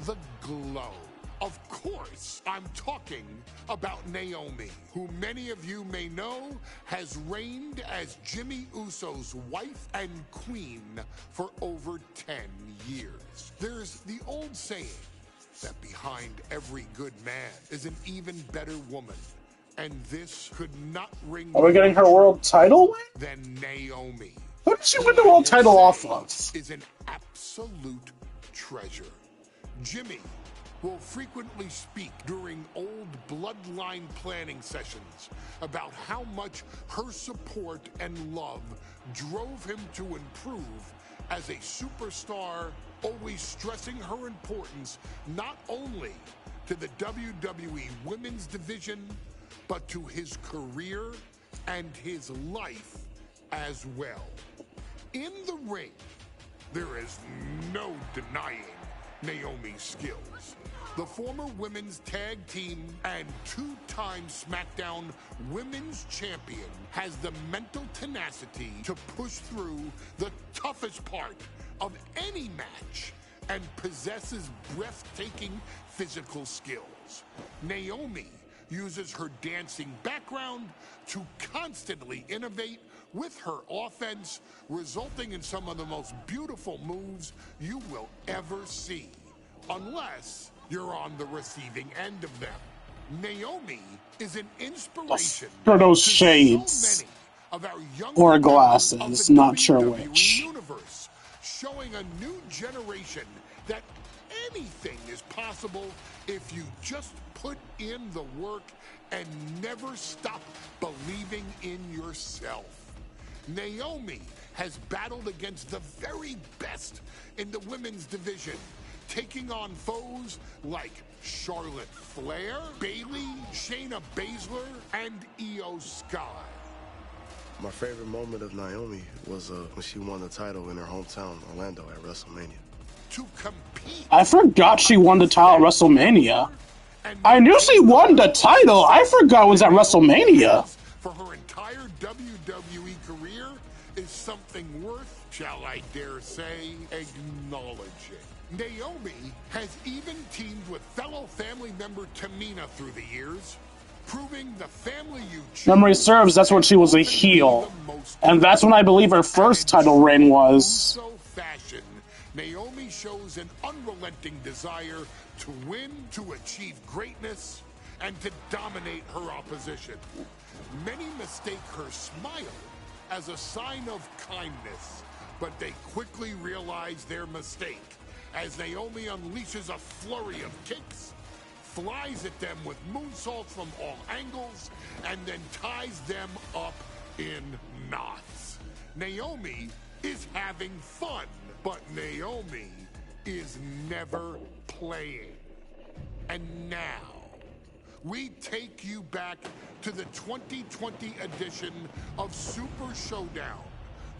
the glow. Of course, I'm talking about Naomi, who many of you may know has reigned as Jimmy Uso's wife and queen for over 10 years. There's the old saying that behind every good man is an even better woman. And this could not ring. Are we getting her world title win? Than Naomi. Who did she win the world title off of? Is an absolute treasure. Jimmy will frequently speak during old bloodline planning sessions about how much her support and love drove him to improve as a superstar, always stressing her importance not only to the WWE Women's Division, but to his career and his life as well. In the ring, there is no denying Naomi's skills. The former women's tag team and two-time SmackDown Women's Champion has the mental tenacity to push through the toughest part of any match and possesses breathtaking physical skills. Naomi uses her dancing background to constantly innovate with her offense, resulting in some of the most beautiful moves you will ever see, unless you're on the receiving end of them. Naomi is an inspiration for those to shades so many of our young or members glasses, of the not sure WWE which. universe, showing a new generation that anything is possible if you just put in the work and never stop believing in yourself. Naomi has battled against the very best in the women's division, taking on foes like Charlotte Flair, Bayley, Shayna Baszler, and Io Sky. My favorite moment of Naomi was when she won the title in her hometown, Orlando, at WrestleMania. To compete, I forgot she won the title at WrestleMania. I knew she won the title. I forgot it was at WrestleMania. For her entire WWE career is something worth, shall I dare say, acknowledging. Naomi has even teamed with fellow family member Tamina through the years, proving the family you choose. Memory serves, that's when she was a heel. And that's when I believe her first title reign was. Fashion, Naomi shows an unrelenting desire to win, to achieve greatness, and to dominate her opposition. Many mistake her smile as a sign of kindness, but they quickly realize their mistake as Naomi unleashes a flurry of kicks, flies at them with moonsaults from all angles, and then ties them up in knots. Naomi is having fun, but Naomi is never playing. And now, we take you back to the 2020 edition of Super Showdown,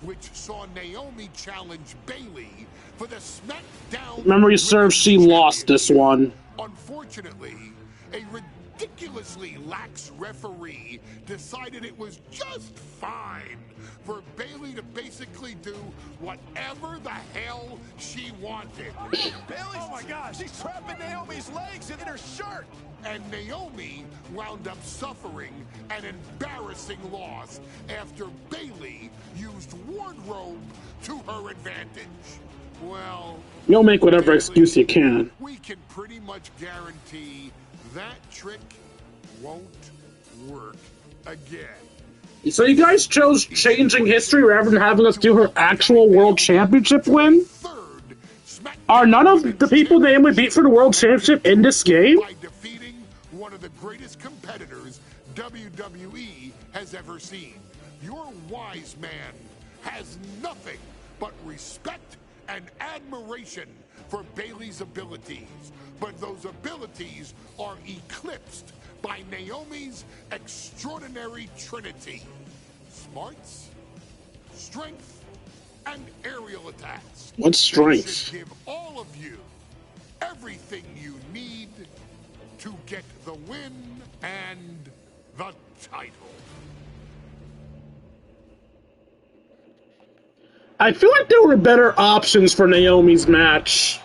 which saw Naomi challenge Bayley for the SmackDown. Memory serves, she lost this one. Unfortunately, a ridiculously lax referee decided it was just fine for Bayley to basically do whatever the hell she wanted. Bayley, oh my gosh, she's trapping Naomi's legs in her shirt. And Naomi wound up suffering an embarrassing loss after Bayley used wardrobe to her advantage. Well, You'll make whatever excuse you can. we can pretty much guarantee that trick won't work again. So you guys chose changing history rather than having us do her actual World Championship win? Are none of the people Naomi beat for the World Championship in this game? By defeating one of the greatest competitors WWE has ever seen. Your wise man has nothing but respect and admiration for Bayley's abilities, but those abilities are eclipsed by Naomi's extraordinary trinity: smarts, strength, and aerial attacks. What's That should strength? give all of you everything you need to get the win and the title. I feel like there were better options for Naomi's match.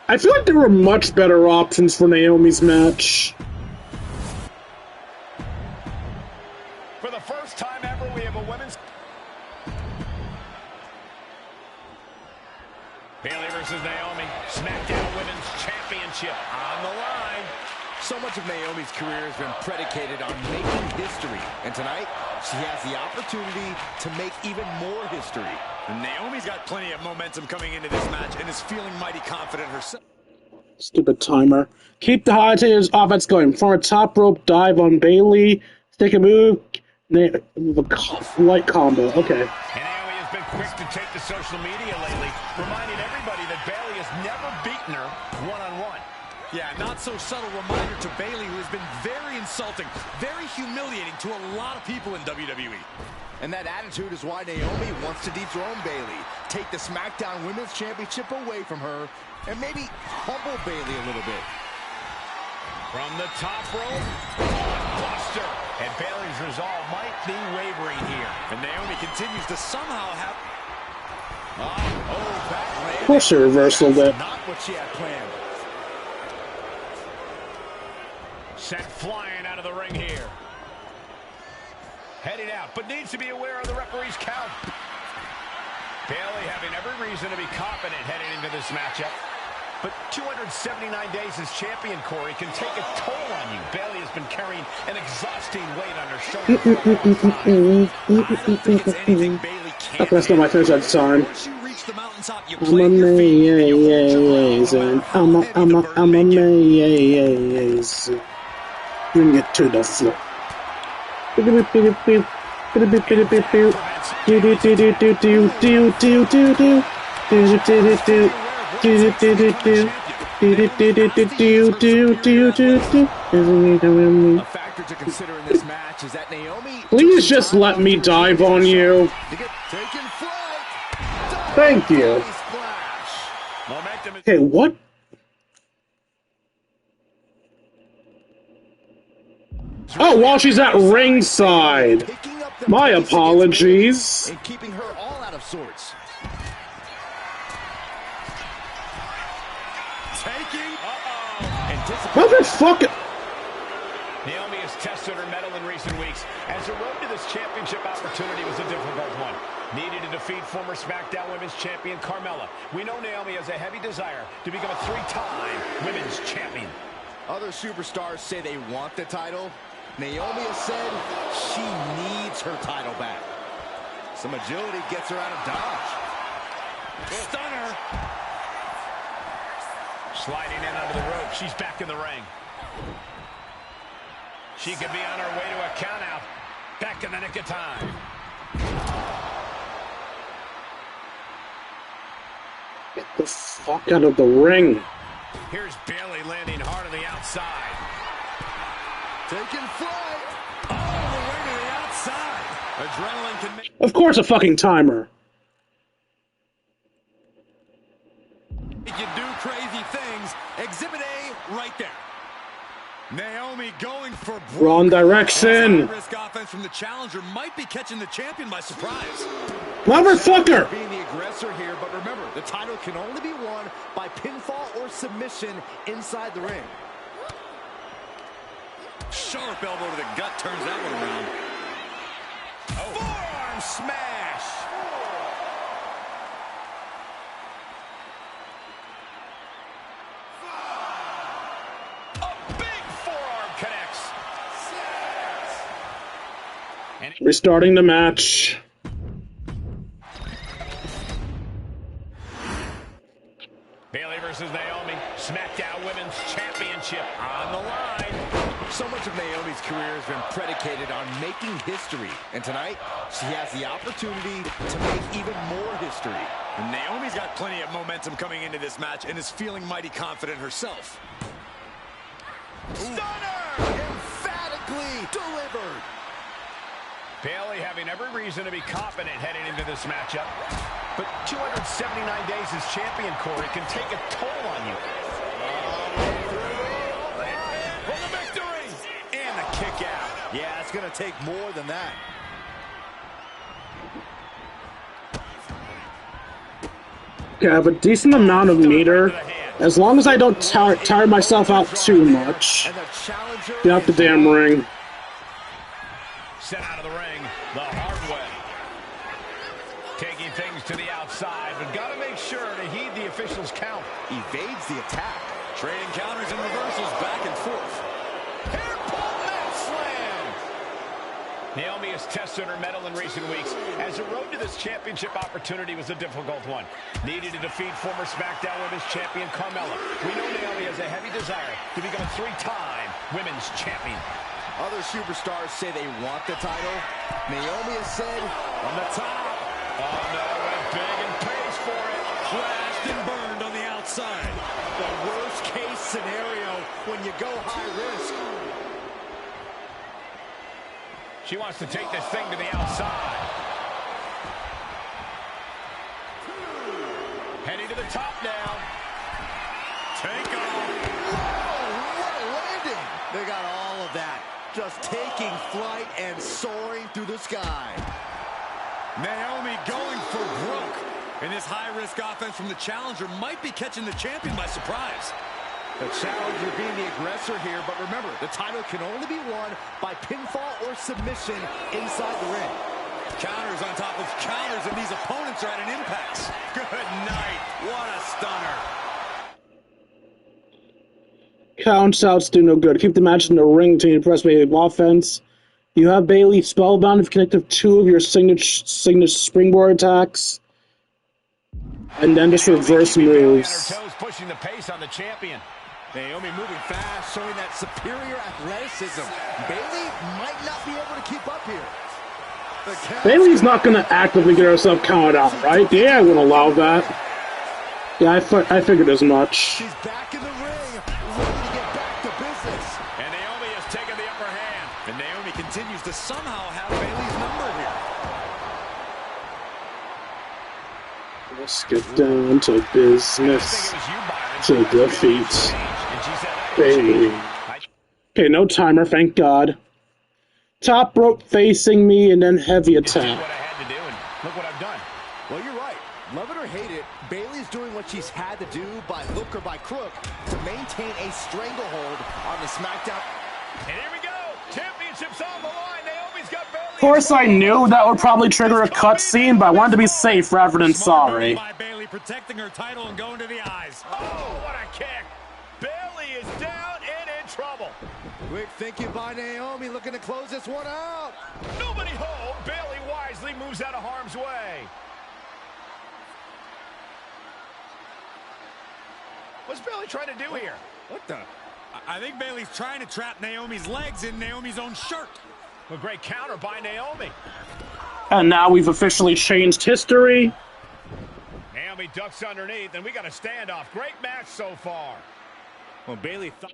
I feel like there were much better options for Naomi's match. For the first time ever, we have a women's... Bayley versus Naomi. SmackDown Women's Championship on the line. So much of Naomi's career has been predicated on making history. And tonight, she has the opportunity to make even more history. And Naomi's got plenty of momentum coming into this match and is feeling mighty confident herself. Stupid timer. Keep the high-tails offense going. From a top rope dive on Bayley. Take a move. Light combo. Okay. And Naomi has been quick to take to social media lately, reminding everybody that Bayley has never beaten her one-on-one. Yeah, not so subtle reminder to Bayley, who has been very insulting, very humiliating to a lot of people in WWE. And that attitude is why Naomi wants to dethrone Bayley, take the SmackDown Women's Championship away from her, and maybe humble Bayley a little bit. From the top rope, buster. And Bayley's resolve might be wavering here. And Naomi continues to somehow have... Of course she reversal that. Not what she had planned. Sent flying out of the ring here. Heading out, but needs to be aware of the referee's count. Bayley having every reason to be confident heading into this matchup. But 279 days as champion, Corey, can take a toll on you. Bayley has been carrying an exhausting weight on her shoulder for a long time. I don't think it's anything Bayley can't That's not my finish at the time. Once you reach the mountaintop, you I'm play a your feet, and you hold your own, no matter how heavy the burden may get. amazing. Bring it to the floor. A factor to consider in this match is that Naomi... Please just let me dive on you. Thank you. Okay, what? Oh, while she's at ringside. My apologies. And keeping her all out of sorts. Motherfucker! Naomi has tested her mettle in recent weeks, as the road to this championship opportunity was a difficult one. Needed to defeat former SmackDown Women's Champion Carmello. We know Naomi has a heavy desire to become a 3-time Women's Champion. Other superstars say they want the title. Naomi has said she needs her title back. Some agility gets her out of dodge. Stunner. Sliding in under the rope. She's back in the ring. She could be on her way to a countout. Back in the nick of time. Get the fuck out of the ring. Here's Bayley landing hard on the outside. Taking flight. All the way to the outside. Adrenaline can make... Of course, a fucking timer. You do crazy things. Exhibit A right there. Naomi going for Wrong direction. risk offense from the challenger might be catching the champion by surprise. Motherfucker! Being the aggressor here, but remember, the title can only be won by pinfall or submission inside the ring. Sharp elbow to the gut turns that one around. Oh. Forearm smash. A big forearm connects. And Restarting the match. Bayley versus Naomi, SmackDown Women's Championship on the line. So much of Naomi's career has been predicated on making history. And tonight, she has the opportunity to make even more history. And Naomi's got plenty of momentum coming into this match and is feeling mighty confident herself. Stunner! Emphatically delivered. Bayley having every reason to be confident heading into this matchup. But 279 days as champion, Corey, can take a toll on you. For the victory! And the kick out. Yeah, it's going to take more than that. Okay, I have a decent amount of meter. As long as I don't tire myself out too much. Get out the damn ring. Sent out of the ring the hard way. Taking things to the outside, but got to make sure to heed the officials' count. Evades the attack. Trading counters and reversals back and forth. Hairpin mat slam. Naomi has tested her mettle in recent weeks, as the road to this championship opportunity was a difficult one. Needed to defeat former SmackDown Women's Champion Carmello. We know Naomi has a heavy desire to become a 3-time Women's Champion. Other superstars say they want the title. Naomi has said, on the top. Oh no, went big and pays for it. Crashed and burned on the outside. The worst case scenario when you go high risk. She wants to take this thing to the outside. Heading to the top now. Take off. Oh, what a landing. They got all of that. Just taking flight and soaring through the sky. Naomi going for broke. And this high-risk offense from the challenger might be catching the champion by surprise. The challenger being the aggressor here, but remember, the title can only be won by pinfall or submission inside the ring. Counters on top of counters, and these opponents are at an impasse. Good night. What a stunner. Count outs do no good. Keep the match in the ring until you press Bayley offense. You have Bayley spellbound if connected 2 of your signature springboard attacks. And then just reverse moves. Pushing the pace on the champion. Naomi moving fast, showing that superior athleticism. Bayley might not be able to keep up here. Bayley's not going to actively get herself counted out, right? Yeah, I wouldn't allow that. Yeah, I figured as much. She's back in the ring, ready to get back to business. And Naomi has taken the upper hand. And Naomi continues to somehow have Bayley's number here. Let's get down to business to defeat Bayley. Okay, no timer, thank God. Top rope facing me and then heavy attack. What I had to do, and look what I've done. Well, you're right. Love it or hate it, Bayley's doing what she's had to do by hook or by crook to maintain a stranglehold on the SmackDown. And here we go. Championship's on the line. Naomi's got Bayley. Of course, I knew that would probably trigger a cutscene, but I wanted to be safe rather than sorry. By Bayley protecting her title and going to the eyes. Oh, what a kick. Bayley is down and in trouble. Quick thinking by Naomi, looking to close this one out. Nobody home. Bayley wisely moves out of harm's way. What's Bayley trying to do here? What the? I think Bayley's trying to trap Naomi's legs in Naomi's own shirt. A great counter by Naomi. And now we've officially changed history. Naomi ducks underneath, and we got a standoff. Great match so far. Well, Bayley thought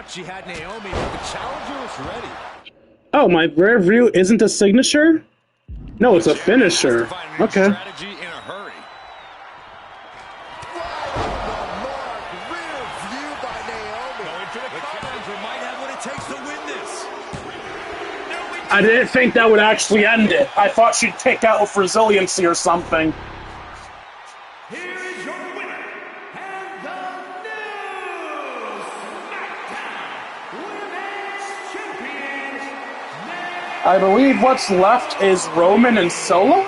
she had Naomi, but the challenger was ready. Oh, my rear view isn't a signature? No, it's a finisher. Okay. Strategy in a hurry. Right on the mark, rear view by Naomi. Going for the challenger might have what it takes to win this. I didn't think that would actually end it. I thought she'd kick out with resiliency or something. Here is your winner, and the new SmackDown Women's Champions, I believe what's left is Roman and Solo?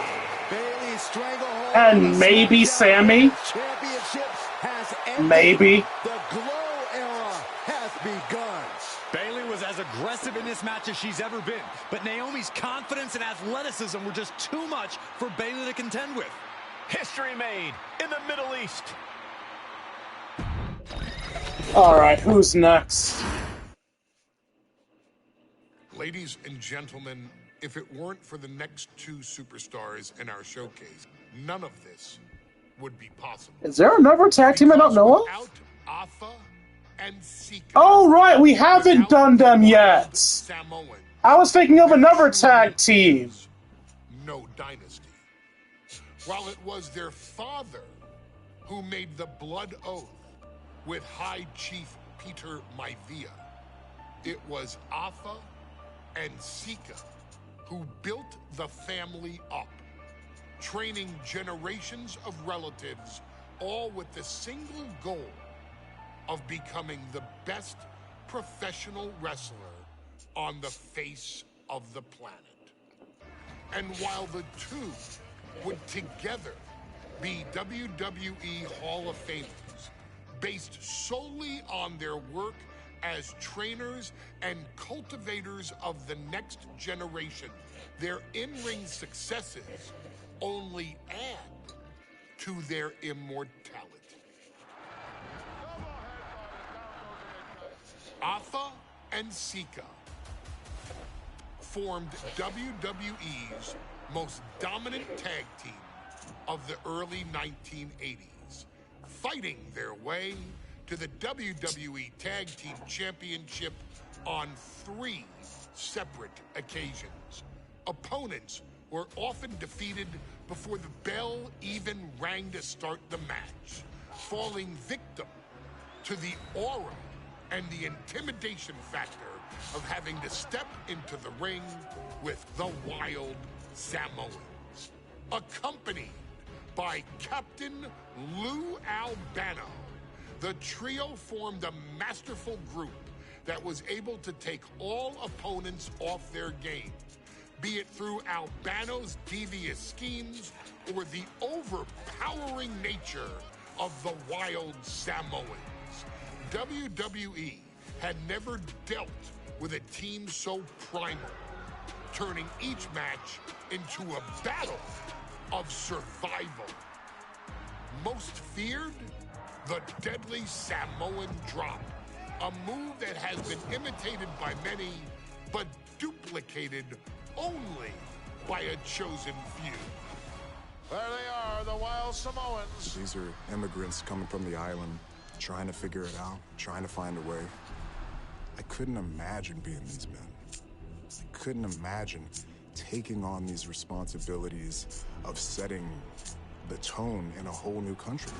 Bayley's stranglehold And maybe Sammy? Championships has ended. Maybe. The glow era has begun. Bayley was as aggressive in this match as she's ever been, but Naomi's confidence and athleticism were just too much for Bayley to contend with. History made in the Middle East. Alright, who's next? Ladies and gentlemen, if it weren't for the next 2 superstars in our showcase, none of this would be possible. Is there another tag team I don't know of? Without Alpha and Sikoa, Oh, right, we haven't done them yet. Samoans, I was thinking of another tag team. no dynasty. While it was their father who made the blood oath with High Chief Peter Maivia, it was Alpha and Sikoa who built the family up training generations of relatives, all with the single goal of becoming the best professional wrestler on the face of the planet. And while the two would together be WWE Hall of Famers, based solely on their work as trainers and cultivators of the next generation, their in-ring successes only add to their immortality. Alpha and Sikoa formed WWE's most dominant tag team of the early 1980s, fighting their way to the WWE Tag Team Championship on 3 separate occasions. Opponents were often defeated before the bell even rang to start the match, falling victim to the aura and the intimidation factor of having to step into the ring with the Wild Samoans. Accompanied by Captain Lou Albano, the trio formed a masterful group that was able to take all opponents off their game, be it through Albano's devious schemes or the overpowering nature of the Wild Samoans. WWE had never dealt with a team so primal, turning each match into a battle of survival. Most feared, the deadly Samoan drop, a move that has been imitated by many, but duplicated only by a chosen few. There they are, the Wild Samoans. These are immigrants coming from the island, trying to figure it out, trying to find a way. I couldn't imagine being these men. I couldn't imagine taking on these responsibilities of setting the tone in a whole new country,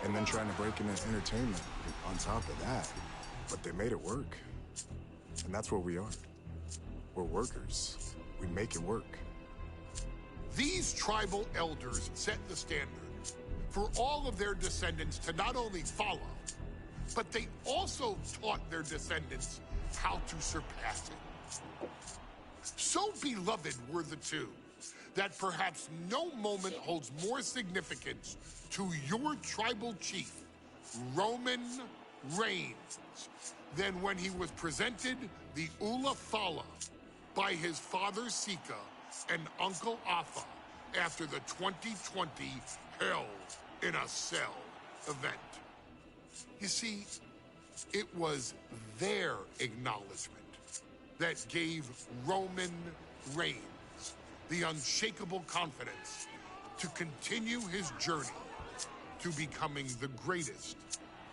and then trying to break into entertainment on top of that. But they made it work, and that's what we are. We're workers. We make it work. These tribal elders set the standard for all of their descendants to not only follow, but they also taught their descendants how to surpass it. So beloved were the two that perhaps no moment holds more significance to your tribal chief, Roman Reigns, than when he was presented the Ula Fala by his father Sikoa and Uncle Afa after the 2020 Hell in a Cell event. You see, it was their acknowledgement that gave Roman Reigns the unshakable confidence to continue his journey to becoming the greatest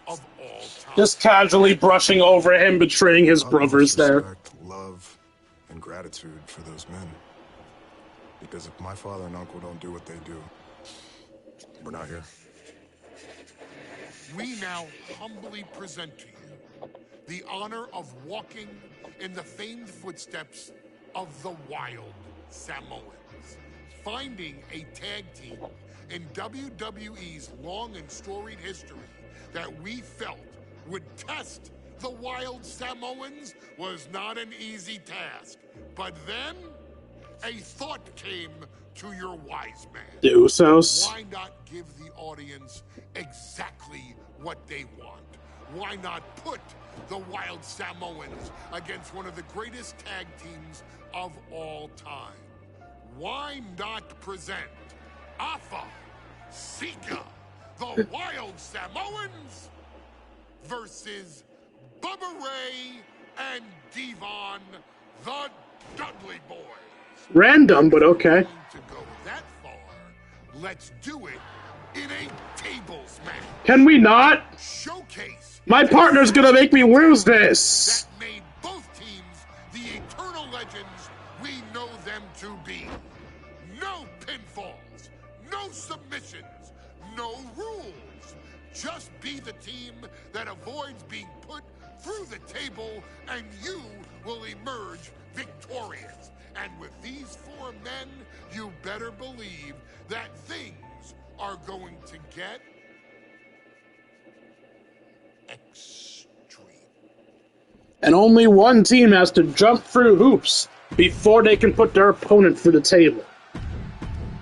of all time. Just casually brushing over him, betraying his brothers there. Respect, love, and gratitude for those men. Because if my father and uncle don't do what they do, we're not here. We now humbly present to you the honor of walking in the famed footsteps of the Wild Samoans, finding a tag team in WWE's long and storied history that we felt would test the Wild Samoans was not an easy task. But then, a thought came to your wise man. The Usos. Why not give the audience exactly what they want? Why not put the Wild Samoans against one of the greatest tag teams of all time? Why not present Afa, Sikoa, the Wild Samoans versus Bubba Ray and Devon, the Dudley Boys? Random, but okay. To go that far, let's do it in a tables match. Can we not? Showcase. My partner's gonna make me lose this. That made both teams the eternal legends we know them to be. No pinfalls, no submissions, no rules. Just be the team that avoids being put through the table, and you will emerge victorious. And with these four men, you better believe that things are going to get extreme. And only one team has to jump through hoops before they can put their opponent through the table.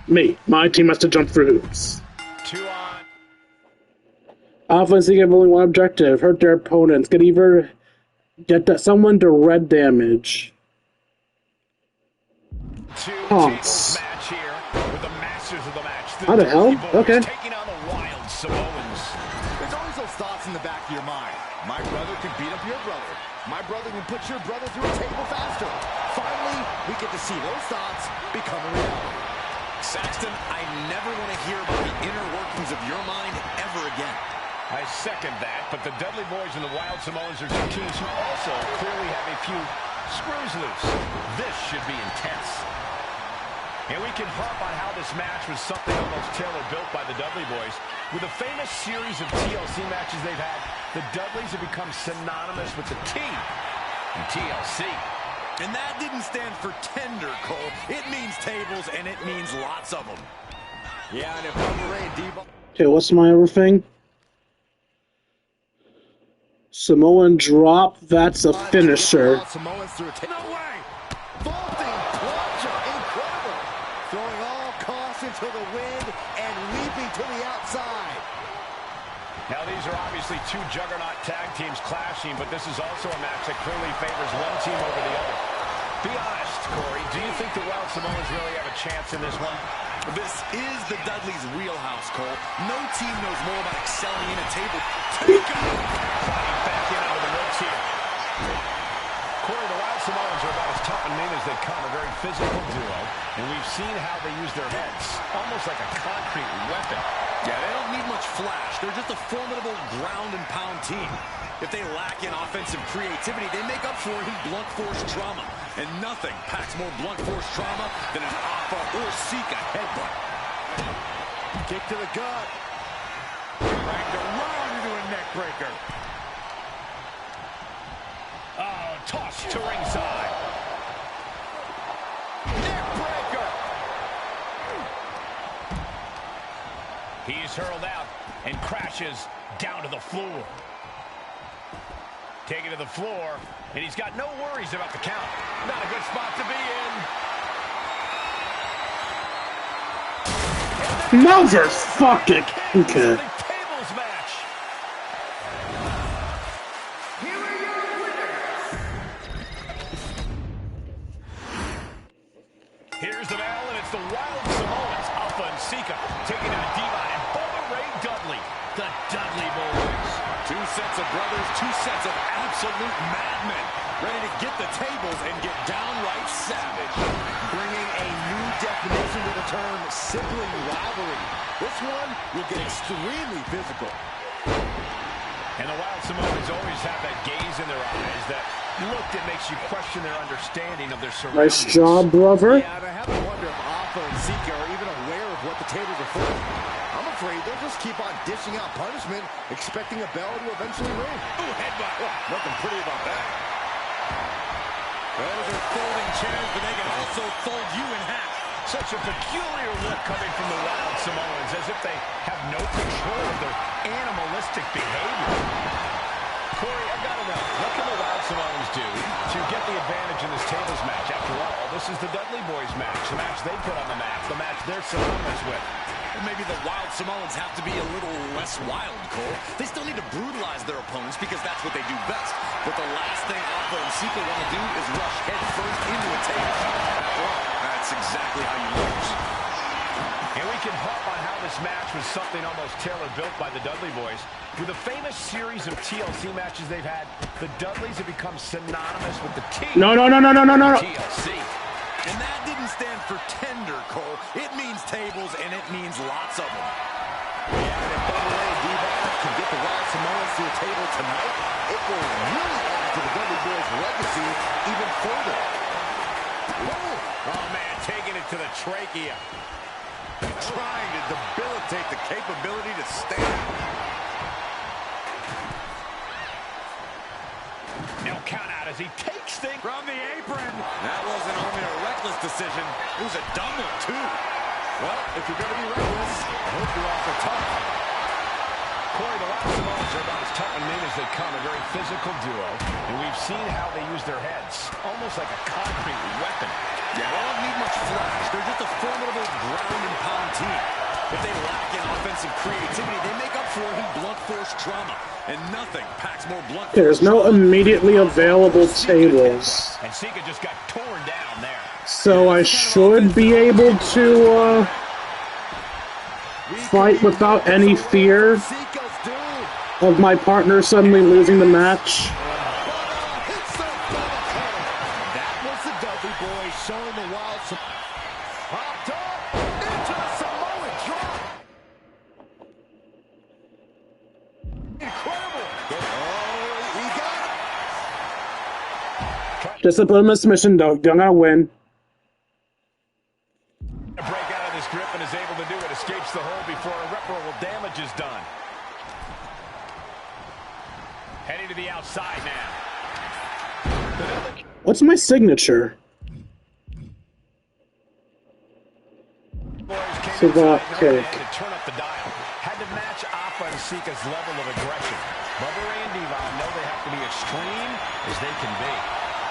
Me. My team has to jump through hoops. 2 on. Alpha and Sikoa have only one objective: hurt their opponents. Can either get someone to red damage. Two tables match here with the masters of the match. How the hell? Okay. Taking on the wild Samoans. There's always those thoughts in the back of your mind. My brother can beat up your brother. My brother can put your brother through a table faster. Finally, we get to see those thoughts become a reality. Saxton, I never want to hear about the inner workings of your mind ever again. I second that, but the Dudley Boys and the Wild Samoans are two teams who also clearly have a few screws loose. This should be intense. And we can harp on how this match was something almost tailor-built by the Dudley Boys. With a famous series of TLC matches they've had, the Dudleys have become synonymous with the T in TLC. And that didn't stand for tender, Cole. It means tables, and it means lots of them. Yeah, and if Bubba Ray and D-Ball... Okay, what's my other thing? Samoan drop, that's a finisher. No way! Vaulting plunger, incredible! Throwing all caution to the wind and leaping to the outside. Now these are obviously two juggernaut tag teams clashing, but this is also a match that clearly favors one team over the other. Be honest, Corey, do you think the Wild Samoans really have a chance in this one? This is the Dudleys' wheelhouse, Cole. No team knows more about excelling in a table. Fighting back in out of the ropes here. Corey, the Wild Samoans are about as tough and mean as they come, a very physical duo, and we've seen how they use their heads, almost like a concrete weapon. Yeah, they don't need much flash. They're just a formidable ground-and-pound team. If they lack in offensive creativity, they make up for it in blunt force trauma. And nothing packs more blunt force trauma than an Alpha or Sika headbutt. Kick to the gut. Dragged around into a neck breaker. Oh, toss to ringside. Neck breaker. He's hurled out and crashes down to the floor. Taken to the floor, and he's got no worries about the count. Not a good spot to be in. Motherfucking okay. Tables match. Here are your winners. Here's the bell, and it's the Wild Samoans, Alpha and Sika, taking on Diva and Bubba Ray Dudley, the Dudley Boys. Two sets of brothers, two sets of absolute madmen, ready to get the tables and get downright savage. Bringing a new definition to the term sibling rivalry. This one will get extremely physical. And the Wild Samoans always have that gaze in their eyes, that look that makes you question their understanding of their surroundings. Nice job, brother. Yeah, and I have to wonder if Alpha and Sika are even aware of what the tables are for. I'm afraid they'll just keep on dishing out punishment, expecting a bell to eventually ring. Ooh, headbutt. Nothing pretty about that. Those are folding chairs, but they can also fold you in half. Such a peculiar look coming from the Wild Samoans, as if they have no control of their animalistic behavior. Corey, I've got to know, what can the Wild Samoans do to get the advantage in this tables match? After all, this is the Dudley Boys match, the match they put on the map, the match they're synonymous with. And maybe the Wild Samoans have to be a little less wild, Cole. They still need to brutalize their opponents because that's what they do best. But the last thing Alpha and Sika want to do is rush head first into a table. After all, that's exactly how you lose. And we can harp on how this match was something almost tailor-built by the Dudley Boys. With a famous series of TLC matches they've had, the Dudleys have become synonymous with the T. No. TLC. And that didn't stand for tender, Cole. It means tables, and it means lots of them. Yeah, and if Bubba Ray and D-Ball can get the Wild Samoans to the table tonight, it will really add to the Dudley Boys' legacy even further. Oh, man, taking it to the trachea. Trying to debilitate the capability to stand. No count out as he takes twisting from the apron. That wasn't only a reckless decision, it was a dumb one, too. Well, if you're going to be reckless, I hope you're also tough. Corey, the last Samoans are about as tough and mean as they come, a very physical duo, and we've seen how they use their heads, almost like a concrete weapon. Yeah, they don't need much flash. They're just a formidable ground and pound team. If they lack in offensive creativity, they make up for it in blunt force trauma. And nothing packs more blunt force. There's no immediately available tables. And Sikoa just got torn down there. So I should be able to fight without any fear of my partner suddenly losing the match. That was the Dudley boys showing the wild. Popped up into the Samoan drop. Incredible. Oh, he got it. Just to put him in submission, though. Don't gotta win. Break out of this grip and is able to do it. Escapes the hold before irreparable damage is done. Heading to the outside now. What's my signature? Sikoa kick. To turn up the dial. Had to match Alpha and Sika's level of aggression. Bubba Ray and Devon know they have to be extreme as they can be.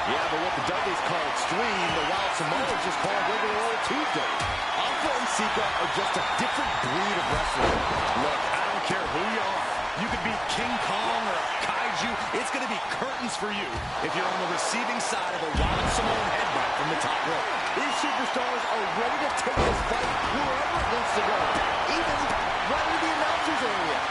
Yeah, but what the Dudleys call extreme, the Wild Samoans just call regular old Tuesday. Alpha and Sikoa are just a different breed of wrestler. Look, I don't care who you are. You could be King Kong or Kaiju. It's going to be curtains for you if you're on the receiving side of a Wild Samoan headbutt from the top rope. These superstars are ready to take this fight wherever it wants to go, even right into the announcer's area.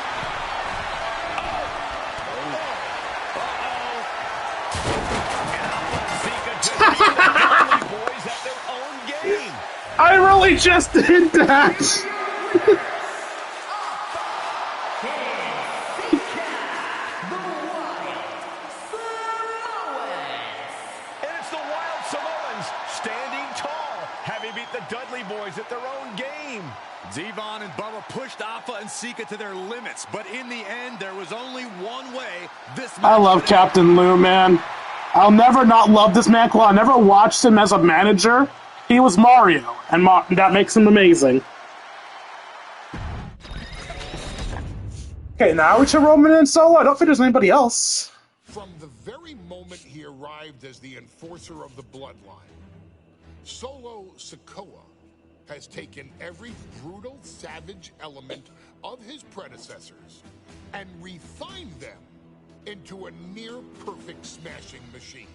Boys at their own game. I really just did that! And it's the Wild Samoans standing tall, having beat the Dudley boys at their own game. Devon and Bubba pushed Alpha and Sikoa to their limits, but in the end, there was only one way this match I love Captain Lou, man. I'll never not love this man. Well, I never watched him as a manager. He was Mario, and that makes him amazing. Okay, now we should Roman and Solo. I don't think there's anybody else. From the very moment he arrived as the enforcer of the bloodline, Solo Sikoa has taken every brutal, savage element of his predecessors and refined them into a near-perfect smashing machine.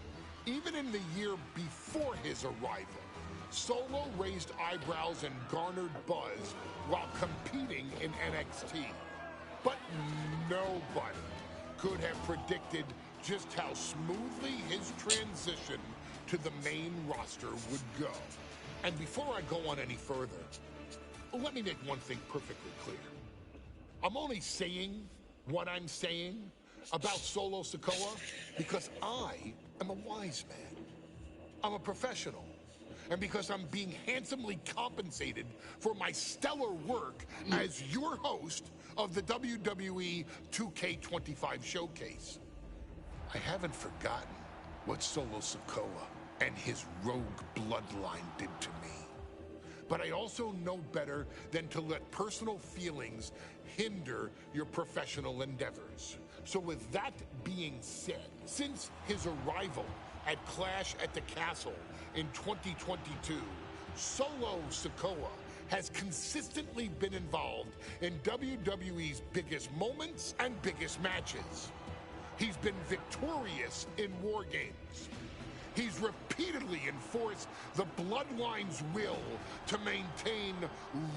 Even in the year before his arrival, Solo raised eyebrows and garnered buzz while competing in NXT. But nobody could have predicted just how smoothly his transition to the main roster would go. And before I go on any further, let me make one thing perfectly clear. I'm only saying what I'm saying about Solo Sikoa because I am a wise man. I'm a professional. And because I'm being handsomely compensated for my stellar work as your host of the WWE 2K25 showcase. I haven't forgotten what Solo Sikoa and his rogue bloodline did to me. But I also know better than to let personal feelings hinder your professional endeavors. So with that being said, since his arrival at Clash at the Castle in 2022, Solo Sikoa has consistently been involved in WWE's biggest moments and biggest matches. He's been victorious in wargames. He's repeatedly enforced the Bloodline's will to maintain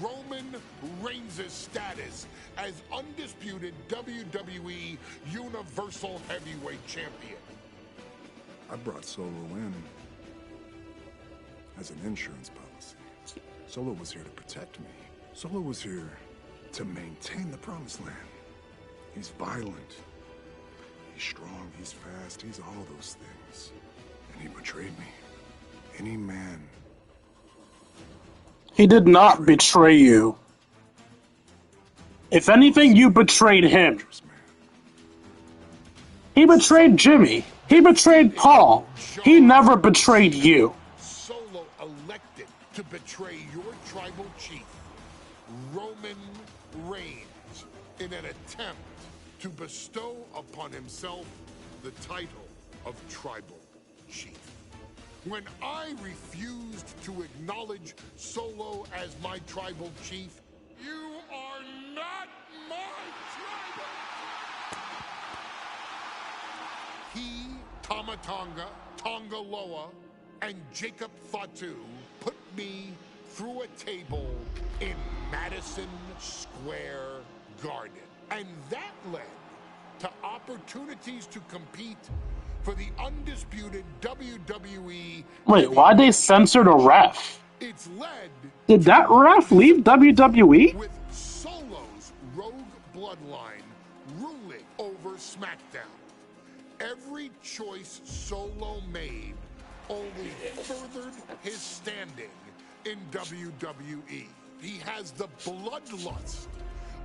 Roman Reigns' status as undisputed WWE Universal Heavyweight Champion. I brought Solo in as an insurance policy. Solo was here to protect me. Solo was here to maintain the promised land. He's violent. He's strong, he's fast, he's all those things. And he betrayed me. Any man. He did not betray you. If anything, you betrayed him. He betrayed Jimmy. He betrayed Paul. He never betrayed you. Solo elected to betray your tribal chief, Roman Reigns, in an attempt to bestow upon himself the title of tribal chief. When I refused to acknowledge Solo as my tribal chief, you are not my tribal. He, Tamatonga, Tongaloa, and Jacob Fatu put me through a table in Madison Square Garden. And that led to opportunities to compete for the undisputed WWE. Wait, why'd they censor the ref? It's led. Did that ref leave WWE? With Solo's rogue bloodline ruling over SmackDown. Every choice Solo made only furthered his standing in WWE. He has the bloodlust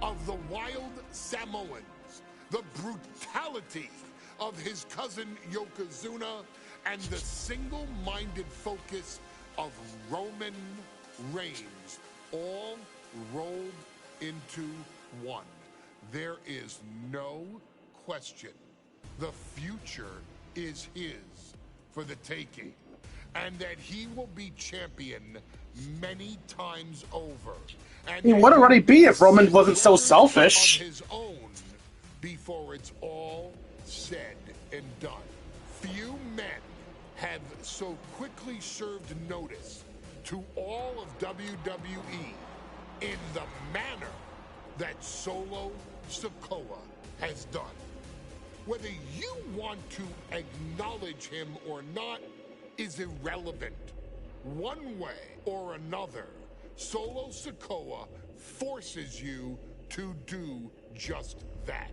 of the wild Samoans, the brutality of his cousin Yokozuna, and the single-minded focus of Roman Reigns, all rolled into one. There is no question. The future is his for the taking, and that he will be champion many times over. And He would already be if Roman wasn't so selfish. on his own before it's all said and done. Few men have so quickly served notice to all of WWE in the manner that Solo Sikoa has done. Whether you want to acknowledge him or not is irrelevant. One way or another, Solo Sikoa forces you to do just that,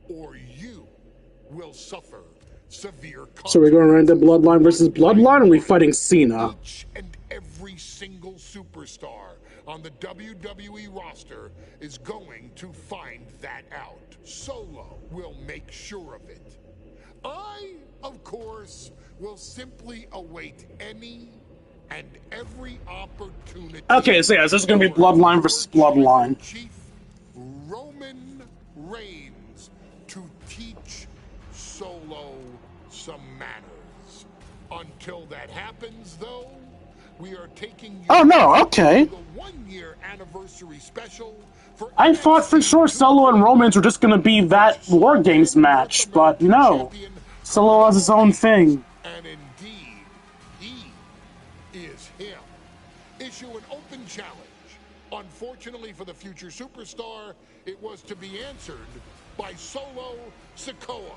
or you will suffer severe consequences. So we're going around to Bloodline versus Bloodline, or are we fighting Cena? Each and every single superstar on the WWE roster is going to find that out. Solo will make sure of it. I, of course, will simply await any and every opportunity. Okay, so yeah, this is going to be Bloodline versus Bloodline. Chief Roman Reigns to teach Solo some manners. Until that happens, though, we are taking you Oh no, okay. to the 1-year anniversary special for I thought for sure Solo and Romans were just going to be that wargames match, but no. Solo has his own thing. And indeed, he is him. Issue an open challenge. Unfortunately for the future superstar, it was to be answered by Solo Sikoa.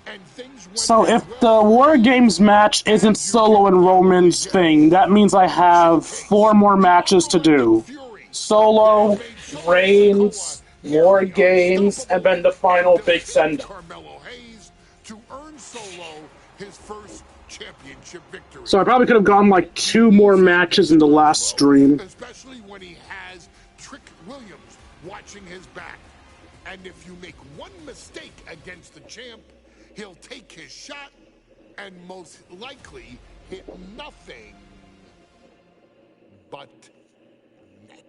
And things went So if the wargames match isn't Solo and Roman's thing, that means I have 4 more matches to do. Solo, Reigns, wargames, and then the final big send-up. Carmello to earn Solo his first championship victory. So I probably could have gone like 2 more matches in the last stream. Especially when he has Trick Williams watching his back. And if you make one mistake against the champ, he'll take his shot and most likely hit nothing but net.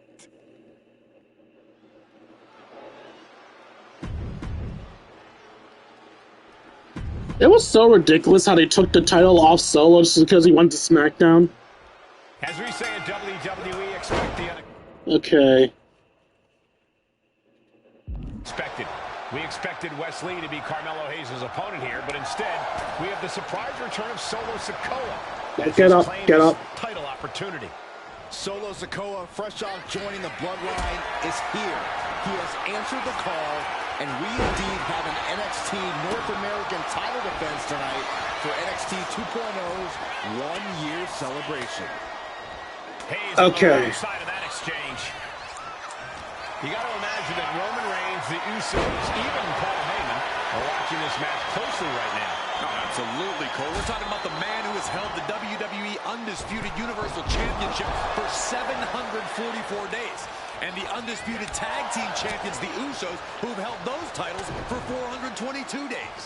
It was so ridiculous how they took the title off Solo just because he went to SmackDown. As we say at WWE, expect the Okay. unexpected. We expected Wesley to be Carmello Hayes' opponent here, but instead, we have the surprise return of Solo Sikoa. Get up, get up. Title opportunity. Solo Sikoa, fresh off joining the Bloodline, is here. He has answered the call, and we indeed have an NXT North American title defense tonight for NXT 2.0's 1-year celebration. Hayes Okay. on the other side of that exchange. You got to imagine that Roman Reigns, the Usos, even Paul Heyman are watching this match closely right now. Oh, absolutely, Cole. We're talking about the man who has held the WWE Undisputed Universal Championship for 744 days. And the Undisputed Tag Team Champions, the Usos, who've held those titles for 422 days.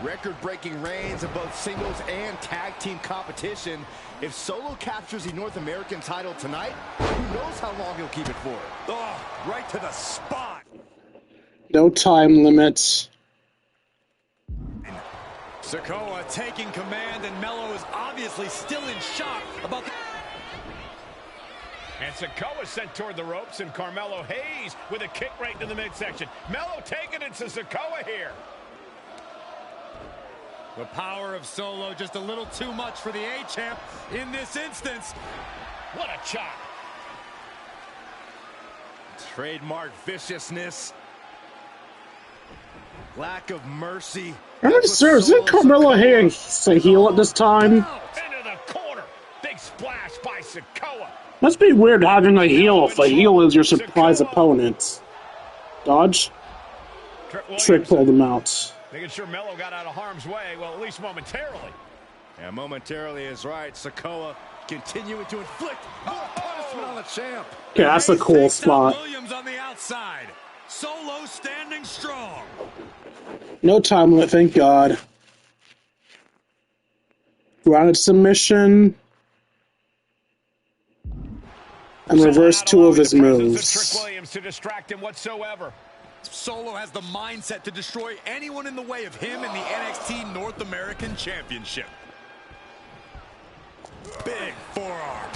Record-breaking reigns in both singles and tag team competition. If Solo captures the North American title tonight, who knows how long he'll keep it for? Oh, right to the spot. No time limits. Sikoa taking command, and Mello is obviously still in shock about the... And Sikoa sent toward the ropes, and Carmello Hayes with a kick right to the midsection. Mello taking it to Sikoa here. The power of Solo just a little too much for the A-Champ in this instance. What a chop. Trademark viciousness. Lack of mercy. I'm not sure, isn't Carmello Hayes a heel at this time? Into the corner. Big splash by Sikoa. Must be weird having a heel if a heel is your surprise opponent. Dodge. Trick pulled him out. Making sure Mello got out of harm's way, well, at least momentarily. Yeah, momentarily is right. Sikoa continuing to inflict more punishment on the champ. Okay, that's a cool spot. Williams on the outside. Solo standing strong. No time limit, thank God. Grounded submission. And reverse two of his moves. Trick Williams to distract him whatsoever. Solo has the mindset to destroy anyone in the way of him in the NXT North American Championship. Big forearm.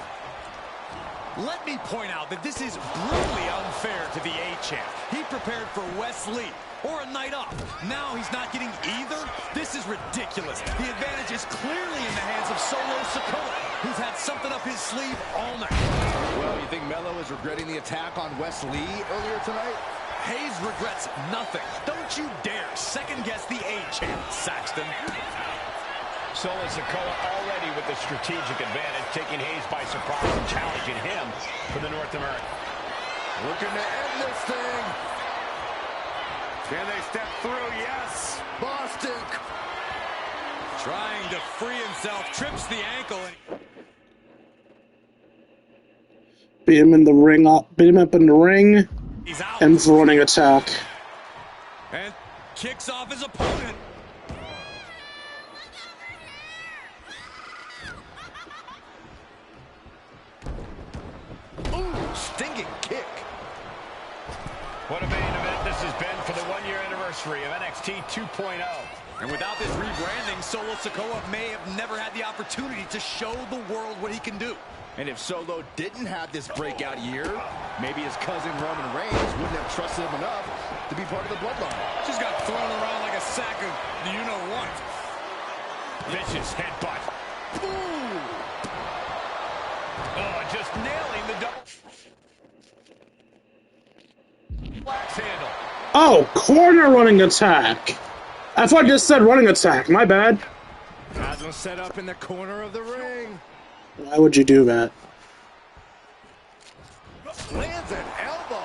Let me point out that this is brutally unfair to the A-Champ. He prepared for Wesley or a night off. Now he's not getting either. This is ridiculous. The advantage is clearly in the hands of Solo Sikoa, who's had something up his sleeve all night. Well, you think Mello is regretting the attack on Wesley earlier tonight? Hayes regrets nothing. Don't you dare second-guess the A-Champ, Saxton. Solo Sikoa already with the strategic advantage, taking Hayes by surprise and challenging him for the North American. Looking to end this thing. Can they step through? Yes. Boston. Trying to free himself, trips the ankle. Beat him in the ring, beat him up in the ring. He's out. And running attack. And kicks off his opponent. Ooh, stinging kick. What a main event this has been for the one-year anniversary of NXT 2.0. And without this rebranding, Solo Sikoa may have never had the opportunity to show the world what he can do. And if Solo didn't have this breakout year, maybe his cousin Roman Reigns wouldn't have trusted him enough to be part of the bloodline. Just got thrown around like a sack of you-know-what. Vicious headbutt. Ooh. Oh, just nailing the double. Wax handle. Oh, corner running attack. I thought I just said running attack. My bad. Has him set up in the corner of the ring. Why would you do that? Lands an elbow.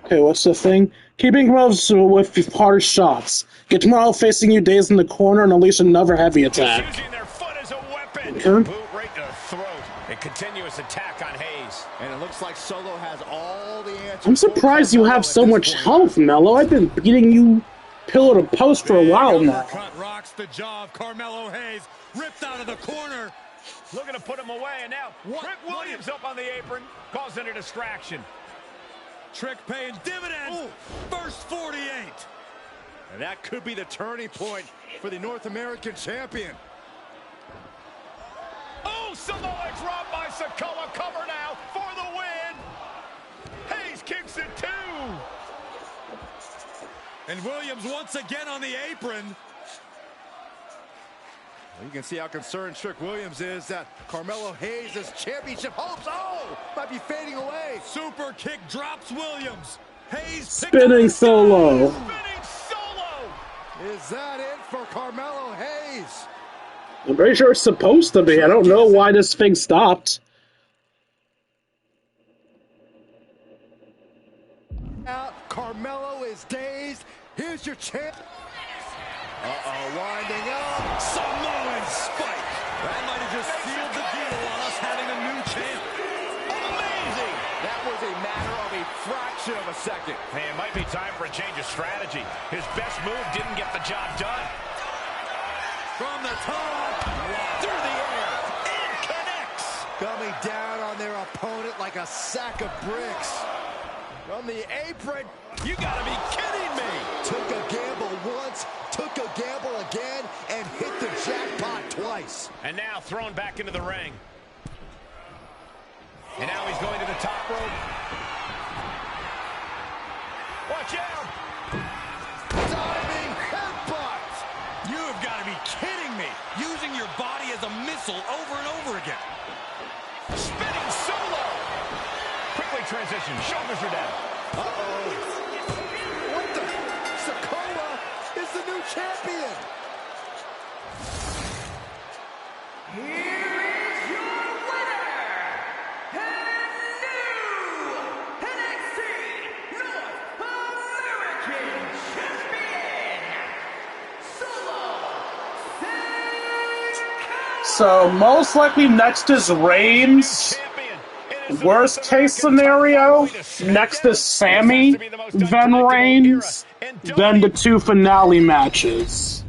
Okay, what's the thing? Keeping gloves with hard shots. Get tomorrow facing you days in the corner and unleash another heavy attack. Using their foot as a weapon. Okay. Boot right to the throat. A continuous attack on Hayes. And it looks like Solo has all the answers. I'm surprised you have so much health, Mello. I've been beating you pillar to post for a while now. Cut rocks the jaw of Carmello Hayes. Ripped out of the corner. Looking to put him away, and now Trick Williams up on the apron, causing a distraction. Trick paying dividends. Ooh. First 48. And that could be the turning point for the North American champion. Oh, Samoa drop by Sikoa. Cover now for the win. Hayes kicks it too. And Williams once again on the apron. Well, you can see how concerned Trick Williams is that Carmello Hayes' championship hopes, might be fading away. Super kick drops Williams. Hayes spinning Solo. Spinning Solo. Is that it for Carmello Hayes? I'm pretty sure it's supposed to be. I don't know why this thing stopped. Carmello is dazed. Here's your champ. Winding up. Samoan spike. That might have just sealed the deal on us having a new champ. Amazing. That was a matter of a fraction of a second. Hey, it might be time for a change of strategy. His best move didn't get the job done. From the top, through the air, It connects. Coming down on their opponent like a sack of bricks. From the apron. You gotta be kidding me. Took a gamble once, took a gamble again, and hit the jackpot twice. And now thrown back into the ring. And now he's going to the top rope. Watch out. Diving headbutt. You have got to be kidding me. Using your body as a missile over and over again. Spinning solo. Quickly transition. Shoulders are down. Uh-oh. What the? Sikoa is the new champion. Here is your winner, and new NXT North American Champion, Sikoa. So most likely next is Reigns. Worst case scenario, next is Sammy, then Reigns, then the 2 finale matches.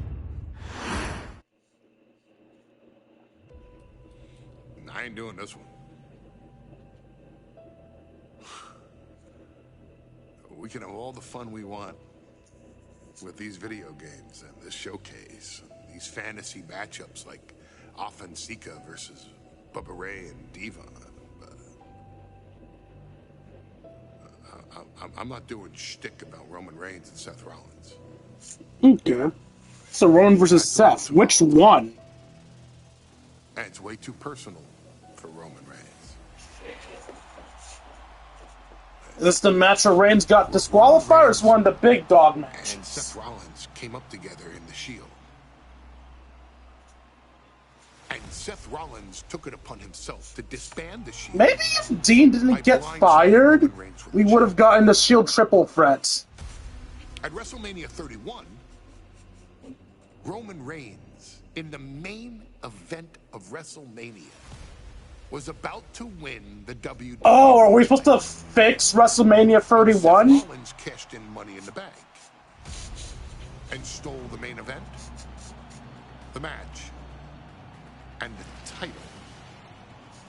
I ain't doing this one. We can have all the fun we want with these video games and this showcase, and these fantasy matchups like Sikoa versus Bubba Ray and Diva. I'm not doing shtick about Roman Reigns and Seth Rollins. Okay. So Roman versus Seth, which one? And it's way too personal for Roman Reigns. Is this the match where Reigns got disqualified, or is one of the big dog And matches? Seth Rollins came up together in the Shield. And Seth Rollins took it upon himself to disband the Shield. Maybe if Dean didn't get fired, we would have gotten the Shield triple threat. At WrestleMania 31, Roman Reigns, in the main event of WrestleMania, was about to win the WWE. Oh, are we supposed to fix WrestleMania 31? Seth Rollins cashed in Money in the Bank and stole the main event, the match, and the title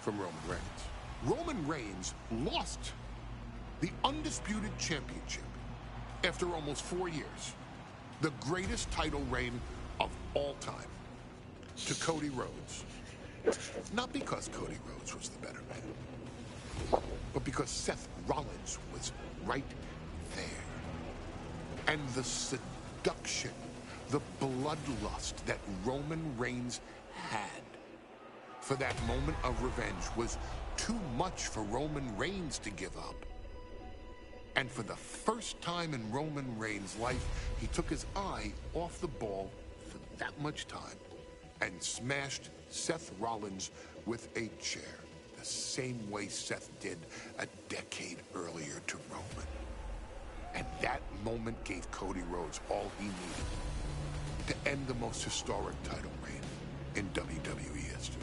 from Roman Reigns. Roman Reigns lost the undisputed championship after almost 4 years, the greatest title reign of all time, to Cody Rhodes. Not because Cody Rhodes was the better man, but because Seth Rollins was right there. And the seduction, the bloodlust that Roman Reigns had for that moment of revenge was too much for Roman Reigns to give up. And for the first time in Roman Reigns' life, he took his eye off the ball for that much time and smashed Seth Rollins with a chair, the same way Seth did a decade earlier to Roman. And that moment gave Cody Rhodes all he needed to end the most historic title reign in WWE history.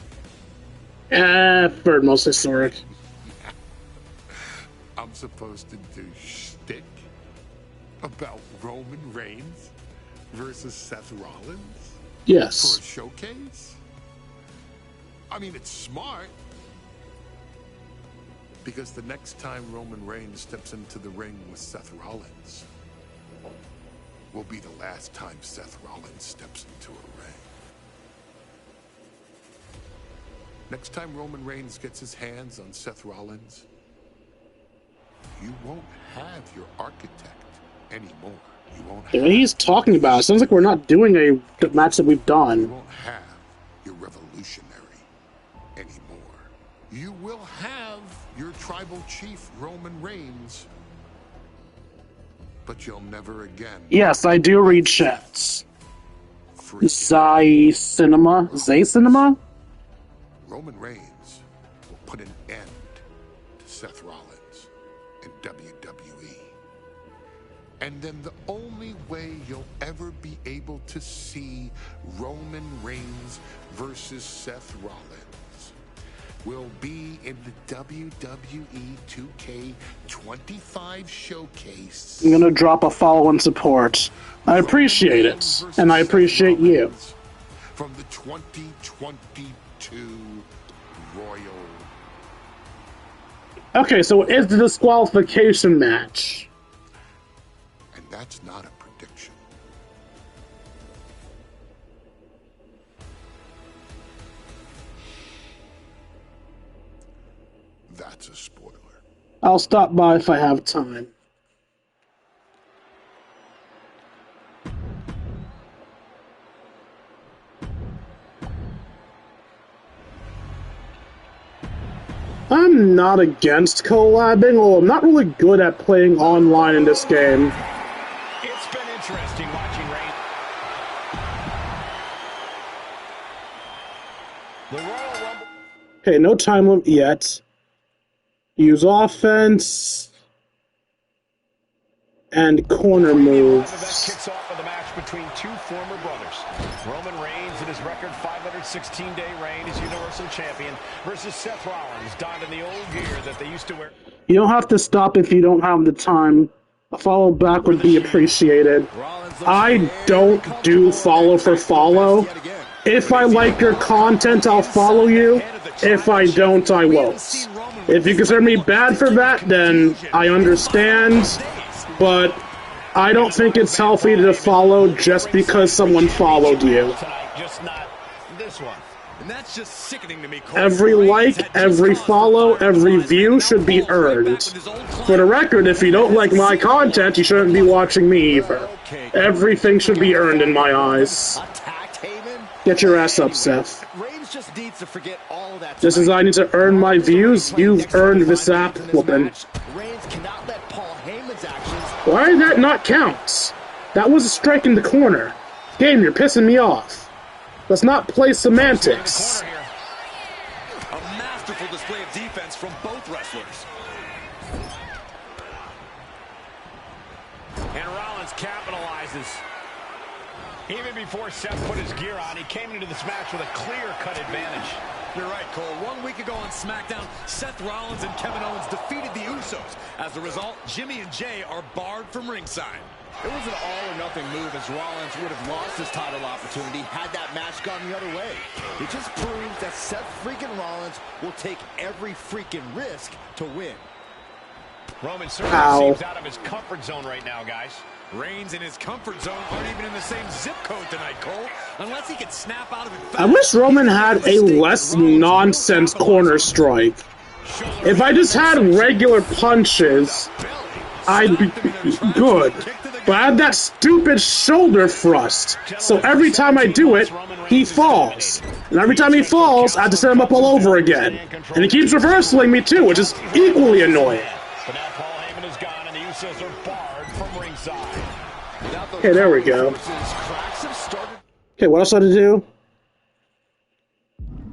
Third most historic. I'm supposed to do shtick about Roman Reigns versus Seth Rollins? Yes. For a showcase? I mean, it's smart. Because the next time Roman Reigns steps into the ring with Seth Rollins will be the last time Seth Rollins steps into a ring. Next time Roman Reigns gets his hands on Seth Rollins, you won't have your architect anymore. You won't have... The way he's talking about it sounds like we're not doing a match that we've You done. won't have your revolutionary anymore. You will have your tribal chief, Roman Reigns, but you'll never again... Yes, I do read chats. Freakin. Zay Cinema? Roman Reigns will put an end to Seth Rollins in WWE. And then the only way you'll ever be able to see Roman Reigns versus Seth Rollins will be in the WWE 2K25 showcase. I'm gonna drop a follow and support. I appreciate it, and I appreciate you. From the 2022 Royal. Okay, so it's the disqualification match. And that's not a prediction. That's a spoiler. I'll stop by if I have time. I'm not against collabing, although I'm not really good at playing online in this game. It's been interesting watching Reigns. The Royal Rumble. Okay, no time limit yet. Use offense and corner moves. Kicks off with a match between two former brothers. Roman Reigns in his record 516-day reign as Universal Champion versus Seth Rollins, donned in the old gear that they used to wear. You don't have to stop if you don't have the time. A follow back would be appreciated. I don't do follow for follow. If I like your content, I'll follow you. If I don't, I won't. If you consider me bad for that, then I understand. But I don't think it's healthy to follow just because someone followed you. Just not this one. And that's just sickening to me. Every like, every follow, every view should be earned. For the record, if you don't like my content, you shouldn't be watching me either. Everything should be earned in my eyes. Get your ass up, Seth. Just needs to forget all of that. Just as I need to earn my views, you've earned this app whooping. Why did that not count? That was a strike in the corner. Game, you're pissing me off. Let's not play semantics. A masterful display of defense from both wrestlers. And Rollins capitalizes. Even before Seth put his gear on, he came into this match with a clear-cut advantage. You're right, Cole. 1 week ago on SmackDown, Seth Rollins and Kevin Owens defeated the Usos. As a result, Jimmy and Jay are barred from ringside. It was an all-or-nothing move, as Rollins would have lost his title opportunity had that match gone the other way. It just proves that Seth freaking Rollins will take every freaking risk to win. Roman certainly seems out of his comfort zone right now, guys. Reigns and his comfort zone aren't even in the same zip code tonight, Cole. Unless he can snap out of it fast. I wish Roman had a less nonsense corner strike. If I just had regular punches, I'd be good. But I had that stupid shoulder thrust. So every time I do it, he falls. And every time he falls, I have to set him up all over again. And he keeps reversing me too, which is equally annoying. But now Paul Heyman is gone and the Usos are barred from ringside. Okay, there we go. Okay, what else do I have to do?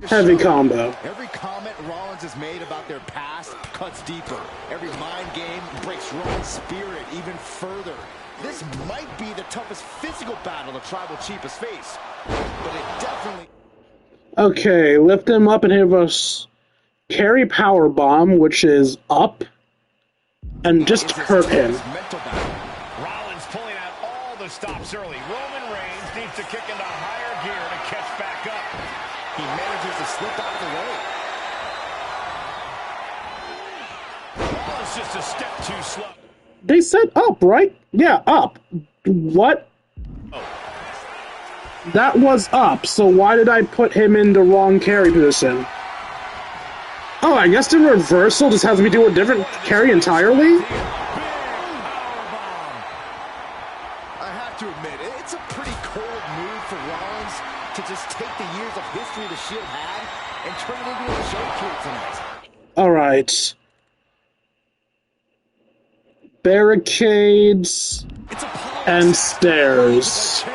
Heavy combo. Every comment Rollins has made about their past cuts deeper. Every mind game breaks Rollins' spirit even further. This might be the toughest physical battle the Tribal Chief has faced, but it definitely... Okay, lift him up and hit us. Carry power bomb, which is up, and just hurt him. Rollins pulling out all the stops early. Roman Reigns needs to kick into higher gear to catch back up. He manages to slip out of the way. Rollins just a step too slow. They said up, right? Yeah, up. What? Oh. That was up, so why did I put him in the wrong carry position? Oh, I guess the reversal just has me do a different carry entirely? I have to admit, it's a pretty cold move for Rollins to just take the years of history the Shield had and turn it into a showcase tonight. Alright. Barricades and stairs.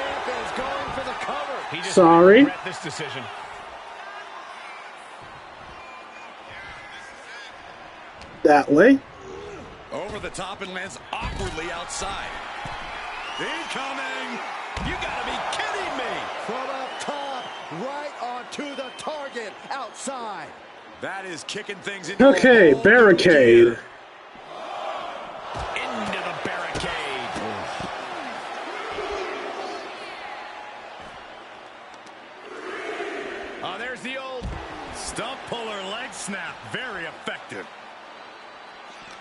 Sorry. This decision. That way. Over the top and lands awkwardly outside. Incoming! You gotta be kidding me! From up top, right onto the target outside. That is kicking things into Okay, barricade. into the barricade. Oh, there's the old stump puller leg snap. Very effective.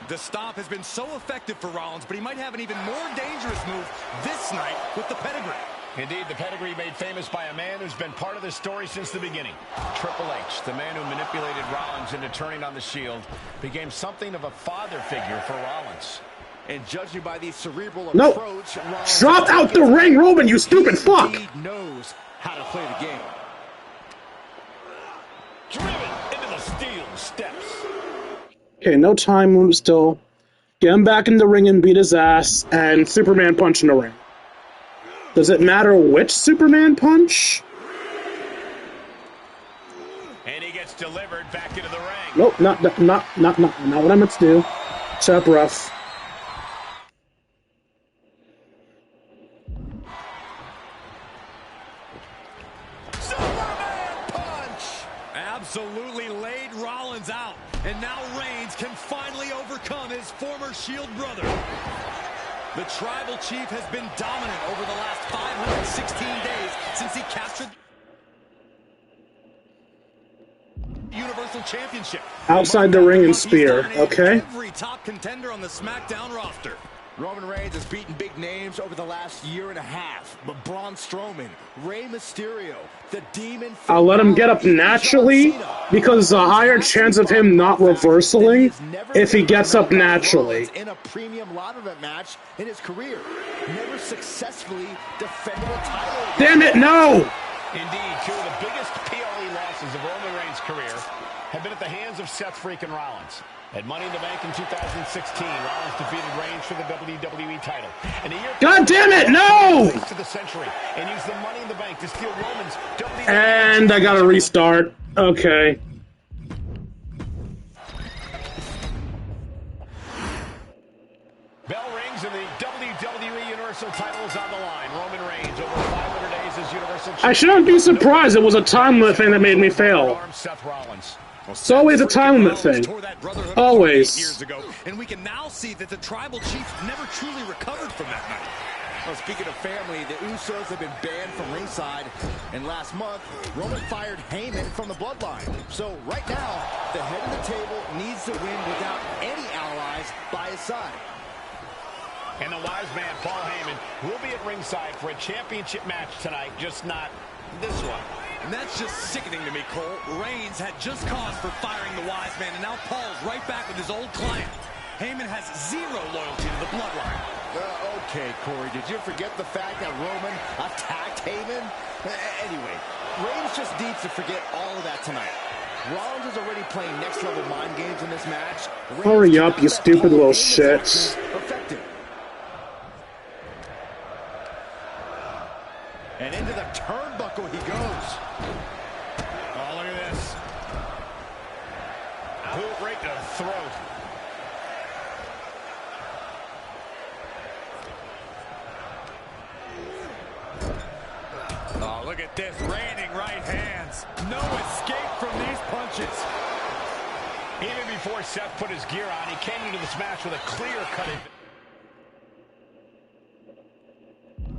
The stomp has been so effective for Rollins, but he might have an even more dangerous move this night with the pedigree. Indeed, the pedigree made famous by a man who's been part of this story since the beginning. Triple H, the man who manipulated Rollins into turning on the Shield, became something of a father figure for Rollins. And judging by the cerebral No. approach, Rollins Drop out the ring, Roman, you stupid fuck! He knows how to play the game. Driven into the steel steps. Okay, no time limit still. Get him back in the ring and beat his ass, and Superman punch in the ring. Does it matter which Superman punch? And he gets delivered back into the ring. Nope, not what I meant to do. Shut up, rough. Superman punch! Absolutely laid Rollins out. And now Reigns can finally overcome his former Shield brother. The Tribal Chief has been dominant over the last 516 days since he captured the Universal Championship. Outside the ring and spear, okay? Every top contender on the SmackDown roster. Roman Reigns has beaten big names over the last year and a half, but Braun Strowman, Rey Mysterio, the Demon... I'll let him get up naturally, because there's a higher chance of him not reversaling if he gets up naturally. In a premium live event match in his career, never successfully defended a title. Damn it, no! Indeed, two of the biggest PLE losses of Roman Reigns' career have been at the hands of Seth Freakin Rollins. At Money in the Bank in 2016, Rollins defeated Reigns for the WWE title. And a year God damn it, no! to the century and used the Money in the Bank to steal Roman's WWE. And I gotta restart. Okay. Bell rings and the WWE Universal title is on the line. Roman Reigns over 500 days as Universal Champion. I shouldn't be surprised it was a time limit thing that made me fail. Seth Rollins. It's always a time limit thing. Always. Years ago, and we can now see that the Tribal Chief never truly recovered from that night. Well, speaking of family, the Usos have been banned from ringside, and last month, Roman fired Heyman from the Bloodline. So right now, the head of the table needs to win without any allies by his side. And the wise man, Paul Heyman, will be at ringside for a championship match tonight, just not this one. And that's just sickening to me, Cole. Reigns had just cause for firing the wise man, and now Paul's right back with his old client. Heyman has zero loyalty to the Bloodline. Okay, Corey, did you forget the fact that Roman attacked Heyman? Anyway, Reigns just needs to forget all of that tonight. Rollins is already playing next-level mind games in this match. Hurry up, you stupid little shit. Effective. And into the turnbuckle he goes. Oh, look at this. Boot right to the throat. Oh, look at this. Raining right hands. No escape from these punches. Even before Seth put his gear on, he came into this match with a clear-cut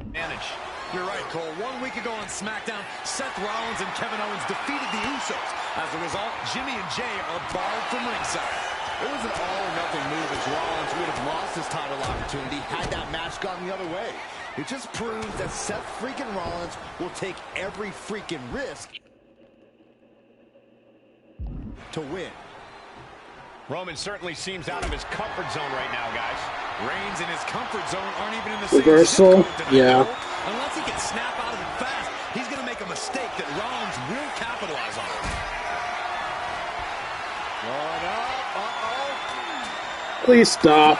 advantage. You're right, Cole. 1 week ago on SmackDown, Seth Rollins and Kevin Owens defeated the Usos. As a result, Jimmy and Jay are barred from ringside. It was an all-or-nothing move as Rollins would have lost his title opportunity had that match gone the other way. It just proves that Seth freaking Rollins will take every freaking risk to win. Roman certainly seems out of his comfort zone right now, guys. Reigns in his comfort zone aren't even in the same Reversal? zip code tonight, Yeah. Cole. Unless he can snap out of it fast, he's going to make a mistake that Rollins will capitalize on. Going up. Uh-oh. Please stop.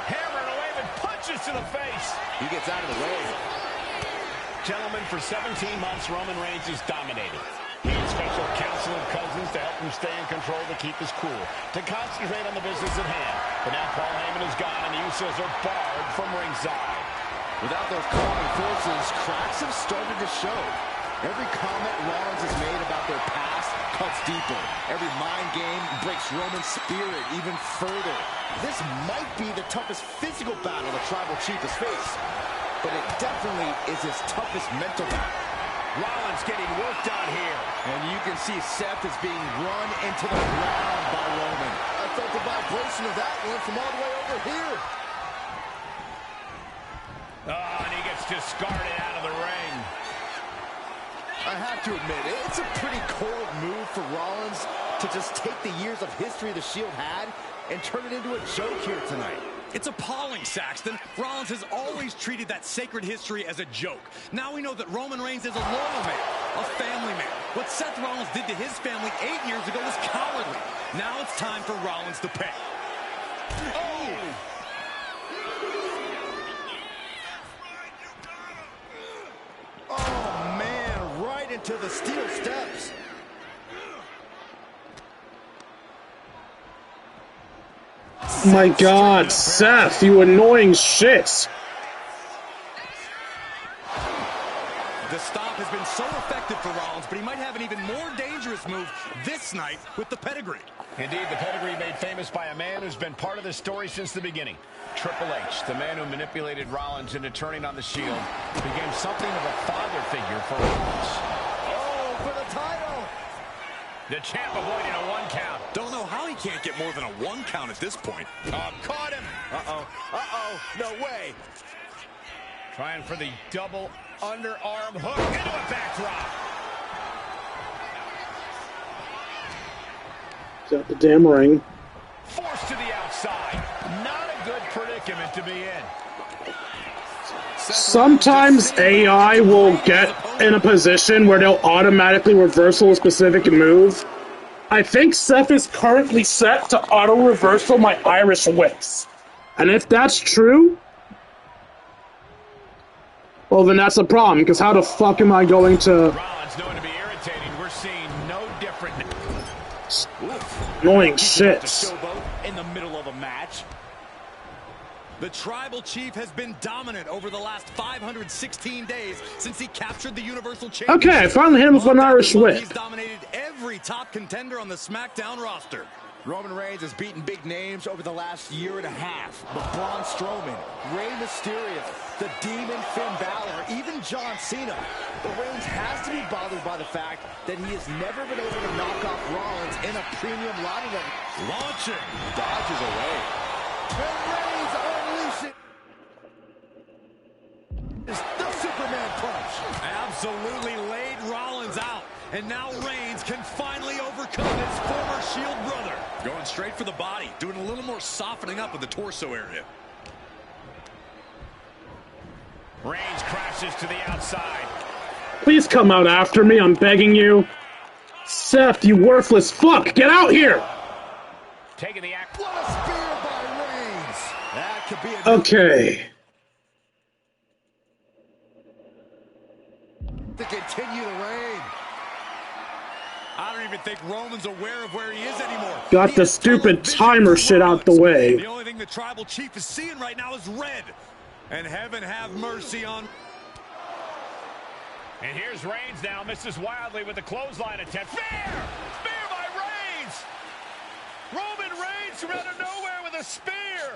Hammering away with punches to the face. He gets out of the way. Gentlemen, for 17 months, Roman Reigns has dominated. He had special counsel and cousins to help him stay in control, to keep his cool, to concentrate on the business at hand. But now Paul Heyman is gone, and the Usos are barred from ringside. Without those calming forces, cracks have started to show. Every comment Rollins has made about their past cuts deeper. Every mind game breaks Roman's spirit even further. This might be the toughest physical battle the Tribal Chief has faced, but it definitely is his toughest mental battle. Rollins getting worked on here. And you can see Seth is being run into the ground by Roman. I felt the vibration of that one from all the way over here. Oh, and he gets discarded out of the ring. I have to admit, it's a pretty cold move for Rollins to just take the years of history the Shield had and turn it into a joke here tonight. It's appalling, Saxton. Rollins has always treated that sacred history as a joke. Now we know that Roman Reigns is a loyal man, a family man. What Seth Rollins did to his family 8 years ago was cowardly. Now it's time for Rollins to pay. Oh! Oh, man, right into the steel steps. My God, Seth, you annoying shit. The stop has been so effective for Rollins, but he might have an even more dangerous move this night with the pedigree. Indeed, the pedigree made famous by a man who's been part of the story since the beginning. Triple H, the man who manipulated Rollins into turning on the Shield, became something of a father figure for Rollins. Oh, for the title! The champ avoiding a 1 count. Don't know how he can't get more than a 1 count at this point. Oh, caught him. Uh-oh, no way. Trying for the double underarm hook into a backdrop. Got the damn ring. Forced to the outside. Not a good predicament to be in. Sometimes AI will get in a position where they'll automatically reversal a specific move. I think Seth is currently set to auto-reversal my Irish whips. And if that's true, well then that's a problem, because how the fuck am I going to... Rollins known to be irritating. We're seeing no different. Annoying shit. In the middle of a match. The Tribal Chief has been dominant over the last 516 days since he captured the Universal Championship. Okay, I finally hit him with an Irish whip. He's dominated every top contender on the SmackDown roster. Roman Reigns has beaten big names over the last year and a half. But Braun Strowman, Rey Mysterio, the Demon Finn Balor, even John Cena. But Reigns has to be bothered by the fact that he has never been able to knock off Rollins in a premium lining up. Launching. Dodges away. And Reigns unleashing the Superman punch. Absolutely laid Rollins out. And now Reigns can finally overcome his former Shield brother. Going straight for the body, doing a little more softening up of the torso area. Reigns crashes to the outside. Please come out after me, I'm begging you. Seth, you worthless fuck, get out here! Taking the act. What a spear by Reigns. That could be a Okay. to continue the reign. I don't even think Roman's aware of where he is anymore. Got the stupid timer shit out the way. The only thing the Tribal Chief is seeing right now is red. And heaven have mercy on... And here's Reigns now, misses wildly with the clothesline attempt. Spear! Spear by Reigns! Roman Reigns from out of nowhere with a spear!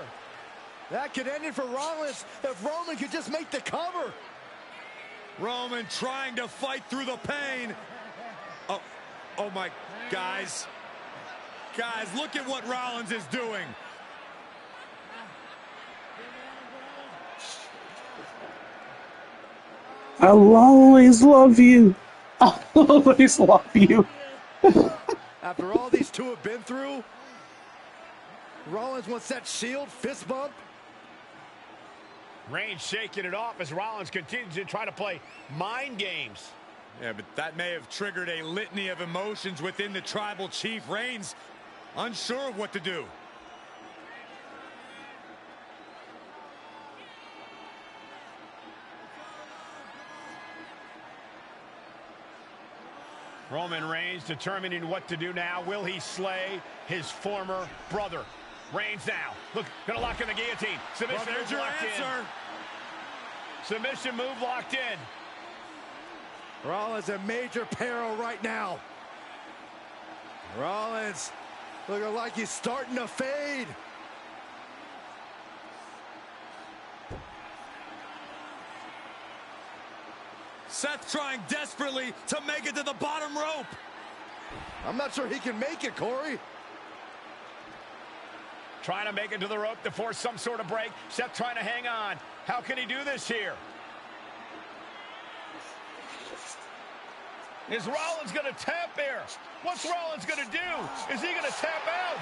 That could end it for Rollins if Roman could just make the cover. Roman trying to fight through the pain. Oh my, guys. Guys, look at what Rollins is doing. I'll always love you. I'll always love you. After all these two have been through, Rollins wants that Shield fist bump. Reigns shaking it off as Rollins continues to try to play mind games. Yeah, but that may have triggered a litany of emotions within the Tribal Chief. Reigns unsure of what to do. Roman Reigns determining what to do now. Will he slay his former brother? Reigns now. Look, gonna lock in the guillotine. Submission Well, there's move your locked answer. in. Submission move locked in. Rollins in major peril right now. Rollins looking like he's starting to fade. Seth trying desperately to make it to the bottom rope. I'm not sure he can make it, Corey. Trying to make it to the rope to force some sort of break. Seth trying to hang on. How can he do this here? Is Rollins going to tap here? What's Rollins going to do? Is he going to tap out?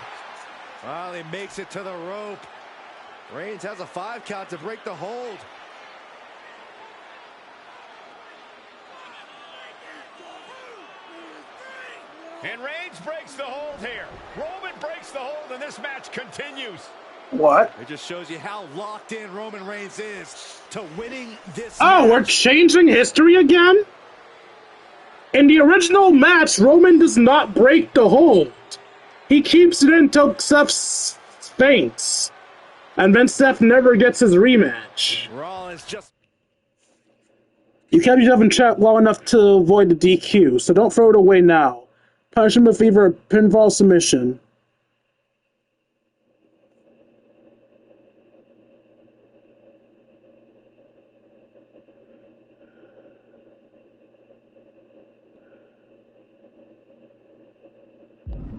Finally makes it to the rope. Reigns has a 5 count to break the hold. And Reigns breaks the hold here. Roman breaks the hold, and this match continues. What? It just shows you how locked in Roman Reigns is to winning this match. We're changing history again? In the original match, Roman does not break the hold. He keeps it until Seth faints. And then Seth never gets his rematch. Rollins just... You kept yourself in chat long enough to avoid the DQ, so don't throw it away now. Punish him with either a pinfall submission.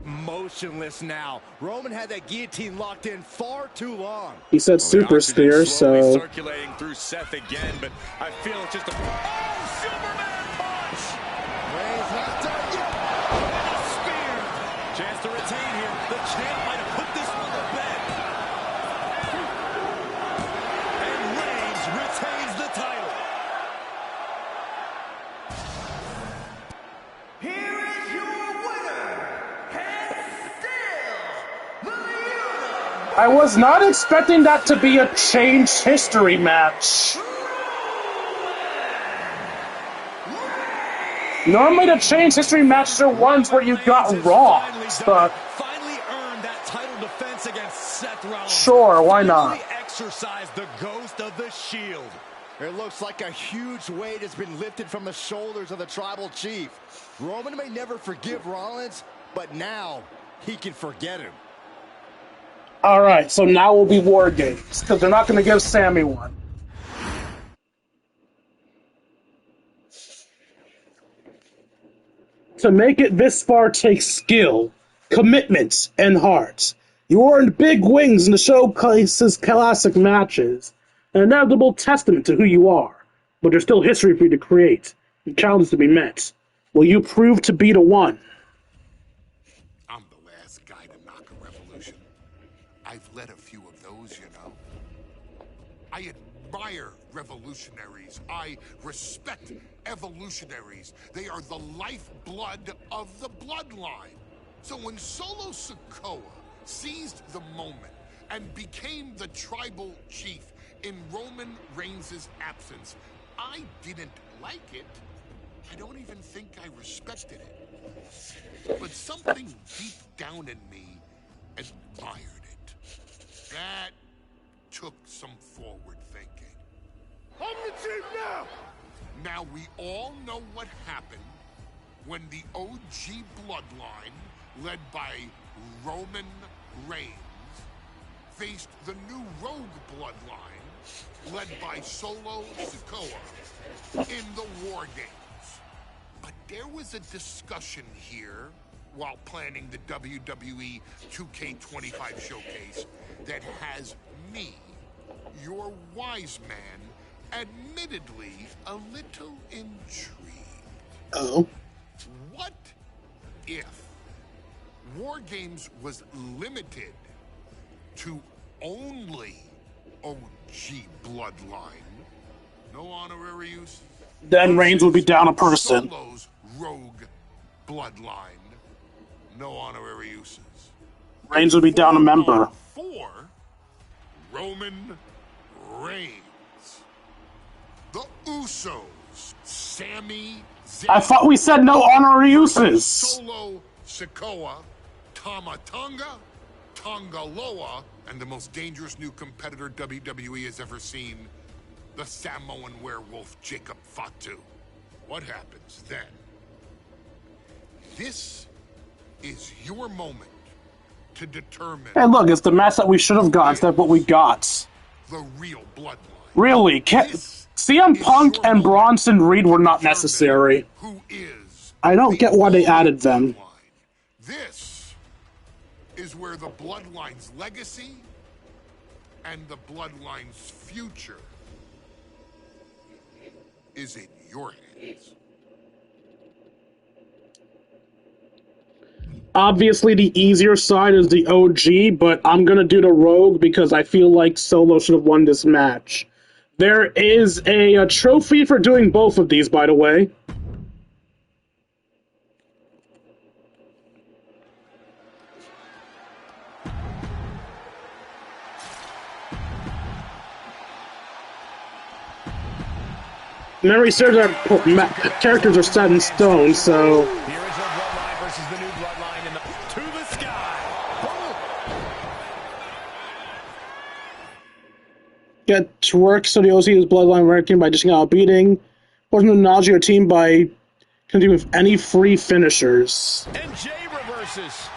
Motionless now. Roman had that guillotine locked in far too long. He said super spear, so... circulating through Seth again, but I feel it's just a... Oh, Superman punch! Reigns not done yet. A spear. Chance to retain here. The champ might have put this one to bed. And Reigns retains the title. Here is your winner, and still the Usos. I was not expecting that to be a changed history match. Normally the changed history matches are ones where you got wrong, but... Finally earned that title defense against Seth Rollins. Sure, why not? Exercise the ghost of the Shield. It looks like a huge weight has been lifted from the shoulders of the tribal chief. Roman may never forgive Rollins, but now he can forget him. Alright, so now will be War Games, because they're not going to give Sammy one. To make it this far takes skill, commitment, and heart. You earned big wings in the showcase's classic matches, an inevitable testament to who you are. But there's still history for you to create, and challenges to be met. Will you prove to be the one? I'm the last guy to knock a revolution. I've led a few of those, you know. I admire revolutionaries. I respect evolutionaries. They are the lifeblood of the bloodline. So when Solo Sikoa seized the moment and became the tribal chief in Roman Reigns' absence, I didn't like it. I don't even think I respected it. But something deep down in me admired it. That took some forward thinking. I'm the chief now! Now we all know what happened when the OG bloodline, led by Roman Reigns, faced the new rogue bloodline, led by Solo Sikoa, in the War Games. But there was a discussion here while planning the WWE 2K25 showcase that has me, your wise man, admittedly a little intrigued. Oh. What if War Games was limited to only OG bloodline? No honorary use? Then Reigns would be down a person. Solo's rogue bloodline. No honorary uses. Reigns would be down a member. For Roman Reigns. The Usos. Sammy Zayn. I thought we said no honorary uses. Solo Sikoa, Tama Tonga, Tongaloa, and the most dangerous new competitor WWE has ever seen, the Samoan werewolf Jacob Fatu. What happens then? This is your moment to determine. Hey, look, it's the match that we should have got instead of what we got. The real bloodline. Really, CM Punk and Bronson Reed were not necessary. Who is I don't get why they added them. This is where the bloodline's legacy and the bloodline's future is in your hands. Obviously, the easier side is the OG, but I'm gonna do the Rogue because I feel like Solo should have won this match. There is a trophy for doing both of these, by the way. Memory serves, our characters are set in stone, so... The original bloodline versus the new bloodline in the... To the sky! Get to work, so the OC's bloodline ranking by dishing out beating. Wasn't acknowledge your team by continuing with any free finishers. And Jay reverses.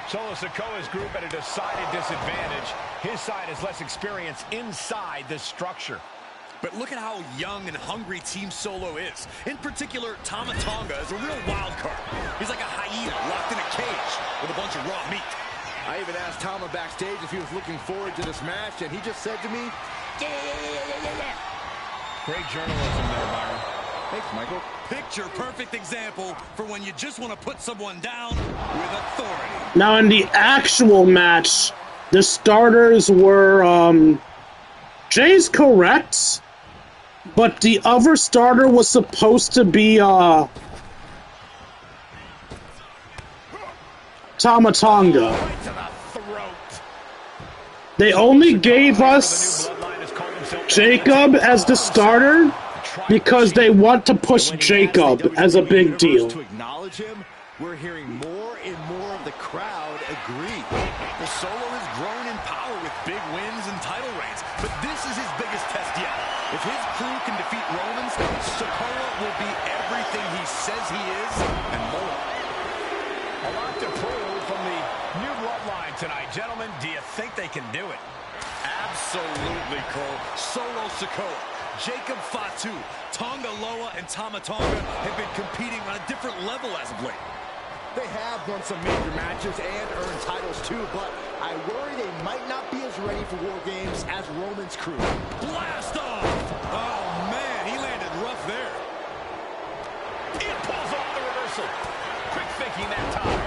Solo Sikoa's group at a decided disadvantage. His side has less experience inside this structure. But look at how young and hungry Team Solo is. In particular, Tama Tonga is a real wild card. He's like a hyena locked in a cage with a bunch of raw meat. I even asked Tama backstage if he was looking forward to this match, and he just said to me, yeah. Great journalism there, Byron. Thanks, Michael. Picture-perfect example for when you just want to put someone down with authority. Now, in the actual match, the starters were, Jay's correct, but the other starter was supposed to be, Tama Tonga. Right to the throat. They only gave us Jacob as the starter because they want to push Jacob as a big deal. To acknowledge him, we're hearing more and more of the crowd agree. The Solo has grown in power with big wins and title reigns, but this is his biggest test yet. If his crew can defeat Rollins, Sikoa will be everything he says he is and more. A lot to prove from the new bloodline tonight. Gentlemen, do you think they can do it? Absolutely, Cole. Solo Sikoa, Jacob Fatu, Tonga Loa, and Tama Tonga have been competing on a different level as of late. They have won some major matches and earned titles too, but I worry they might not be as ready for War Games as Roman's crew. Blast off! Oh, man, he landed rough there. It pulls off the reversal. Quick thinking that time.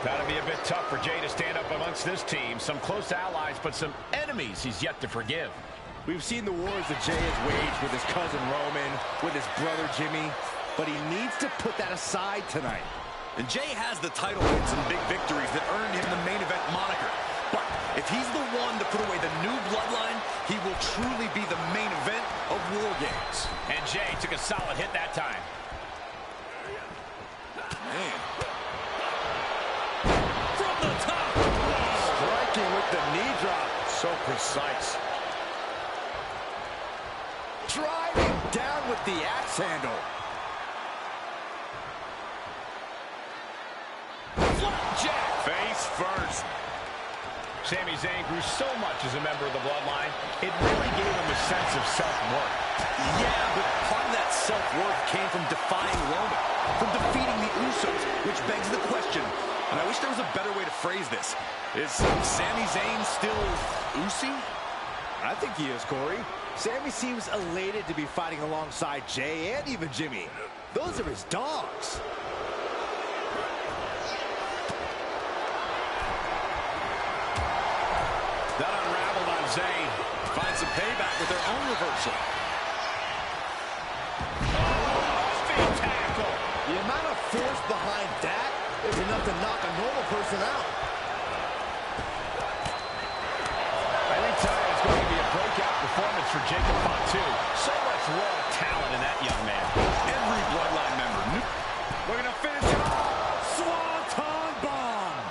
Gotta be a bit tough for Jay to stand up amongst this team. Some close allies, but some enemies he's yet to forgive. We've seen the wars that Jay has waged with his cousin Roman, with his brother Jimmy, but he needs to put that aside tonight. And Jay has the title wins and big victories that earned him the main event moniker. But if he's the one to put away the new bloodline, he will truly be the main event of War Games. And Jay took a solid hit that time. Man. From the top. Striking with the knee drop. So precise. Driving down with the axe handle. Flapjack. Face first. Sami Zayn grew so much as a member of the bloodline, it really gave him a sense of self-worth. Yeah, but part of that self-worth came from defying Roman, from defeating the Usos, which begs the question, and I wish there was a better way to phrase this. Is Sami Zayn still Usi? I think he is, Corey. Sami seems elated to be fighting alongside Jay and even Jimmy. Those are his dogs. That unraveled on Zayn. Finds some payback with their own reversal. Big tackle. The amount of force behind that is enough to knock a normal person out. I think tonight is going to be a breakout performance for Jacob Fatu. So much raw talent in that young man. Every bloodline member knew. Looking to finish it off. Swanton bomb.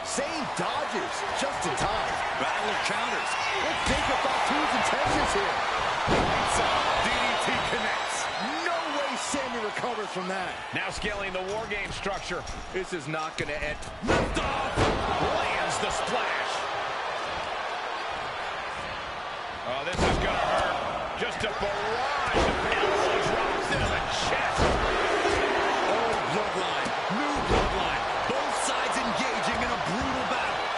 Zayn dodges just in time. Battle of counters. Let's think about Fatu's intentions here. DDT connects. No way Sammy recovers from that. Now scaling the war game structure. This is not going to end. Lift off! Lands the splash. Oh, this is going to hurt. Just a barrage of elbow drops into the chest. Oh, bloodline. New bloodline. Both sides engaging in a brutal battle.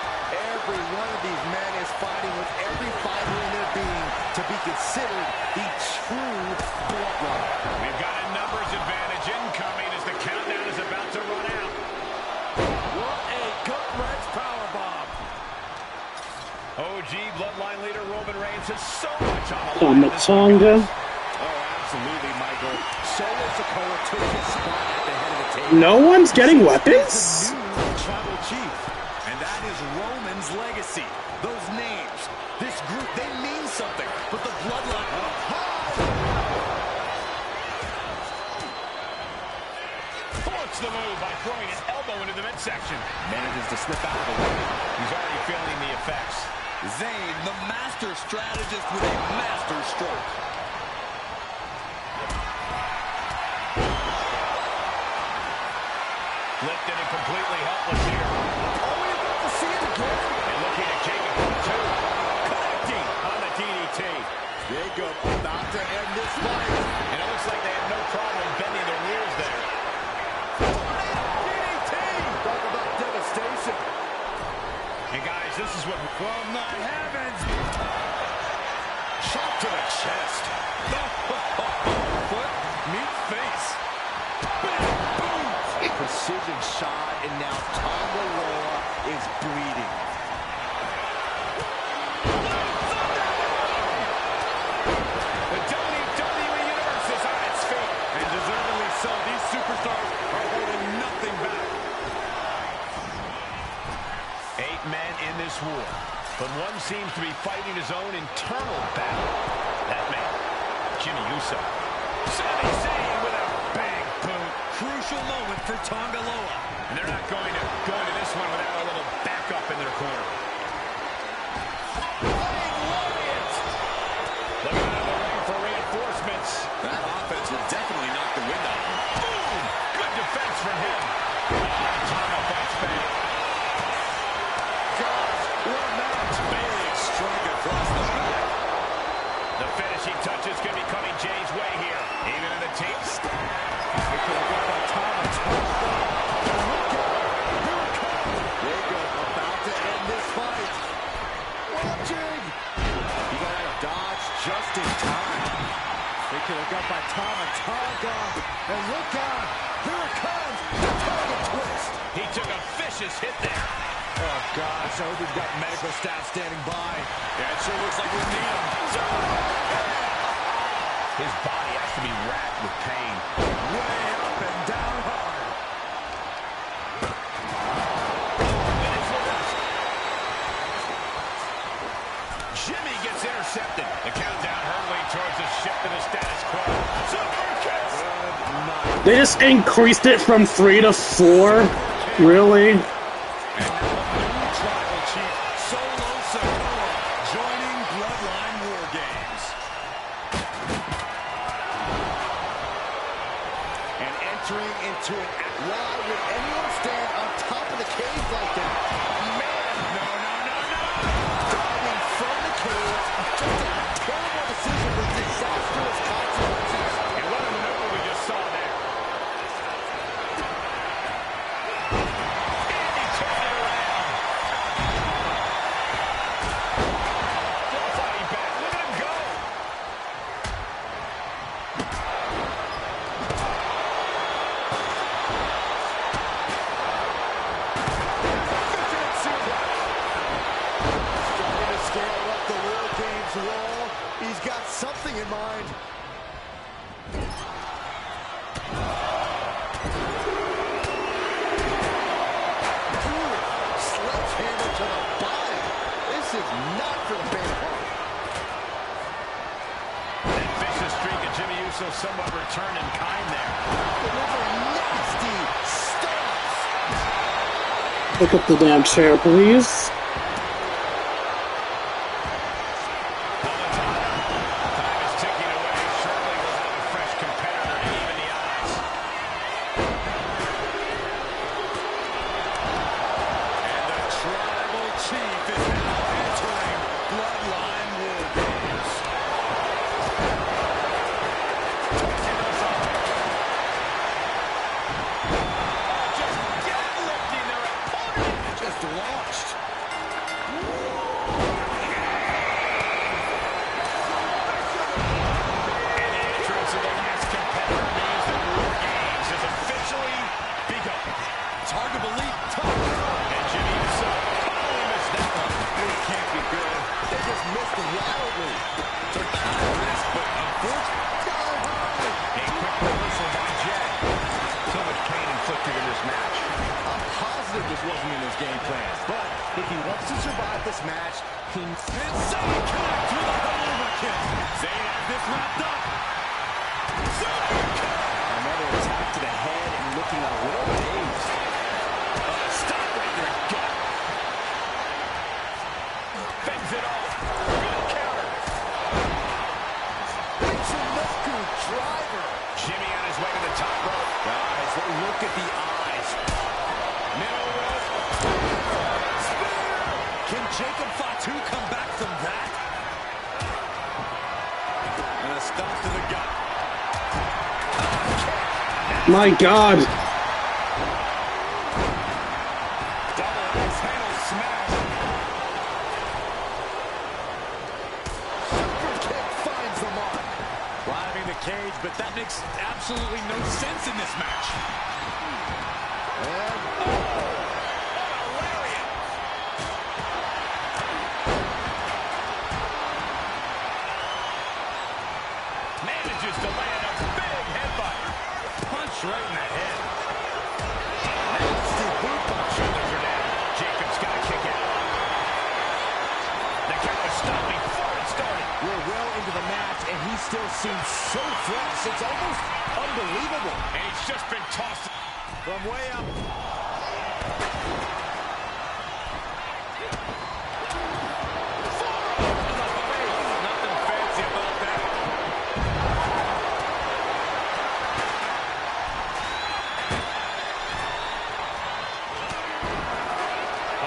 Every one of these men is fighting with every fiber in their being to be considered the true bloodline. We've got a numbers advantage incoming as the countdown is about to run out. What a gut-wrench powerbomb. OG bloodline leader Roman Reigns has so much on the line. Tonga. Oh, absolutely, Michael. Solo Sikoa took his spot at the head of the table. No one's getting weapons? New tribal chief. And that is Roman's legacy. Those names, this group, they mean something. But the bloodline... Thwarts the move by throwing an elbow into the midsection. Manages to slip out of the way. He's already feeling the effects. Zayn, the master strategist with a master stroke. Lifted and completely helpless here. Oh, we're about to see it again. And looking at Jacob for two. Connecting on the DDT. Jacob about to end this fight. And it looks like they have no problem bending their rules there. DDT! Talk about devastation. And guys, this is what... From the heavens. Shot to the chest. Foot meet face. Precision shot, and now Tonga Loa is bleeding. The WWE Universe is on its feet. And deservedly so. These superstars are holding nothing back. 8 men in this war, but one seems to be fighting his own internal battle. That man, Jimmy Uso. Sami Zayn with a big boot. Crucial moment for Tonga Loa. And they're not going to go into this one without a little backup in their corner. Looking out of the ring for reinforcements. That offense will definitely knock the wind out of him. Boom! Good defense from him. Tonga fights back. Gosh, what a match. Big strike across the back. The finishing touches could be coming Jay's way here. Even in the taste. Jacob about to end this fight. Watching. He got out of dodge just in time. They could have got by Tonga. And look out. Here it comes. The Tonga twist. He took a vicious hit there. Oh, gosh, I hope we've got medical staff standing by. Yeah, it sure looks like we need them. His body has to be racked with pain. Way up and down hard. Jimmy gets intercepted. The countdown hurtling towards the shift to the status quo. Super kick. They just increased it from 3 to 4? Really? And now a new tribal chief, Solo Sikoa, joining Bloodline War Games. And entering into an... Why would anyone stand on top of the cage like that? Man! No. Diving from the cage. Just a terrible decision with disastrous consequences. And what a maneuver we just saw there. And he turned it around. Still fighting back. Look at him go. Starting to scale up the War Games wall. He's got something in mind. Sledgehammer to the body. This is not for the faint of heart. That vicious streak of Jimmy Uso somewhat returned in kind there. Delivering nasty stomps. Pick up the damn chair, please. Time is ticking away. Surely we'll have a fresh competitor to even the odds. wants to survive this match. Insane connect with a Helluva Kick. Zayn has this wrapped up. Another attack to the head and looking a little dazed. Stop right there. Gut. Fends it off. Good counter. Michinoku driver. Jimmy on his way to the top rope. Guys, look at the eyes. Middle rope. Spear. Can Jacob Fatu come back from that? And a stomp to the gut. My God. Double axe handle smash. Super kick finds the mark. Driving the cage, but that makes absolutely no sense in this match. And Manages to land a big headbutt. Punch right in the head. Nasty boot punch. Shoulders are down. Jacob's got to kick out. The count was stopped before it started. we're well into the match, and he still seems so fresh. It's almost unbelievable. And he's just been tossed From way up. Nothing fancy about that.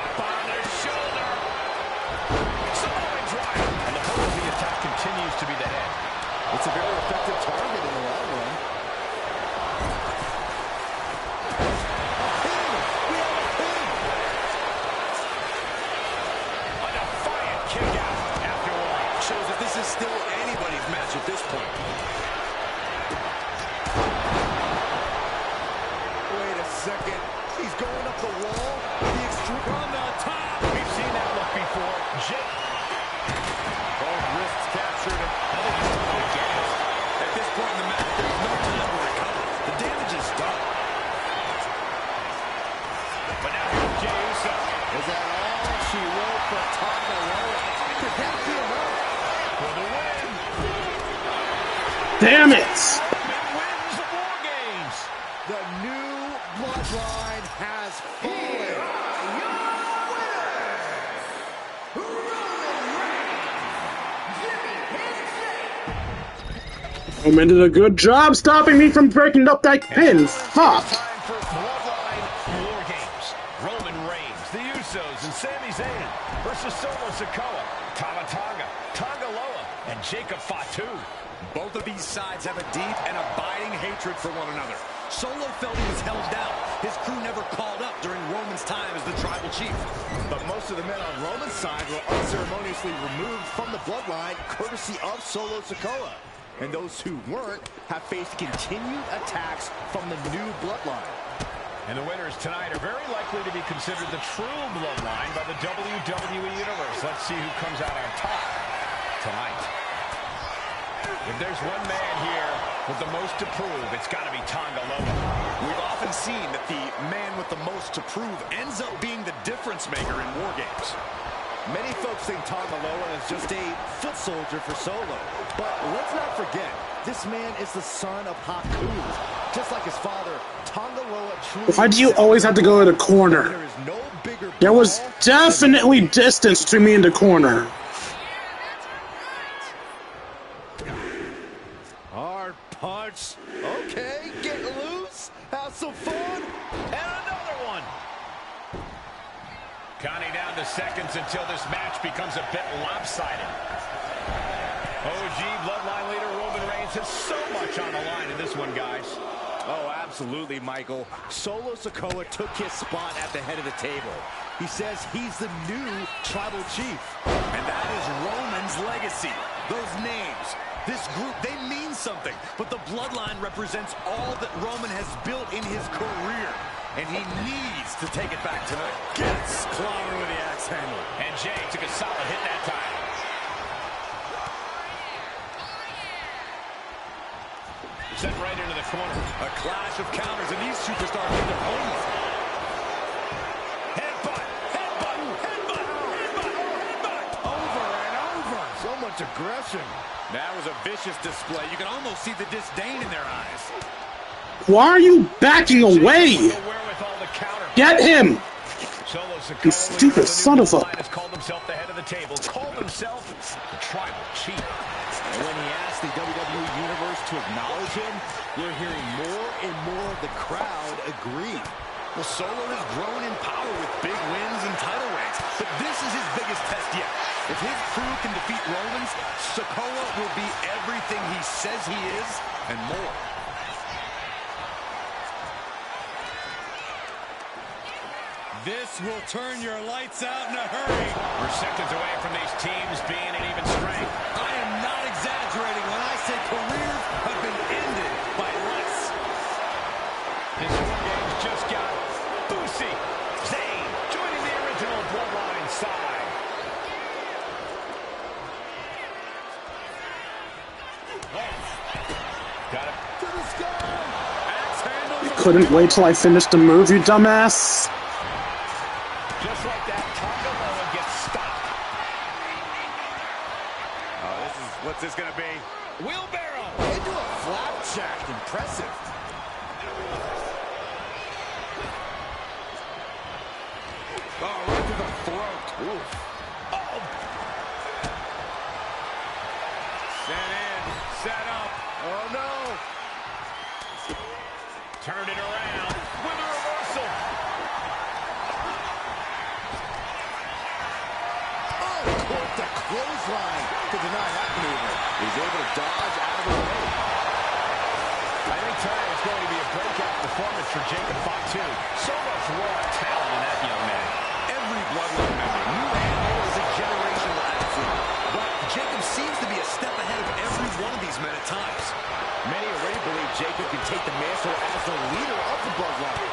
up on their shoulder. Samoan driver. And the point of the attack continues to be the head. It's a very effective target in the long run. A defiant kick out after one. Shows that this is still anybody's match at this point. Wait a second. He's going up the wall. The extreme From the top. We've seen that look before. Both wrists captured. I think he's totally gassed. At this point in the match, there's no time to recover. The damage is done. But now here's Jey Uso. Is that all she wrote for Carmello? Could that be enough? For the win. Damn it! Roman wins the War Games. The new bloodline has fallen. Roman did a good job stopping me from breaking up that pin. Fuck. Time for Bloodline War Games. Roman Reigns, the Usos, and Sami Zayn versus Sikoa, Tama Tonga, Tonga Loa, and Jacob Fatu. Both of these sides have a deep and abiding hatred for one another. Solo felt he was held down. His crew never called up during Roman's time as the tribal chief. But most of the men on Roman's side were unceremoniously removed from the bloodline courtesy of Solo Sikoa. And those who weren't have faced continued attacks from the new bloodline. And the winners tonight are very likely to be considered the true bloodline by the WWE Universe. Let's see who comes out on top tonight. If there's one man here with the most to prove, it's got to be Tonga Loa. We've often seen that the man with the most to prove ends up being the difference maker in War Games. Many folks think Tonga Loa is just a foot soldier for Solo. But let's not forget, this man is the son of Haku. Just like his father, Tonga Loa truly... Why do you always have to go to the corner? There is no bigger There was brawl definitely distance between me and the corner. Hard punch. Okay, get loose. Have some fun. And another one. Counting down to seconds until this match becomes a bit lopsided. OG Bloodline leader Roman Reigns has so much on the line in this one, guys. Oh, absolutely, Michael. Solo Sikoa took his spot at the head of the table. He says he's the new tribal chief. And that is Roman's legacy. Those names, this group, they mean something. But the bloodline represents all that Roman has built in his career. And he needs to take it back tonight. Gets clobbered with the axe handle. And Jey took a solid hit that time. Sent right into the corner. A clash of counters, and these superstars get their own. Headbutt, headbutt, headbutt. much aggression. That was a vicious display. You can almost see the disdain in their eyes. Why are you backing away? Get him! You stupid son of a... Called himself the head of the table. Called himself the tribal chief. And when he asked the WWE Universe to acknowledge him, we're hearing more and more of the crowd agree. Well, Solo has grown in power with big wins and title reigns, but this is his biggest test yet. If his crew can defeat Rollins, Sikoa will be everything he says he is and more. This will turn your lights out in a hurry. We're seconds away from these teams being in even strength. I am not exaggerating when I say careers have been ended by less. This wargames just got Boosie, Zayn, joining the original Bloodline side. Got it. To the sky! You couldn't wait till I finished the move, you dumbass. Just like that, Carmello gets stopped. Oh, what's this gonna be? Wheelbarrow. Into a flapjack. Impressive. Oh, right to the throat. Oof. Oh. Set in, set up. Oh, no. Turned it around with a reversal. Oh, caught the clothesline to deny that maneuver. He's able to dodge out of the way. I think tonight is going to be a breakout performance for Jacob Fatu. So much raw talent in that young man. Every Bloodline member, new and old, is a generational athlete. But Jacob seems to be a step ahead of every one of these men at times. Many already believe Jacob can take the mantle as the leader of the Bloodline.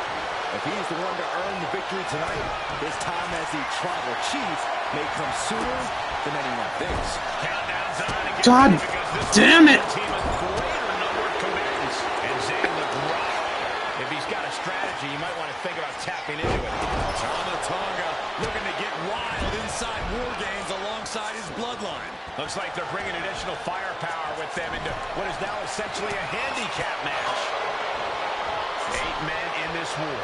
If he's the one to earn the victory tonight, his time as the tribal chief may come sooner than anyone thinks. Countdown's on again. God damn it! Team a greater number of combatants. And Zayn looked rough. If he's got a strategy, you might want to think about tapping into it. Tonga looking to get wild inside wargames alongside his Bloodline. Looks like they're bringing additional firepower with them into what is now essentially a handicap match. 8 men in this war.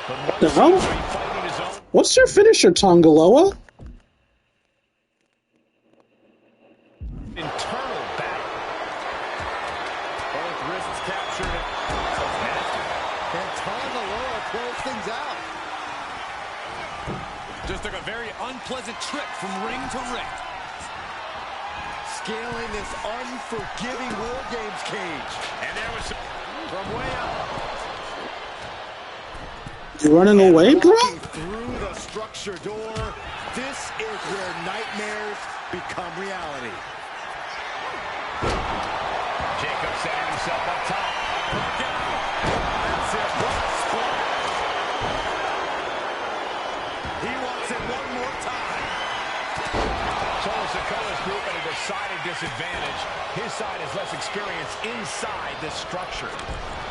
But one The hell? seems to be fighting his own. What's your finisher, Tongaloa? Internal battle. Both wrists captured. And Carmello close things out. Just took a very unpleasant trip from ring to ring. Scaling this unforgiving wargames cage. And there was from way up. You running away, bro? Walking through the structure door, this is where nightmares become reality. Jacob setting himself up top. Look out. That's it. What a splash. He wants it one more time. Solo Sikoa's group at a decided disadvantage. His side has less experience inside this structure.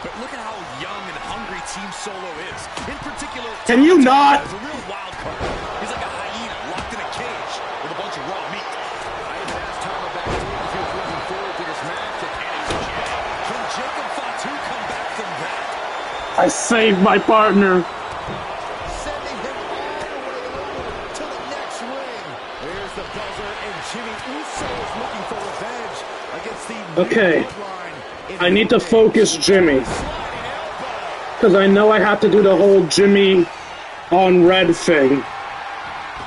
But look at how young and hungry Team Solo is. In particular, Can you not? He's a real wild card. He's like a hyena locked in a cage with a bunch of raw meat. I even asked Tom about if he was looking forward to this match. Can Jacob Fatu come back from that? I saved my partner. Sending him all the way over to the next ring. There's the buzzer, and Jimmy Uso is looking for revenge against the Okay. Bloodline. I need to focus Jimmy. Because I know I have to do the whole Jimmy on red thing.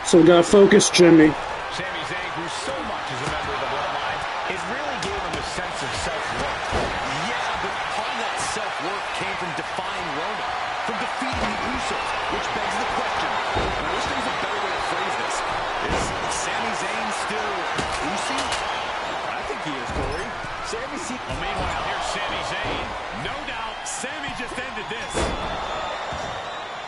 So we gotta focus Jimmy. Sami Zayn grew so much as a member of the Bloodline, it really gave him a sense of self-worth. Yeah, but part of that self-worth came from defying Roman, from defeating the Usos, which begs the question, and I wish there was a better way to phrase this. Is Sami Zayn still Uso? I think he is, Corey. Sami Zayn. Well, meanwhile, here's Sami Zayn. No doubt, Sami just ended this.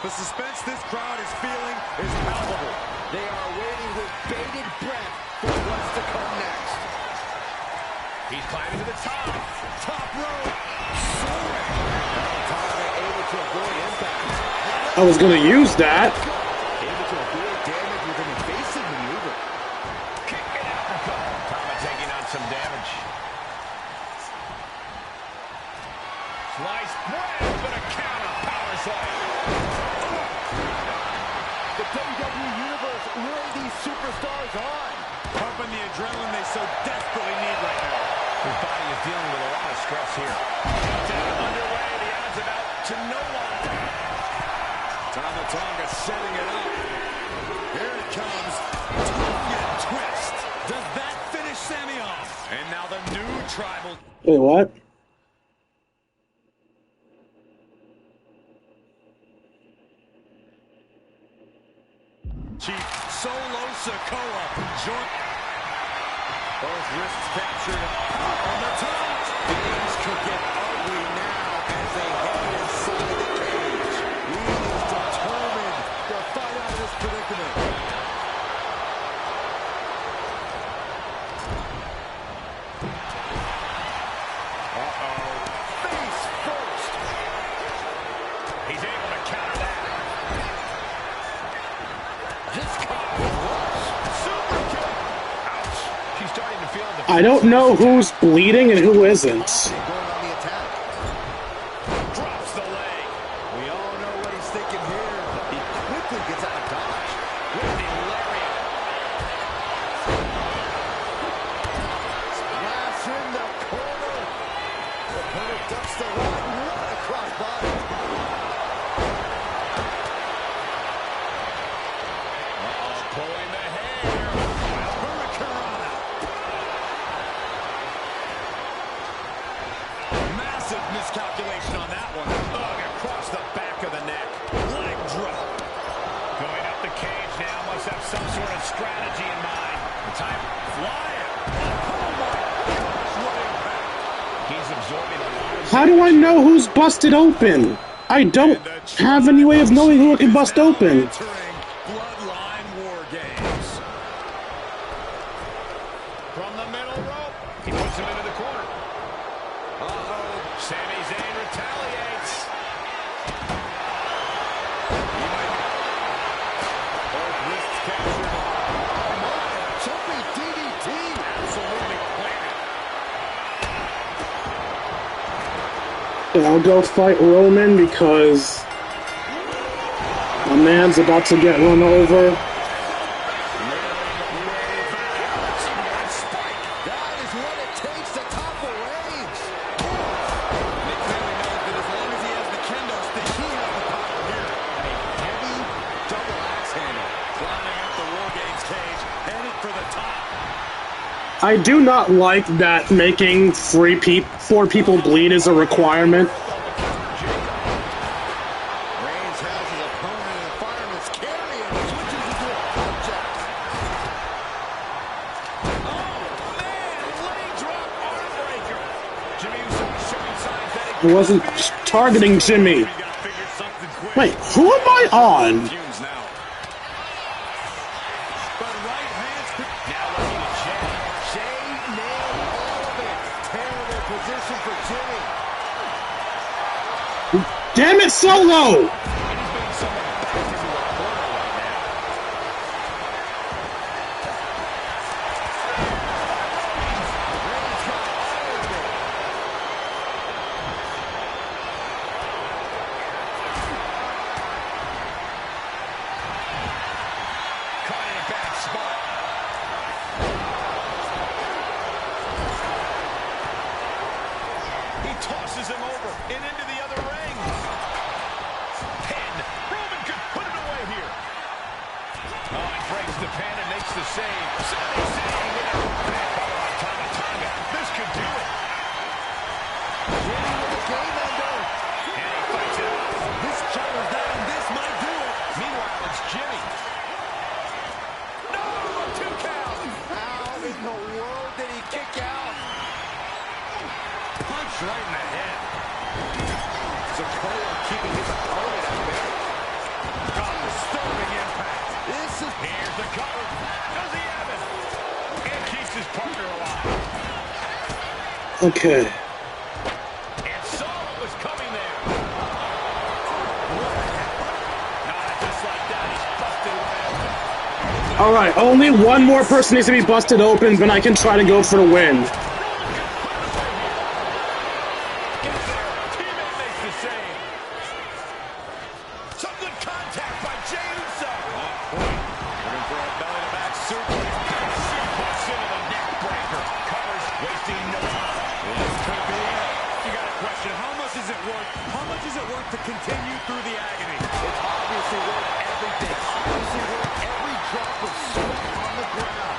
The suspense this crowd is feeling is palpable. They are waiting with bated breath for what's to come next. He's climbing to the top. Top rope, soaring. Tonga able to avoid impact. I was gonna use that. Able to avoid damage with an evasive maneuver. Kick it out. Tama taking superstars on. Pumping the adrenaline they so desperately need right now. His body is dealing with a lot of stress here. Countdown underway. The odds of out to no one. Tonga setting it up. Here it comes. Tonga twist. Does that finish Sammy off? And now the new tribal. Wait, what? Chief Solo Sikoa. Both wrists captured on the top. Things could get ugly now as they head inside the cage. He is determined to fight out of this predicament. Uh-oh. Face first. He's able to counter that. I don't know who's bleeding and who isn't. Drops the leg. We all know what he's thinking here. He quickly gets out of dodge. With the lariat. Splash in the corner. The opponent ducks the right. What a cross body. Pulling the hair. Hurricane. Massive miscalculation on that one. Ugh, across the back of the neck. Leg drop. Going up the cage now. Must have some sort of strategy in mind. Time flying. Oh my gosh, what impact. He's absorbing a lot of... How do I know who's busted open? I don't have any way of knowing who I can bust open. Bloodline war games. From the middle rope. He puts him into the corner. Uh-oh. Sami Zayn retaliates. Both wrists captured. Jumping DDT. Absolutely planted. I'll go fight Roman because my man's about to get run over. That is what it takes to topple Reigns. Nick clearly knows that as long as he has the kendo stick, he has the power here. A heavy double axe handle. Climbing up the War Games cage, headed for the top. I do not like that making four people bleed is a requirement. Reigns has his opponent in a fireman's carry and switches into a project. Oh, man! Leg drop arm breaker. Jimmy Uso showing signs that I wasn't targeting Jimmy. We gotta figure something quick. Wait, who am I on? Fumes now. But right hands. now looking at Jay. Jay nailed all of it. Terrible position for Jimmy. Damn it, Solo! Caught in a bad spot. He tosses him over and into the other ring. Pin. Roman could put it away here. Oh, he breaks the pin and makes the save. Sami Zayn with a bad power on Tonga. This could do it. Jimmy with the game ender. And he fights it off. This counters that, and this might do it. Meanwhile, it's Jimmy. No, a 2 count. How in the world did he kick out? Punch right in the head. Sikoa keeping his opponent out there. Oh, disturbing impact. This is... Here's the cover. Does he have it? And keeps his partner alive. Okay. And Solo was coming there. Just like that, he's busted wide open. Alright, only one more person needs to be busted open, then I can try to go for the win. Teammate makes the save. Some good contact by Jey Uso. Looking for a belly-to-back super continue through the agony. It's obviously worth everything. Obviously worth every drop of sweat on the ground.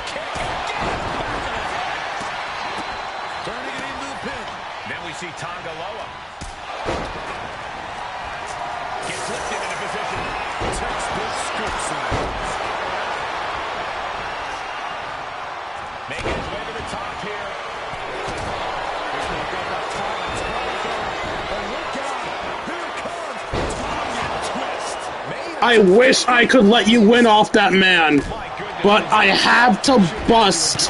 Kick again. Back of the head. Turning it into the pin. Then we see Tonga Loa. Gets lifted into position. Textbook scoop slam. Making his way to the top here. There's no good enough time. It's gotta go. And look out. Here comes Tonga twist. I wish I could let you win off that man, but I have to bust.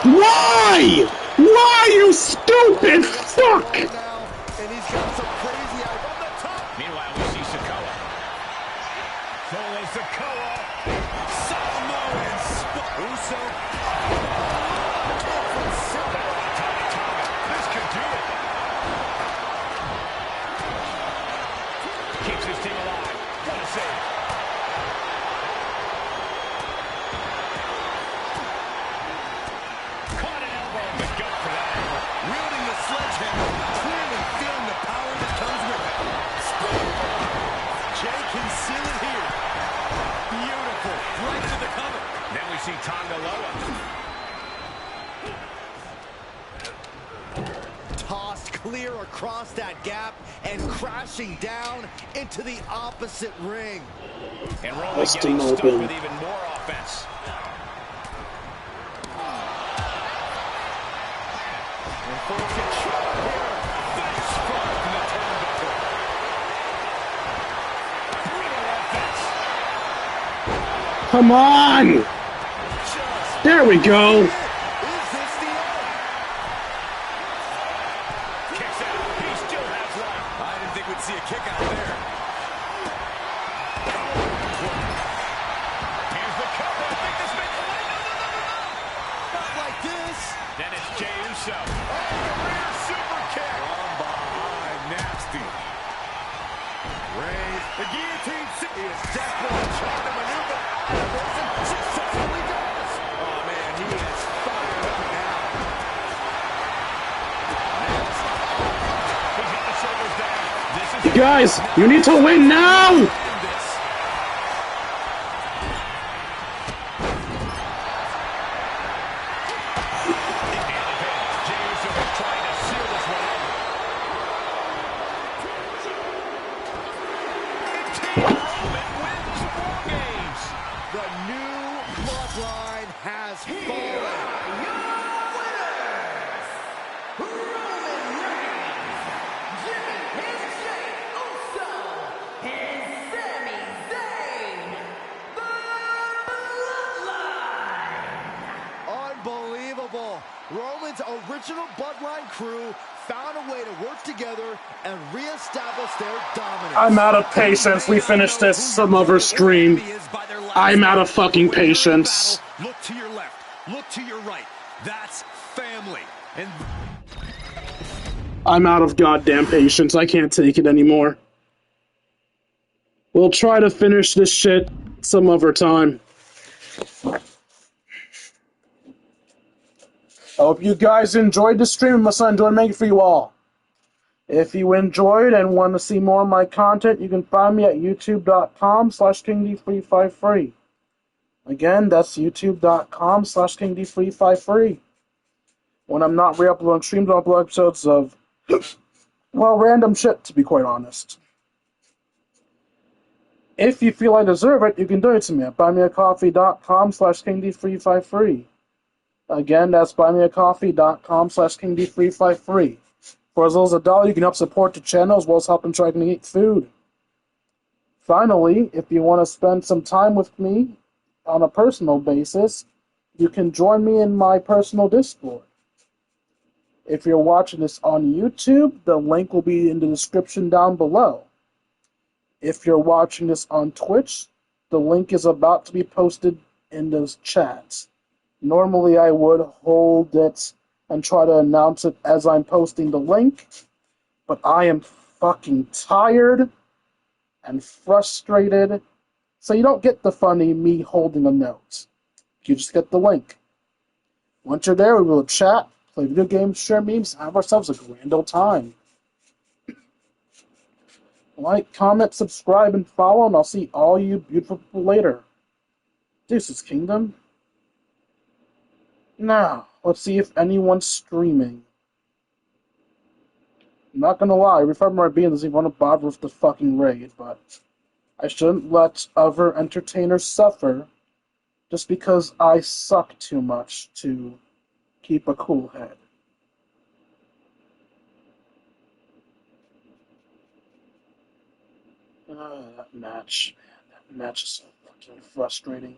Why? Why, you stupid fuck? And he's got some crazy eyes on the top. Meanwhile, we see Sikoa. Sole Sikoa. Samoans. Uso. This could do it. Keeps his team alive. What a save. Caught an elbow in the gut for that. Wielding the sledgehammer. Clearly feeling the power that comes with it. Jay can seal it here. Beautiful. Right to the cover. Then we see Tonga Loa. Tossed clear across that gap and crashing down into the opposite ring. And Roman Busting getting stuck open. with even more offense. And full control here. Face front from the turnbuckle. Brutal offense. Come on! There we go. Is this the end? Kicks out. He still has life. I didn't think we'd see a kick out there. Here's the cover. I think this may... Not like this. Then it's Jey Uso. Oh, the rear super kick. From behind. Nasty. Raise. The guillotine. He is desperately trying to maneuver out of this and successfully does. Oh man, he is fired up now. He's got the shoulders down. This is You guys, you need to win now! Jey Uso is trying to seal this one out. Roman wins wargames. The new bloodline has fallen. Unbelievable. Roman's original bloodline crew found a way to work together and reestablish their dominance. I'm out of patience. We finished this some other stream. I'm out of fucking patience. Look to your left. Look to your right. That's family. And I'm out of goddamn patience. I can't take it anymore. We'll try to finish this shit some other time. I hope you guys enjoyed the stream. I must enjoy making it for you all. If you enjoyed and want to see more of my content, you can find me at youtube.com/KingD353. Again, that's youtube.com/KingD353. When I'm not re-uploading streams, I'll upload episodes of, well, random shit, to be quite honest. If you feel I deserve it, you can donate to me at buymeacoffee.com/KingD353. Again, that's buymeacoffee.com/KingD353. For as little as $1, you can help support the channel as well as help in trying to eat food. Finally, if you want to spend some time with me on a personal basis, you can join me in my personal Discord. If you're watching this on YouTube, the link will be in the description down below. If you're watching this on Twitch, the link is about to be posted in those chats. Normally I would hold it and try to announce it as I'm posting the link, but I am fucking tired and frustrated, so you don't get the funny me holding a note. You just get the link. Once you're there, we will chat, play video games, share memes, have ourselves a grand old time. Like, comment, subscribe, and follow, and I'll see all you beautiful people later. Deuces, Kingdom. Now, let's see if anyone's streaming. I'm not gonna lie, every time I doesn't even want to bother with the fucking raid, but I shouldn't let other entertainers suffer just because I suck too much to keep a cool head. That match, man, that match is so fucking frustrating.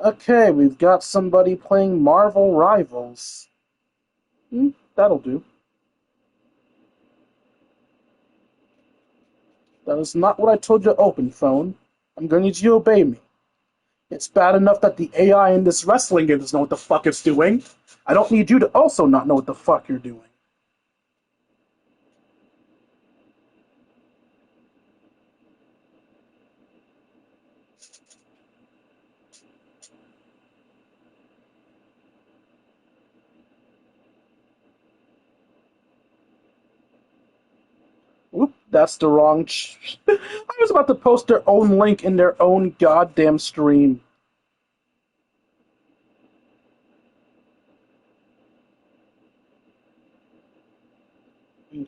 Okay, we've got somebody playing Marvel Rivals. That'll do. That is not what I told you to open, phone. I'm gonna need you to obey me. It's bad enough that the AI in this wrestling game doesn't know what the fuck it's doing. I don't need you to also not know what the fuck you're doing. Oop, that's the wrong... I was about to post their own link in their own goddamn stream. Okay.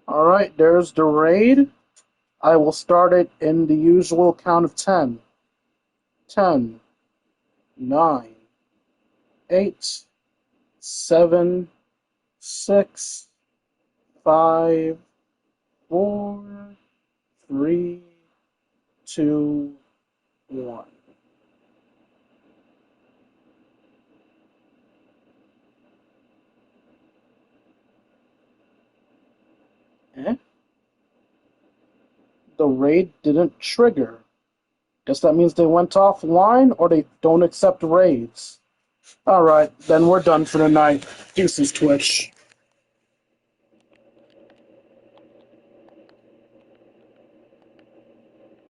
Alright, there's the raid. I will start it in the usual count of 10. 10, 9, 8, 7, 6, 5, 4, 3, 2, 1. The raid didn't trigger. Guess that means they went offline or they don't accept raids. Alright, then we're done for the night. Deuces, Twitch.